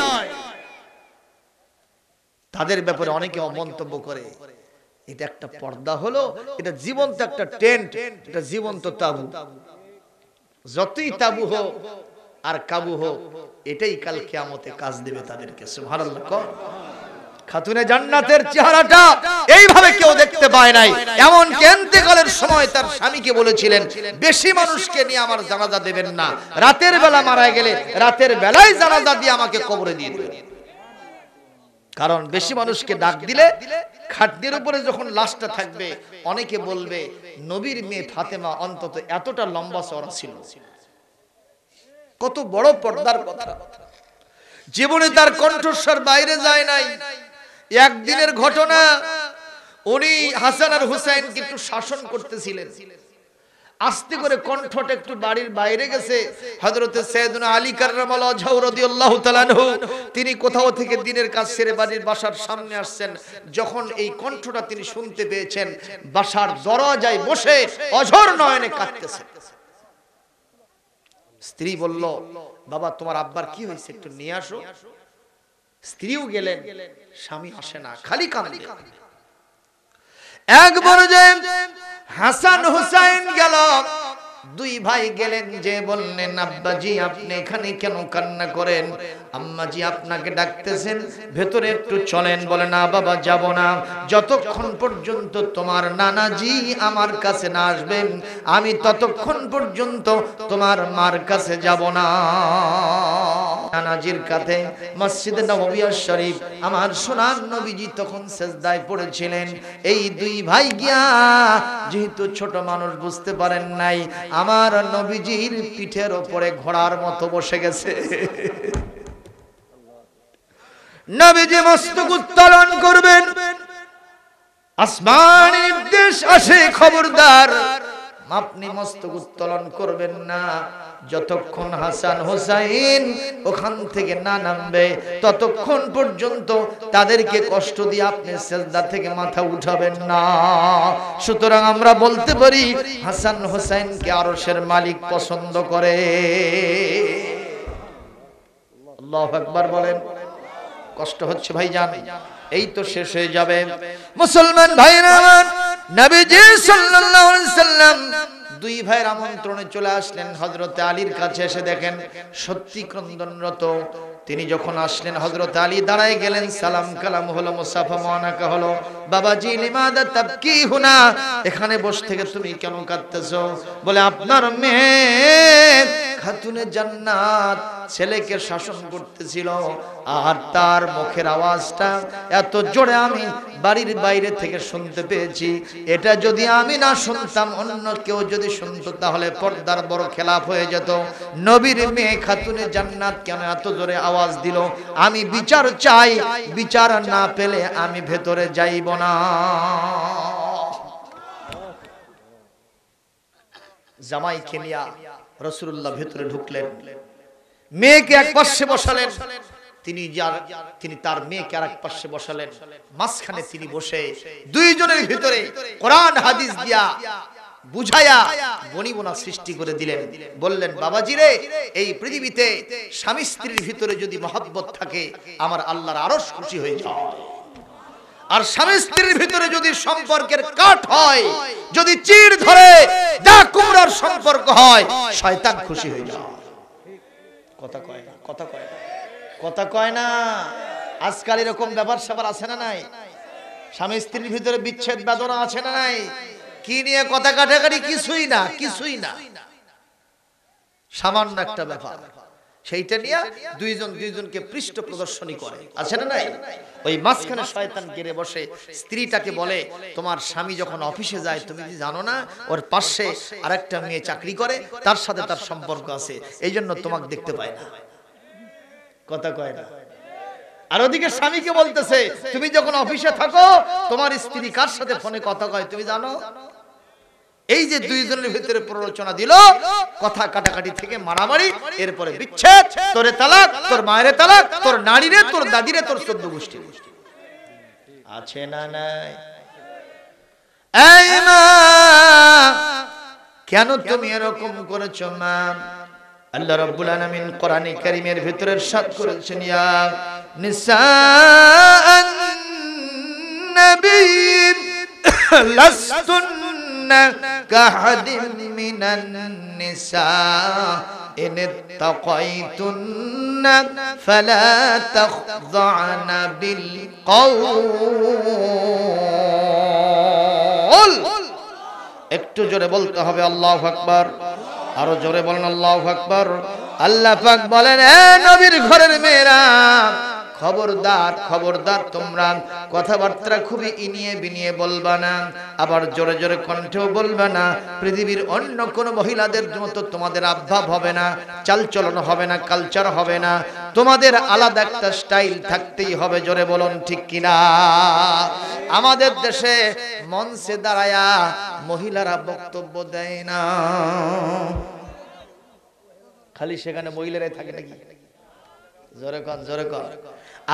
তাদের ব্যাপারে অনেকে অমন্তব্য করে এটা একটা পর্দা হলো, এটা জীবন্ত একটা টেন্ট, এটা জীবন্ত তাবু। যতই তাবু হোক আর কাবু হোক, এটাই কাল কিয়ামতে কাজ দেবে তাদেরকে। সুবহানাল্লাহ। খাতুনে জান্নাতের চেহারাটা এইভাবে কেউ দেখতে পায় নাই। এমন ইন্তেকালের সময় তার স্বামীকে বলেছিলেন, বেশি মানুষকে নিয়ে আমার জানাজা দেবেন না, রাতের বেলা মারা গেলে রাতের বেলায় জানাজা দিয়ে আমাকে কবরে দিয়ে দেবেন। কারণ বেশি মানুষকে ডাক দিলে খাটনির উপরে যখন লাশটা থাকবে, অনেকে বলবে নবীর মেয়ে ফাতেমা অন্তত এতটা লম্বা চওড়া ছিল। কত বড় পর্দার কথা। জীবনে তার কণ্ঠস্বর বাইরে যায় নাই। একদিনের ঘটনা, উনি হাসান আর হুসাইনকে একটু শাসন করতেছিলেন, আস্তে করে কণ্ঠটা একটু বাড়ির বাইরে গেছে। হযরতে সাইয়েদনা আলী কাররামাল্লাহু ওয়াজহু রাদিয়াল্লাহু তাআলা আনহু তিনি কোথাও থেকে দিনের কাজ সেরে বাড়ির বাসার সামনে আসছেন। যখন এই কণ্ঠটা তিনি শুনতে পেয়েছেন, বাসার দরজায় বসে অঝর নয়নে কাঁদতেছেন। স্ত্রী বলল, বাবা তোমার আব্বার কি হয়েছে, একটু নিয়ে আসো। স্ত্রীও গেলেন, স্বামী আসে না, খালি কাঁদে। এক পর্যায়ে হাসান হুসাইন গেল, 2 ভাই গেলেন, যে বললেন আব্বাজি আপনি এখানে কেন কান্না করেন, আম্মাজি আপনাকে ডাকতেছেন, ভেতরে একটু চলেন। বলে না বাবা যাব না, যতক্ষণ পর্যন্ত তোমার নানাজি আমার কাছে না আসবেন আমি ততক্ষণ পর্যন্ত তোমার মার কাছে যাব না। জানাজির কাছে মসজিদে নববী শরীফ আমার সোনার নবীজি তখন সিজদায় পড়েছিলেন। এই দুই ভাই গিয়া যেহেতু ছোট মানুষ বুঝতে পারেন নাই, আমার নবীজির পিঠের উপরে ঘোড়ার মতো বসে গেছে। নবীজি মস্তক উত্তোলন করবেন, আসমানে নির্দেশ আসে, খবরদার আপনি মস্তক উত্তোলন করবেন না যতক্ষণ হাসান হোসাইন ওখান থেকে না নামবে, ততক্ষণ পর্যন্ত তাদেরকে কষ্ট দিয়ে আপনি সিজদা থেকে মাথা উঠাবেন না। সুতরাং আমরা বলতে পারি হাসান হোসাইনকে আরশের মালিক পছন্দ করে। আল্লাহু আকবার বলেন। কষ্ট হচ্ছে ভাইজান, এই তো শেষ হয়ে যাবে। মুসলমান ভাইরা আমার, নবীজি সাল্লাল্লাহু আলাইহি সাল্লাম দুই ভাইয়ের আমন্ত্রণে চলে আসলেন হযরত আলীর কাছে। এসে দেখেন সত্যি ক্রন্দনরত। তিনি যখন আসলেন হযরত আলী দাঁড়ায় গেলেন, সালাম কালাম হলো, মুসাফা মুআনাকা হলো। বাবাজি লিমাদা তাবকি হুনা, এখানে বসে থেকে তুমি কেন কাঁদতেছো? বলে আপনার মেয়ে খাতুনে জান্নাত ছেলেকে শাসন করতেছিল, আর তার মুখের আওয়াজটা এত জোরে আমি বাড়ির বাইরে থেকে শুনতে পেয়েছি। এটা যদি আমি না শুনতাম, অন্য কেউ যদি শুনতো, তাহলে পর্দার বড় খেলাফ হয়ে যেত। নবীর মেয়ে খাতুনে জান্নাত কেন এত জোরে আওয়াজ দিল? আমি বিচার চাই, বিচার না পেলে আমি ভেতরে যাইব না। জামাই খেলিয়া রাসূলুল্লাহ ভেতরে ঢুকলেন, মেয়েকে এক পাশে বসালেন, তিনি তার মেয়েকে আরেক পাশে বসালেন। মাঝখানে তিনি বসে দুইজনের ভিতরে কোরআন হাদিস দিয়া বুঝায়া বনিবনা সৃষ্টি করে দিলেন। বললেন, বাবাজি রে, এই পৃথিবীতে স্বামী স্ত্রীর ভিতরে যদি মহব্বত থাকে, আমার আল্লাহর আরশ খুশি হয়ে যায়। আর স্বামী স্ত্রীর ভিতরে যদি সম্পর্কের কাট হয়, যদি চিড় ধরে দা কুমড়ার সম্পর্ক হয়, শয়তান খুশি হয়ে যায়। কথা কয় না, কথা কয় না, কথা কয় না। আজকাল এরকম ব্যাপার স্যাপার আছে না নাই? স্বামী স্ত্রীর ভিতরে বিচ্ছেদ বেদনা আছে না নাই? কি নিয়ে কথা কাটাকাটি? কিছুই না, কিছুই না, সামান্য একটা ব্যাপার। সেইটা নিয়ে দুইজনকে পৃষ্ঠ প্রদর্শনী করে, আছে না নাই? ওই মাঝখানে শয়তান গেড়ে বসে স্ত্রীটাকে বলে, তোমার স্বামী যখন অফিসে যায়, তুমি কি জানো না ওর পাশে আরেকটা মেয়ে চাকরি করে, তার সাথে তার সম্পর্ক আছে, এই জন্য তোমাকে দেখতে পায় না। কথা কয় না। আর ওদিকে স্বামীকে বলতেছে, তুমি যখন অফিসে থাকো, তোমার স্ত্রী কার সাথে ফোনে কথা কয় তুমি জানো? এই যে দুইজনের ভিতরে প্ররোচনা দিল, কথা কাটাকাটি থেকে মারামারি, এরপরে বিচ্ছেদ, তোরে তালাক, তোর মায়ের তালাক, তোর নারীরে, তোর দাদিরে, তোর 14 গোষ্ঠী। আছে না নাই? এই মা, কেন তুমি এরকম করেছো মা? আল্লাহ রাব্বুল আলামিন কোরআনে কারীমের ভিতরে ইরশাদ করেছেন, ইয়া নিসাআন নবী লাস্তুন্না কাহাদিন মিনান নিসা ইন তাকাইতুন্না ফালা তাখযা'না বিল কওল। একটু জোরে বলতে হবে আল্লাহু আকবার। আরো জোরে বলেন আল্লাহু আকবার। আল্লাহ পাক বলেন, এ নবীর ঘরের মেয়েরা, খবরদার, খবরদার, তোমরা কথাবার্তা খুবই ইনিয়ে বিনিয়ে বলবা না, আবার জোরে জোরে কণ্ঠেও বলবা না। পৃথিবীর অন্য কোন মহিলাদের মতো তোমাদের আভ্যাস হবে না, চালচলন হবে না, কালচার হবে না। তোমাদের আলাদা একটা স্টাইল থাকতেই হবে। জোরে বলুন ঠিক কিনা? আমাদের দেশে মঞ্চে দাঁড়ায়া মহিলারা বক্তব্য দেয় না, খালি সেখানে মহিলারাই থাকে নাকি? জোরে কর, জোরে কর।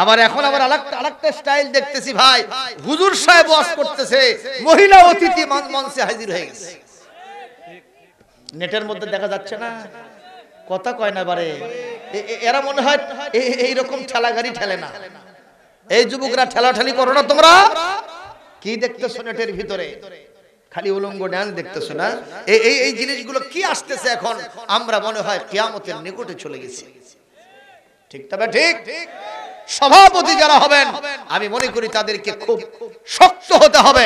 আবার এখন আবার আরেকটা স্টাইল দেখতেছি ভাই, হুজুর সাহেব ওয়াজ করতেছে, মহিলা অতিথি মঞ্চে হাজির হয়ে গেছে। নেটের মধ্যে দেখা যাচ্ছে না? কথা কয় না বারে। এরা মনে হয় এইরকম ঠেলাগাড়ি ঠেলে না। এই যুবকরা ঠেলাঠালি করো না তোমরা। কি দেখতেছো নেটের ভিতরে? খালি উলঙ্গ ডান্স দেখতেছো না? এই জিনিসগুলো কি আসতেছে এখন? আমরা মনে হয় কিয়ামতের নিকটে চলে গেছি। ঠিক তবে ঠিক সভাপতি যারা হবেন, আমি মনে করি তাদেরকে খুব শক্ত হতে হবে।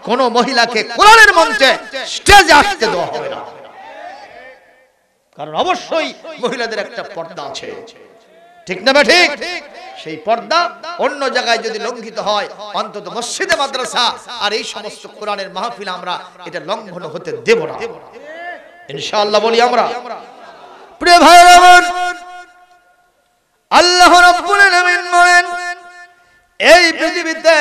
কোন মহিলাকে কোরআনের মঞ্চে স্টেজে আসতে দেওয়া হবে না, কারণ অবশ্যই মহিলাদের একটা পর্দা আছে। ঠিক না ঠিক? সেই পর্দা অন্য জায়গায় যদি লঙ্ঘিত হয়, অন্তত মসজিদে, মাদ্রাসা আর এই সমস্ত কোরআনের মাহফিল আমরা এটা লঙ্ঘন হতে দেব না, ইনশাআল্লাহ বলি আমরা। প্রিয় ভাইরা আমার, আল্লাহ রাব্বুল আলামিন বলেন, এই পৃথিবীতে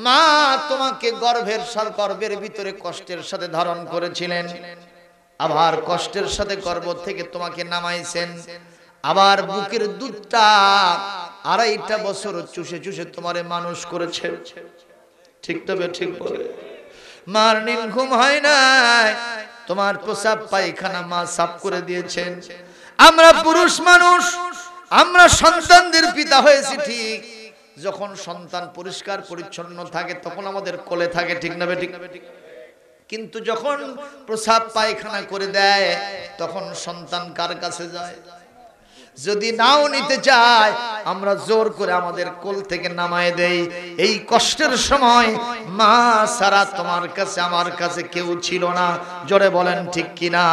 মা তোমাকে গর্ভের ভিতরে কষ্টের সাথে ধারণ করেছিলেন, আবার কষ্টের সাথে গর্ভ থেকে তোমাকে নামাইছেন, আবার বুকের দুধটা 2.5 বছর চুষে চুষে তোমারে মানুষ করেছে। ঠিক তবে ঠিক বলে, মার নিন ঘুম হয় নাই, তোমার প্রসাব পায়খানা মা সাফ করে দিয়েছেন। আমরা পুরুষ মানুষ, আমরা সন্তানদের পিতা হয়েছি ঠিক, যখন সন্তান পরিষ্কার পরিচ্ছন্ন থাকে তখন আমাদের কোলে থাকে, ঠিক না ঠিক? কিন্তু যখন প্রসাব পায়খানা করে দেয় তখন সন্তান কার কাছে যায়? যদি নাও নিতে চায় আমরা জোর করে আমাদের কোল থেকে নামায় দেই। এই কষ্টের সময় মা সারা তোমার কাছে আমার কাছে কেউ ছিল না, জোরে বলেন ঠিক কিনা?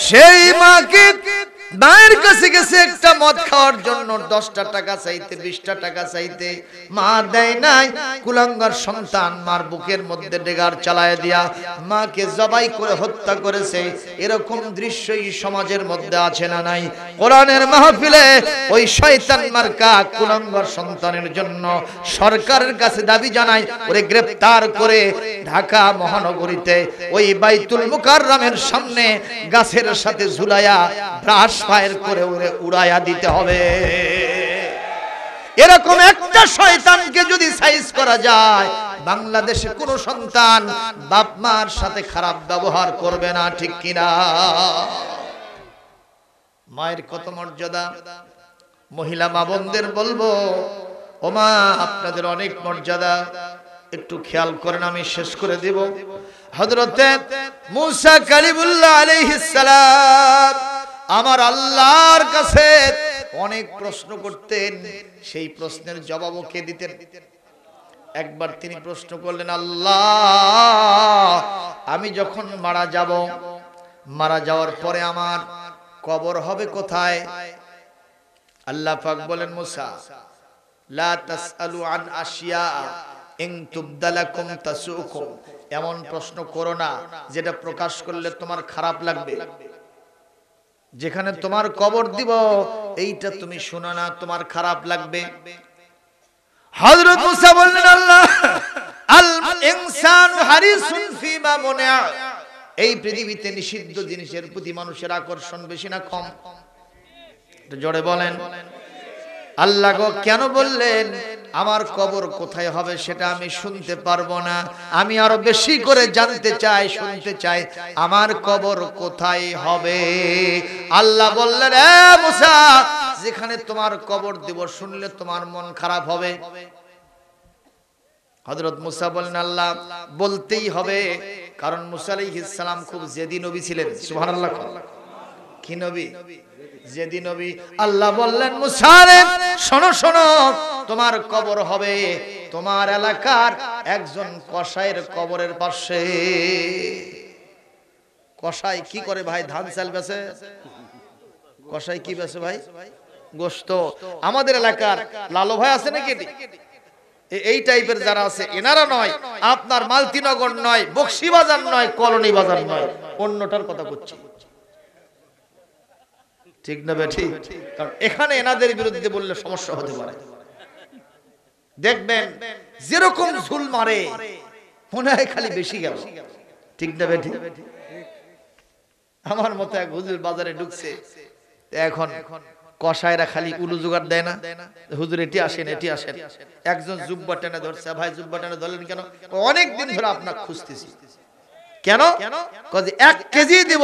সেই মাকে মায়ের কাছে গেছে একটা মদ খাওয়ার জন্য 10টা টাকা চাইতে, 20টা টাকা চাইতে, মা দেয় নাই। কুলাঙ্গার সন্তান মার বুকের মধ্যে ডেগার চালায় দিয়া মাকে জবাই করে হত্যা করেছে। এরকম দৃশ্যই সমাজের মধ্যে আছে না নাই? কোরআনের মাহফিলে ওই শয়তান মার্কা কুলাঙ্গার সন্তানের জন্য সরকারের কাছে দাবি জানায়, ওরে গ্রেফতার করে ঢাকা মহানগরীতে ওই বাইতুল মুকাররমের সামনে গাছের সাথে ঝুলায়া ব্রাশ ফায়ার করে উড়াইয়া দিতে হবে। এরকম একটা শয়তানকে যদি সাইজ করা যায়, বাংলাদেশে কোন সন্তান বাপ মার সাথে খারাপ ব্যবহার করবে না, ঠিক কিনা? মায়ের কত মর্যাদা। মহিলা মা বোনদের বলবো, ও মা আপনাদের অনেক মর্যাদা, একটু খেয়াল করেন, আমি শেষ করে দেব। হযরতে মুসা কালিমুল্লাহ আলাইহিস সালাম আমার আল্লাহর কাছে অনেক প্রশ্ন করতেন, সেই প্রশ্নের জবাবও কে দিতেন? একবার তিনি প্রশ্ন করলেন, আল্লাহ আমি যখন মারা যাব, মারা যাওয়ার পরে আমার কবর হবে কোথায়? আল্লাহ পাক বলেন, মুসা লা তাসআলু আন আশিয়া ইন তুবদালাকুম তাসুকুম, এমন প্রশ্ন করো না যেটা প্রকাশ করলে তোমার খারাপ লাগবে। যেখানে তোমার কবর দিব এইটা তুমি শোনো না, তোমার খারাপ লাগবে। হযরত মুসা বললেন, আল্লাহ আল ইনসানু হারিসুন ফিমা মুনিআ, এই পৃথিবীতে নিষিদ্ধ জিনিসের প্রতি মানুষের আকর্ষণ বেশি না কম? একটু জোরে বলেন। আল্লাহ গো কেন বললেন আমার কবর কোথায় হবে সেটা আমি শুনতে পারবো না, আমি আরো বেশি করে জানতে চাই, শুনতে চাই আমার কবর কোথায় হবে। আল্লাহ বললেন, এ মুসা যেখানে তোমার কবর দিব শুনলে তোমার মন খারাপ হবে। হযরত মুসা বলেন, আল্লাহ বলতেই হবে, কারণ মুসা আলাইহিস সালাম খুব জেদি নবী ছিলেন। সুবহানাল্লাহ। কি নবী? জেদি নবী। আল্লাহ বললেন, মুসা রে শোনো শোনো, তোমার কবর হবে তোমার এলাকার একজন কসাইয়ের কবরের পাশে। কসাই কি করে ভাই? ধান চাল বেচে। কসাই কি বেচে ভাই? গোশত। আমাদের এলাকার লালু ভাই আছে নাকি? এই টাইপের যারা আছে এনারা নয়, আপনার মালতিনগর নয়, বক্সিবাজার নয়, কলোনি বাজার নয়, অন্যটার কথা করছি, ঠিক না বেঠি? কারণ এখানে এনাদের বিরুদ্ধে বললে সমস্যা হতে পারে। দেখবেন যেরকম ঝুল মারে মনে হয় খালি বেশি গেল, ঠিক না বেঠি? আমার মতো এক হুজুর বাজারে ঢুকছে, এখন কসাইরা খালি উলু জোগাড় দেয় না, হুজুর এটি আসেন এটি আসেন। একজন জুব্বা টেনে ধরছে, ভাই জুব্বা টেনে ধরলেন কেন? অনেক দিন ধরে আপনাকে খুঁজতেছি। কেন? 1 কেজি দেব,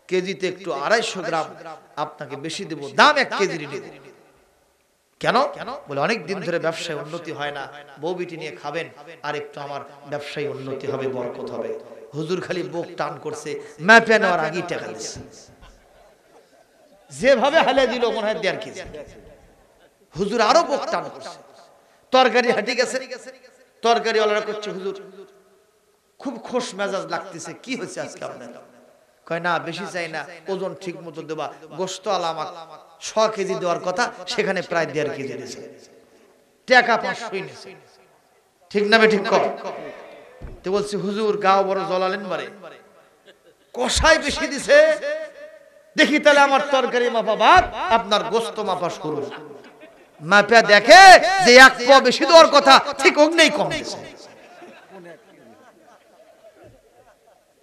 কেজিতে একটু 250 গ্রাম আপনাকে বেশি দেব, দাম 1 কেজির দেব। কেন? বলে অনেক দিন ধরে ব্যবসায় উন্নতি হয় না, বউ বিটি নিয়ে খাবেন, আর একটু আমার ব্যবসায় উন্নতি হবে, বরকত হবে। হুজুর খালি বুক টান করছে, ম্যাপে নেওয়ার আগেই টাকা দিচ্ছে, যেভাবে হালে দিল মনে হয় 1.5 কেজি। হুজুর আরো বুক টান করছে, তরকারি হাঁটি গেছে, তরকারি ওয়ালারা করছে, হুজুর খুব খোশ মেজাজ লাগতেছে, কি হয়েছে আজকে আপনার? কয় না বেশি চাই না, ওজন ঠিক মতো দেবা। গোশত আলামাত 6 কেজি দেওয়ার কথা, সেখানে প্রায় 1.5 কেজি দিয়েছে, টাকা 500 নিছে। ঠিক না ঠিক কর? তো বলছি হুজুর গাও বড় জ্বলালেন বারে, কষাই বেশি দিছে, দেখি তাহলে আমার তরকারি মাপা বাদ, আপনার গোশত মাপা শুরু। মাপা দেখে যে 1 পোয়া বেশি দেওয়ার কথা, ঠিক অগ্নেই কম দিছে।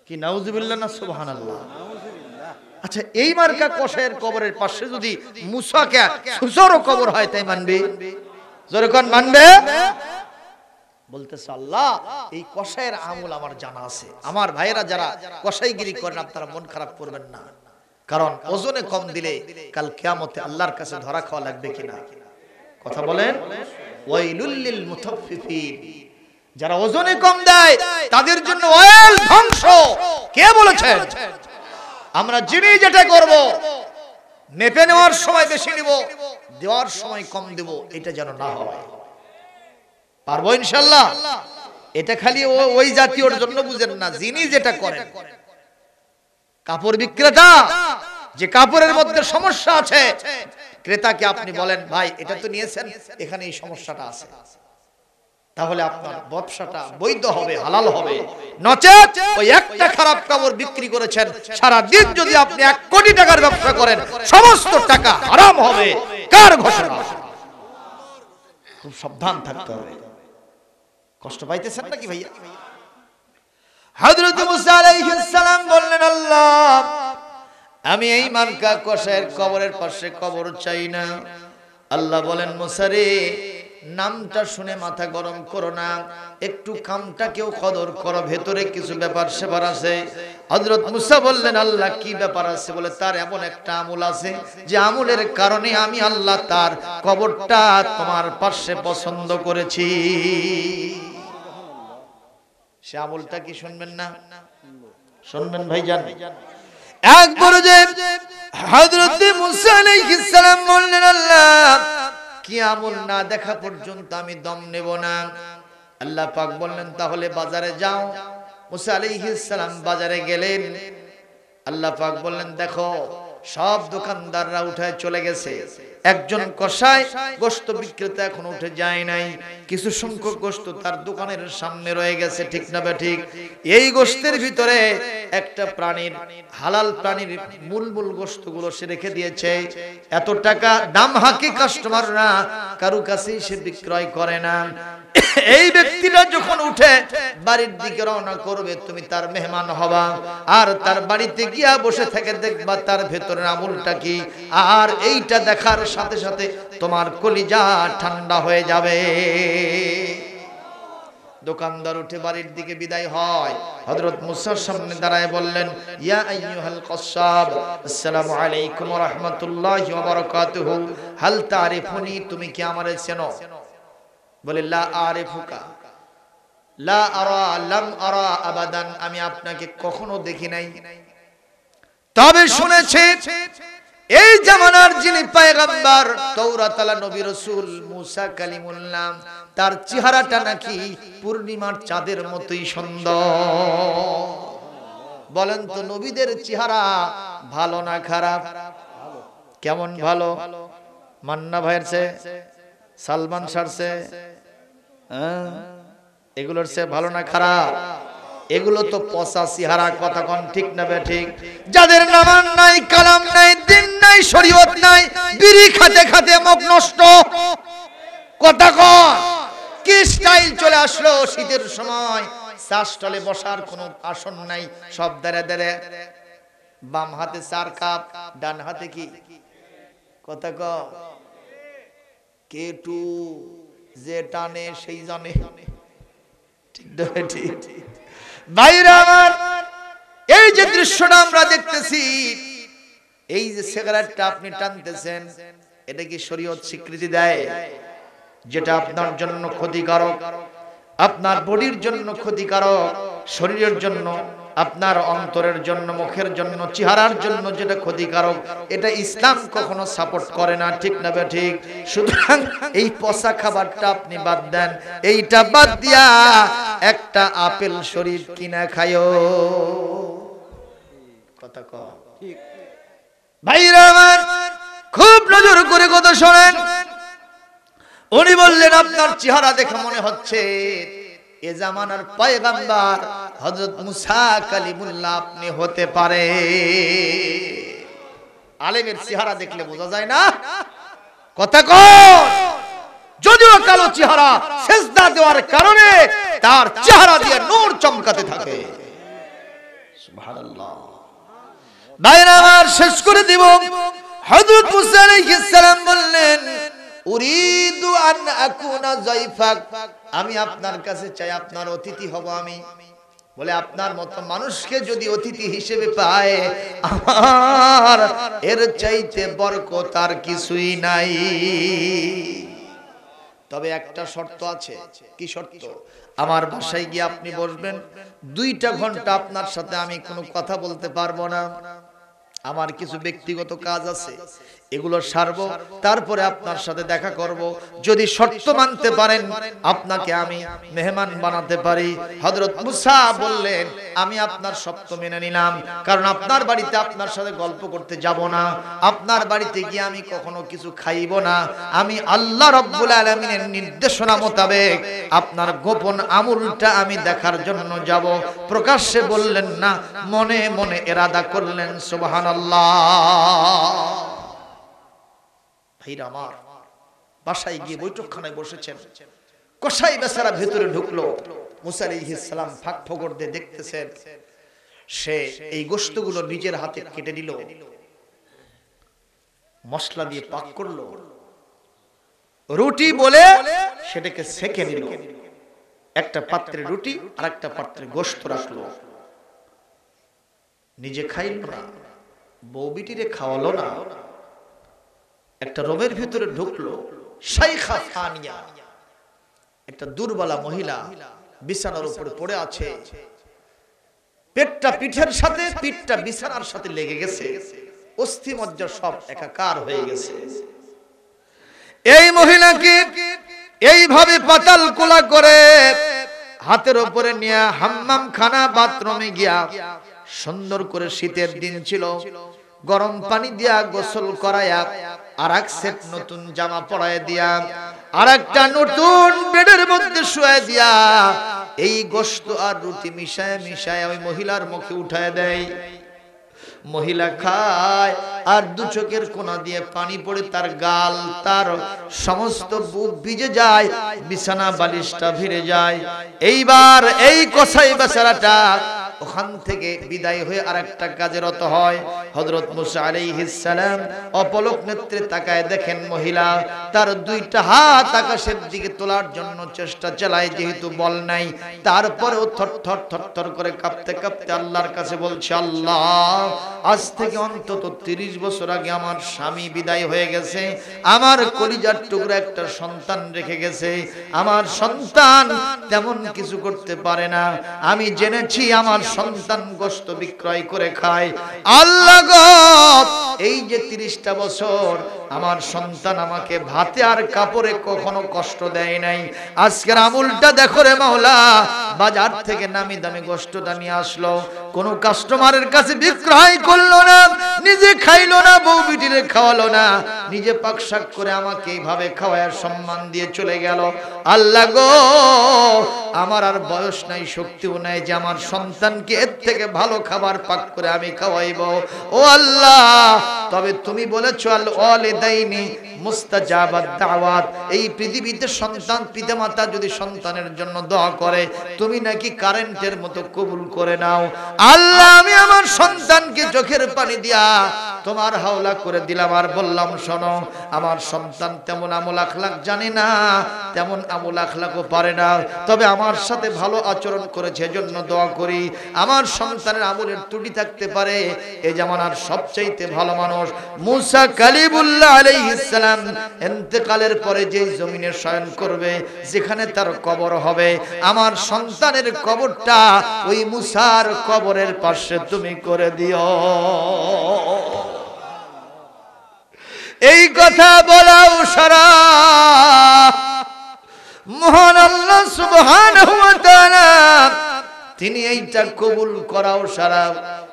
কি নাউজুবিল্লাহ না সুবহানাল্লাহ। আচ্ছা, এই মার্কা কষায়ের কবরের পাশে যদি মুসাকে সুসরও কবর হয়, তাই মানবে? জোরে কোন মানবে? বলতেছে আল্লাহ এই কষায়ের আমল আমার জানা আছে। আমার ভাইয়েরা যারা কষাইগিরি করেন, আপনারা মন খারাপ করবেন না, কারণ ওজনে কম দিলে কাল কিয়ামতে আল্লাহর কাছে ধরা খাওয়া লাগবে কিনা? কথা বলেন। ওয়াইলুল লিল মুতাফফিফিন, যারা ওজনে কম দেয় তাদের জন্য ওয়াইল, ধ্বংস। কে বলেছেন? আমরা যিনি যেটা করব, মেপে নেওয়ার সময় বেশি নিব, দেওয়ার সময় কম দেব, এটা যেন না হয়। পারবো ইনশাআল্লাহ? এটা খালি ওই জাতীয়র জন্য বুঝেন না, যিনি যেটা করেন। কাপড় বিক্রেতা, যে কাপড়ের মধ্যে সমস্যা আছে, ক্রেতাকে আপনি বলেন ভাই এটা তো নিয়েছেন, এখানে এই সমস্যাটা আছে, তাহলে আপনার ব্যবসাটা বৈধ হবে, হালাল হবে। নচেত ওই একটা খারাপ কাপড় বিক্রি করেছেন, সারা দিন যদি আপনি 1 কোটি টাকার ব্যবসা করেন, সমস্ত টাকা হারাম হবে। কার ঘোষণা? খুব সাবধান থাকতে হবে। কষ্ট পাইতেছেন নাকি ভাইয়া? হযরত মুসা আলাইহিস সালাম বললেন, আল্লাহ আমি এই মার্কা কষায়ের কবরের পাশে কবর চাই না। আল্লাহ বলেন, মুসা রে, নামটা শুনে মাথা গরম করো না, একটু কামটাকেও কদর করো, ভেতরে কিছু ব্যাপার সেবার আছে। হযরত মুসা বললেন, আল্লাহ কি ব্যাপার আছে? বলে, তার এমন একটা আমল আছে যে আমলের কারণে আমি আল্লাহ তার কবরটা তোমার পাশে পছন্দ করেছি। সে আমলটা কি শুনবেন না? শুনবেন ভাইজান। একবার যে হযরত মুসা আলাইহিস সালাম বললেন, আল্লাহ কি আমল না দেখা পর্যন্ত আমি দম নেব না। আল্লাহ পাক বললেন, তাহলে বাজারে যাও। মুসা আলাইহিস সালাম বাজারে গেলেন। আল্লাহ পাক বললেন, দেখো সব দোকানদাররা উঠে চলে গেছে, একজন কসাই গোশত বিক্রেতা এখন উঠে যায় নাই। কিছু সংখ্যক গোশত তার দোকানের সামনে রয়ে গেছে, ঠিক না ঠিক? এই গোশতের ভিতরে একটা প্রাণীর, হালাল প্রাণীর মূল গোশতগুলো সে রেখে দিয়েছে। এত টাকা দাম হাকি কাস্টমাররা কারো কাছেই সে বিক্রয় করে না। এই ব্যক্তিটা যখন উঠে বাড়ির দিকে রওনা করবে, তুমি তার মেহমান হবা, আর তার বাড়িতে গিয়া বসে থেকে দেখবা তার ভেতরের আমলটা কি। আর এইটা দেখার সাথে সাথে তোমার কলিজা ঠান্ডা হয়ে যাবে। দোকানদার উঠে বাড়ির দিকে বিদায় হয়। হযরত মুসার সামনে দাঁড়ায় বললেন, ইয়া আইয়ুহাল কাসাব, আসসালামু আলাইকুম ওয়া রাহমাতুল্লাহি ওয়া বারাকাতুহু, হাল তারিফুনি, তুমি কি আমারে চেনো? বলে, লা আরিফুকা, লা আরা, লাম আরা আবাদান, আমি আপনাকে কখনো দেখি নাই, তবে শুনেছি এই জামানার যিনি পয়গম্বর, তাওরাত আলা নবী রাসূল মুসা কালিমুল্লাহ, তার চেহারাটা নাকি পূর্ণিমার চাঁদের মতোই সুন্দর। বলেন তো নবীদের চেহারা ভালো না খারাপ? কেমন ভালো? মান্না ভাইয়ের চেয়ে, সালমান শাহর চেয়ে, এগুলোর চেয়ে ভালো না খারাপ? এগুলো তো পচা চেহারা, কথা কোন ঠিক না ঠিক? যাদের নামান নাই, কালাম নাই, দিন নাই, শরীয়ত নাই, বিড়ি খাতে খাতে মুখ নষ্ট, কথা কোন? কি স্টাইল চলে আসলো শীতের সময়, চা স্টলে বসার কোনো আসন নাই, সব দাঁড়ে দাঁড়ে, বাম হাতে 4 কাপ, ডান হাতে কি, কথা কও, কেটু যে টানে সেই জানে, ঠিক না ঠিক? ভাইরা আমার, এই যে দৃশ্যটা আমরা দেখতেছি, এই যে সিগারেটটা আপনি টানতেছেন, এটা কি শরীয়ত স্বীকৃতি দেয়? যেটা আপনার জন্য ক্ষতিকারক, আপনার বডির জন্য ক্ষতিকারক, শরীরের জন্য, আপনার অন্তরের জন্য, মুখের জন্য, চেহারার জন্য যেটা ক্ষতিকারক, এটা ইসলাম কখনো সাপোর্ট করে না, ঠিক না ঠিক? সুতরাং এই পচা খাবারটা আপনি বাদ দেন, এইটা বাদ দিয়া একটা আপেল শরীফ কিনা খায়ো, কথা কও ঠিক ভাইরা আমার, খুব নজর করে কথা শোনেন। উনি বললেন আপনার চেহারা দেখে মনে হচ্ছে এ জামানার পয়গম্বর হযরত মুসা কালিমুল্লাহ আপনি হতে পারে। আলেমের চেহারা দেখলে বোঝা যায় না? কথা কও। যদিও কালো চেহারা, সেজদা দেওয়ার কারণে তার চেহারা দিয়ে নূর চমকাতে থাকে। সুবহানাল্লাহ। ভাইরা আমার, শেষ করে দিব। হযরত মুসা আলাইহিস সালাম বললেন, উরিদু আন আকুনা যায়ফাক, আমি আপনার কাছে চাই আপনার অতিথি হব আমি। বলে আপনার মতো মানুষকে যদি অতিথি হিসেবে পায়, আমার এর চাইতে বরকত আর কিছুই নাই। তবে একটা শর্ত আছে। কি শর্ত? আমার বাসায় গিয়ে আপনি বসবেন, 2টা ঘন্টা আপনার সাথে আমি কোনো কথা বলতে পারবো না। আমার কিছু ব্যক্তিগত কাজ আছে, এগুলো সারবো, তারপরে আপনার সাথে দেখা করব। যদি শর্ত মানতে পারেন আপনাকে আমি মেহমান বানাতে পারি। হযরত মুসা বললেন, আমি আপনার শর্ত মেনে নিলাম, কারণ আপনার বাড়িতে আপনার সাথে গল্প করতে যাব না, আপনার বাড়িতে গিয়ে আমি কখনো কিছু খাইব না। আমি আল্লাহ রাব্বুল আলামিনের নির্দেশনা মোতাবেক আপনার গোপন আমলটা আমি দেখার জন্য যাব। প্রকাশ্যে বললেন না, মনে মনে ইরাদা করলেন। সুবহানাল্লাহ। ভাইরা আমার, বাসায় গিয়ে বৈঠকখানায় বসেছেন। কসাই বেচারা ভেতরে ঢুকলো। মুসা আলাইহিস সালাম ফাঁক ফোকর দিয়ে দেখতেছেন। সে এই গোশতগুলো নিজের হাতে কেটে দিল, মশলা দিয়ে পাক করলো, রুটি বলে সেটাকে সেকে নিল। একটা পাত্রে রুটি আর একটা পাত্রে গোশত রাখলো। নিজে খাইল না, বউ বিটিরে খাওয়ালো না। একটা রুমের ভিতরে ঢুকলো, শাইখা ফানিয়া, একটা দুর্বলা মহিলা বিছানার উপরে পড়ে আছে। পেটটা পিঠের সাথে, পিঠটা বিছানার সাথে লেগে গেছে, অস্থি মজ্জা সব একাকার হয়ে গেছে। এই মহিলাকে এইভাবে পাতাল কোলা করে হাতের উপরে নিয়ে হাম্মাম খানা বাথরুমে গিয়া সুন্দর করে, শীতের দিন ছিল, গরম পানি দিয়া গোসল করায়া, আর এক সেট নতুন জামা পরায় দিয়া, আর একটা নতুন বেডের মধ্যে শুয়ে দিয়া, এই গোশত আর রুটি মিশায় মিশায় ওই মহিলার মুখে উঠায় দেয়। মহিলা খায়, আর 2 চোখের কোনা দিয়ে পানি পড়ে তার গাল, তার সমস্ত বুক ভিজে যায়, বিছানা বালিশটা ভিজে যায়। এইবার এই কসাই বেচারাটা ওখান থেকে বিদায় হয়ে আরেকটা কাজে রত হয়। হযরত মুসা আলাইহিস সালাম অপলক নেত্রে তাকায় দেখেন মহিলা তার 2টা হাত আকাশের দিকে তোলার জন্য চেষ্টা চালায়। যেহেতু বল নাই, তারপরেও থরথর থরথর করে কাঁপতে কাঁপতে আল্লাহর কাছে বলছে, আল্লাহ, আজ থেকে অন্তত 30 বছর আগে আমার স্বামী বিদায় হয়ে গেছে, আমার কলিজার টুকরা একটা সন্তান রেখে গেছে। আমার সন্তান তেমন কিছু করতে পারে না, আমি জেনেছি আমার সন্তান গোশত বিক্রয় করে খায়। আল্লাহ গো, এই যে 30টা বছর আমার সন্তান আমাকে ভাতে আর কাপড়ে কখনো কষ্ট দেয় নাই, আজকের আমুলটা দেখো রে মাওলা, বাজার থেকে নামি দামি গোশতটা নিয়ে আসলো, কোন কাস্টমারের কাছে বিক্রয় করলো না, নিজে খাইলো না, বউ বিটিরে খাওয়ালো না, নিজে পাকশাক করে আমাকে এইভাবে খাওয়ার সম্মান দিয়ে চলে গেল। আল্লাহ গো, আমার আর বয়স নাই, শক্তিও নাই যে আমার সন্তানকে এর থেকে ভালো খাবার পাক করে আমি খাওয়াইবো। ও আল্লাহ, তবে তুমি বলেছো আল ওয়ালিদাইনি মুস্তাজাবাত দাওয়াত, এই পৃথিবীতে সন্তান পিতামাতা যদি সন্তানের জন্য দোয়া করে তুমি নাকি কারেন্টের মতো কবুল করে নাও। আল্লাহ, আমি আমার সন্তানকে চোখের পানি দিয়া তোমার হাওলা করে দিলাম, আর বললাম, শোনো, আমার সন্তান তেমন আমল আখলাক জানে না, তেমন আমল আখলাকও পারে না, তবে আমার সাথে ভালো আচরণ করেছে, এজন্য দোয়া করি আমার সন্তানের আমলের ত্রুটি থাকতে পারে। এই জামানার সবচাইতে ভালো মানুষ মুসা কালিমুল্লাহ আলাইহিস সালাম ইন্তেকালের পরে যে জমিনে শয়ন করবে, যেখানে তার কবর হবে, আমার সন্তানের কবরটা ওই মুসার কবরের পাশে তুমি করে দিও। এই কথা বলাও সারা মহান আল্লাহ সুবহানাহু ওয়া তাআলা তিনি এইটা কবুল করাও সারা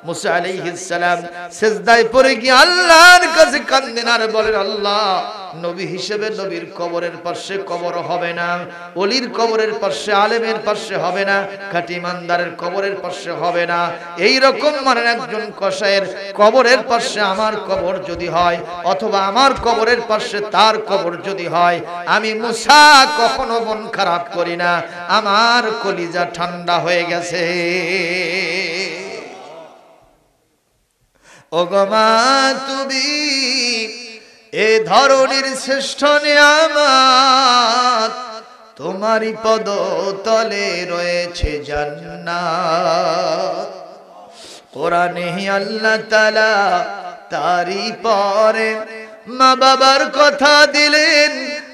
মুসা আলাইহিস সালাম সিজদায় পড়ে গিয়ে আল্লাহর কাছে কাঁদেন আর বলেন, আল্লাহ, নবী হিসেবে নবীর কবরের পাশে কবর হবে না, ওলির কবরের পাশে, আলেমের পাশে হবে না, খাঁটি ইমানদারের কবরের পাশে হবে না। এই রকম মানে একজন কসাইয়ের কবরের পাশে আমার কবর যদি হয়, অথবা আমার কবরের পাশে তার কবর যদি হয়, আমি মুসা কখনো মন খারাপ করি না, আমার কলিজা ঠান্ডা হয়ে গেছে। ওগো মা, তুমি এ ধরনের শ্রেষ্ঠ নিয়ামত, তোমারই পদ তলে রয়েছে জান্নাত। কোরআনে আল্লাহ তাআলা তারই পরে মা বাবার কথা দিলেন,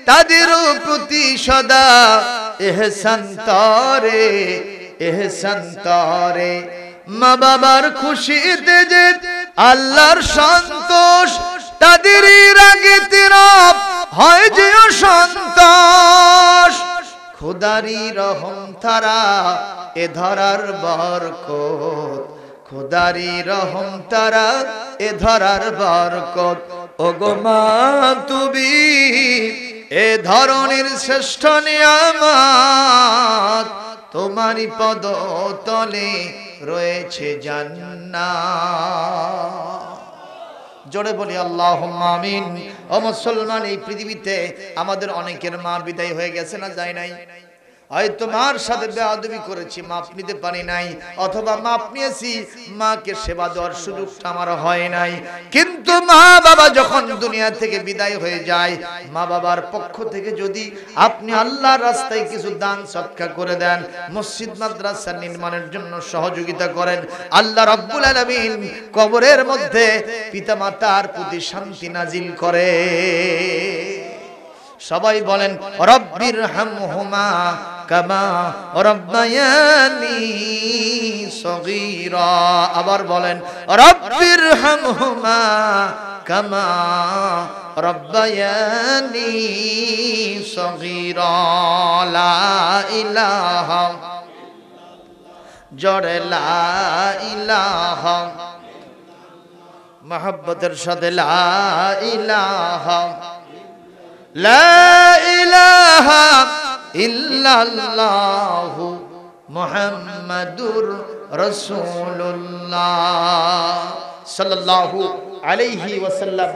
তাদেরও প্রতি সদা ইহসান তরে, ইহসান তরে। মা বাবার খুশিতে যে আল্লাহর সন্তোষ, তাদেরই রাগে তিরপ হয় যে সন্তোষ। খোদারি রহম তারা এ ধরার বরকত, খোদারি রহম তারা এ ধরার বরকত। ওগো মা, তুমি এ ধরনের শ্রেষ্ঠ নিয়ামত, তোমারই পদ তলে রয়েছে জান্নাত। জোরে বলি আল্লাহুম্মা আমিন। ও মুসলমান, এই পৃথিবীতে আমাদের অনেকের মা বিদায় হয়ে গেছে না যায় নাই? হয়তো মার সাথে বেয়াদবি করেছি, মাপ নিতে পারি নাই, অথবা মাপ নিয়েছি, মাকে সেবা দেওয়ার সুযোগটা আমার হয় নাই। কিন্তু মা বাবা যখন দুনিয়া থেকে বিদায় হয়ে যায়, মা বাবার পক্ষ থেকে যদি আপনি আল্লাহর রাস্তায় কিছু দান সদকা করে দেন, মসজিদ মাদ্রাসা নির্মাণের জন্য সহযোগিতা করেন, আল্লাহ রাব্বুল আলামিন কবরের মধ্যে পিতামাতার প্রতি শান্তি নাজিল করে। সবাই বলেন রব্বির হামহুমা কামা রাব্বায়ানি সগীরা। আবার বলেন রব্বির হামহুমা কামা রাব্বায়ানি সগীরা। লা ইলাহা, জোরে লা ইলাহা, মহব্বতের সাথে লা ইলাহা, লা ইলাহা ইল্লাল্লাহু মুহাম্মাদুর রাসূলুল্লাহ সাল্লাল্লাহু আলাইহি ওয়াসাল্লাম।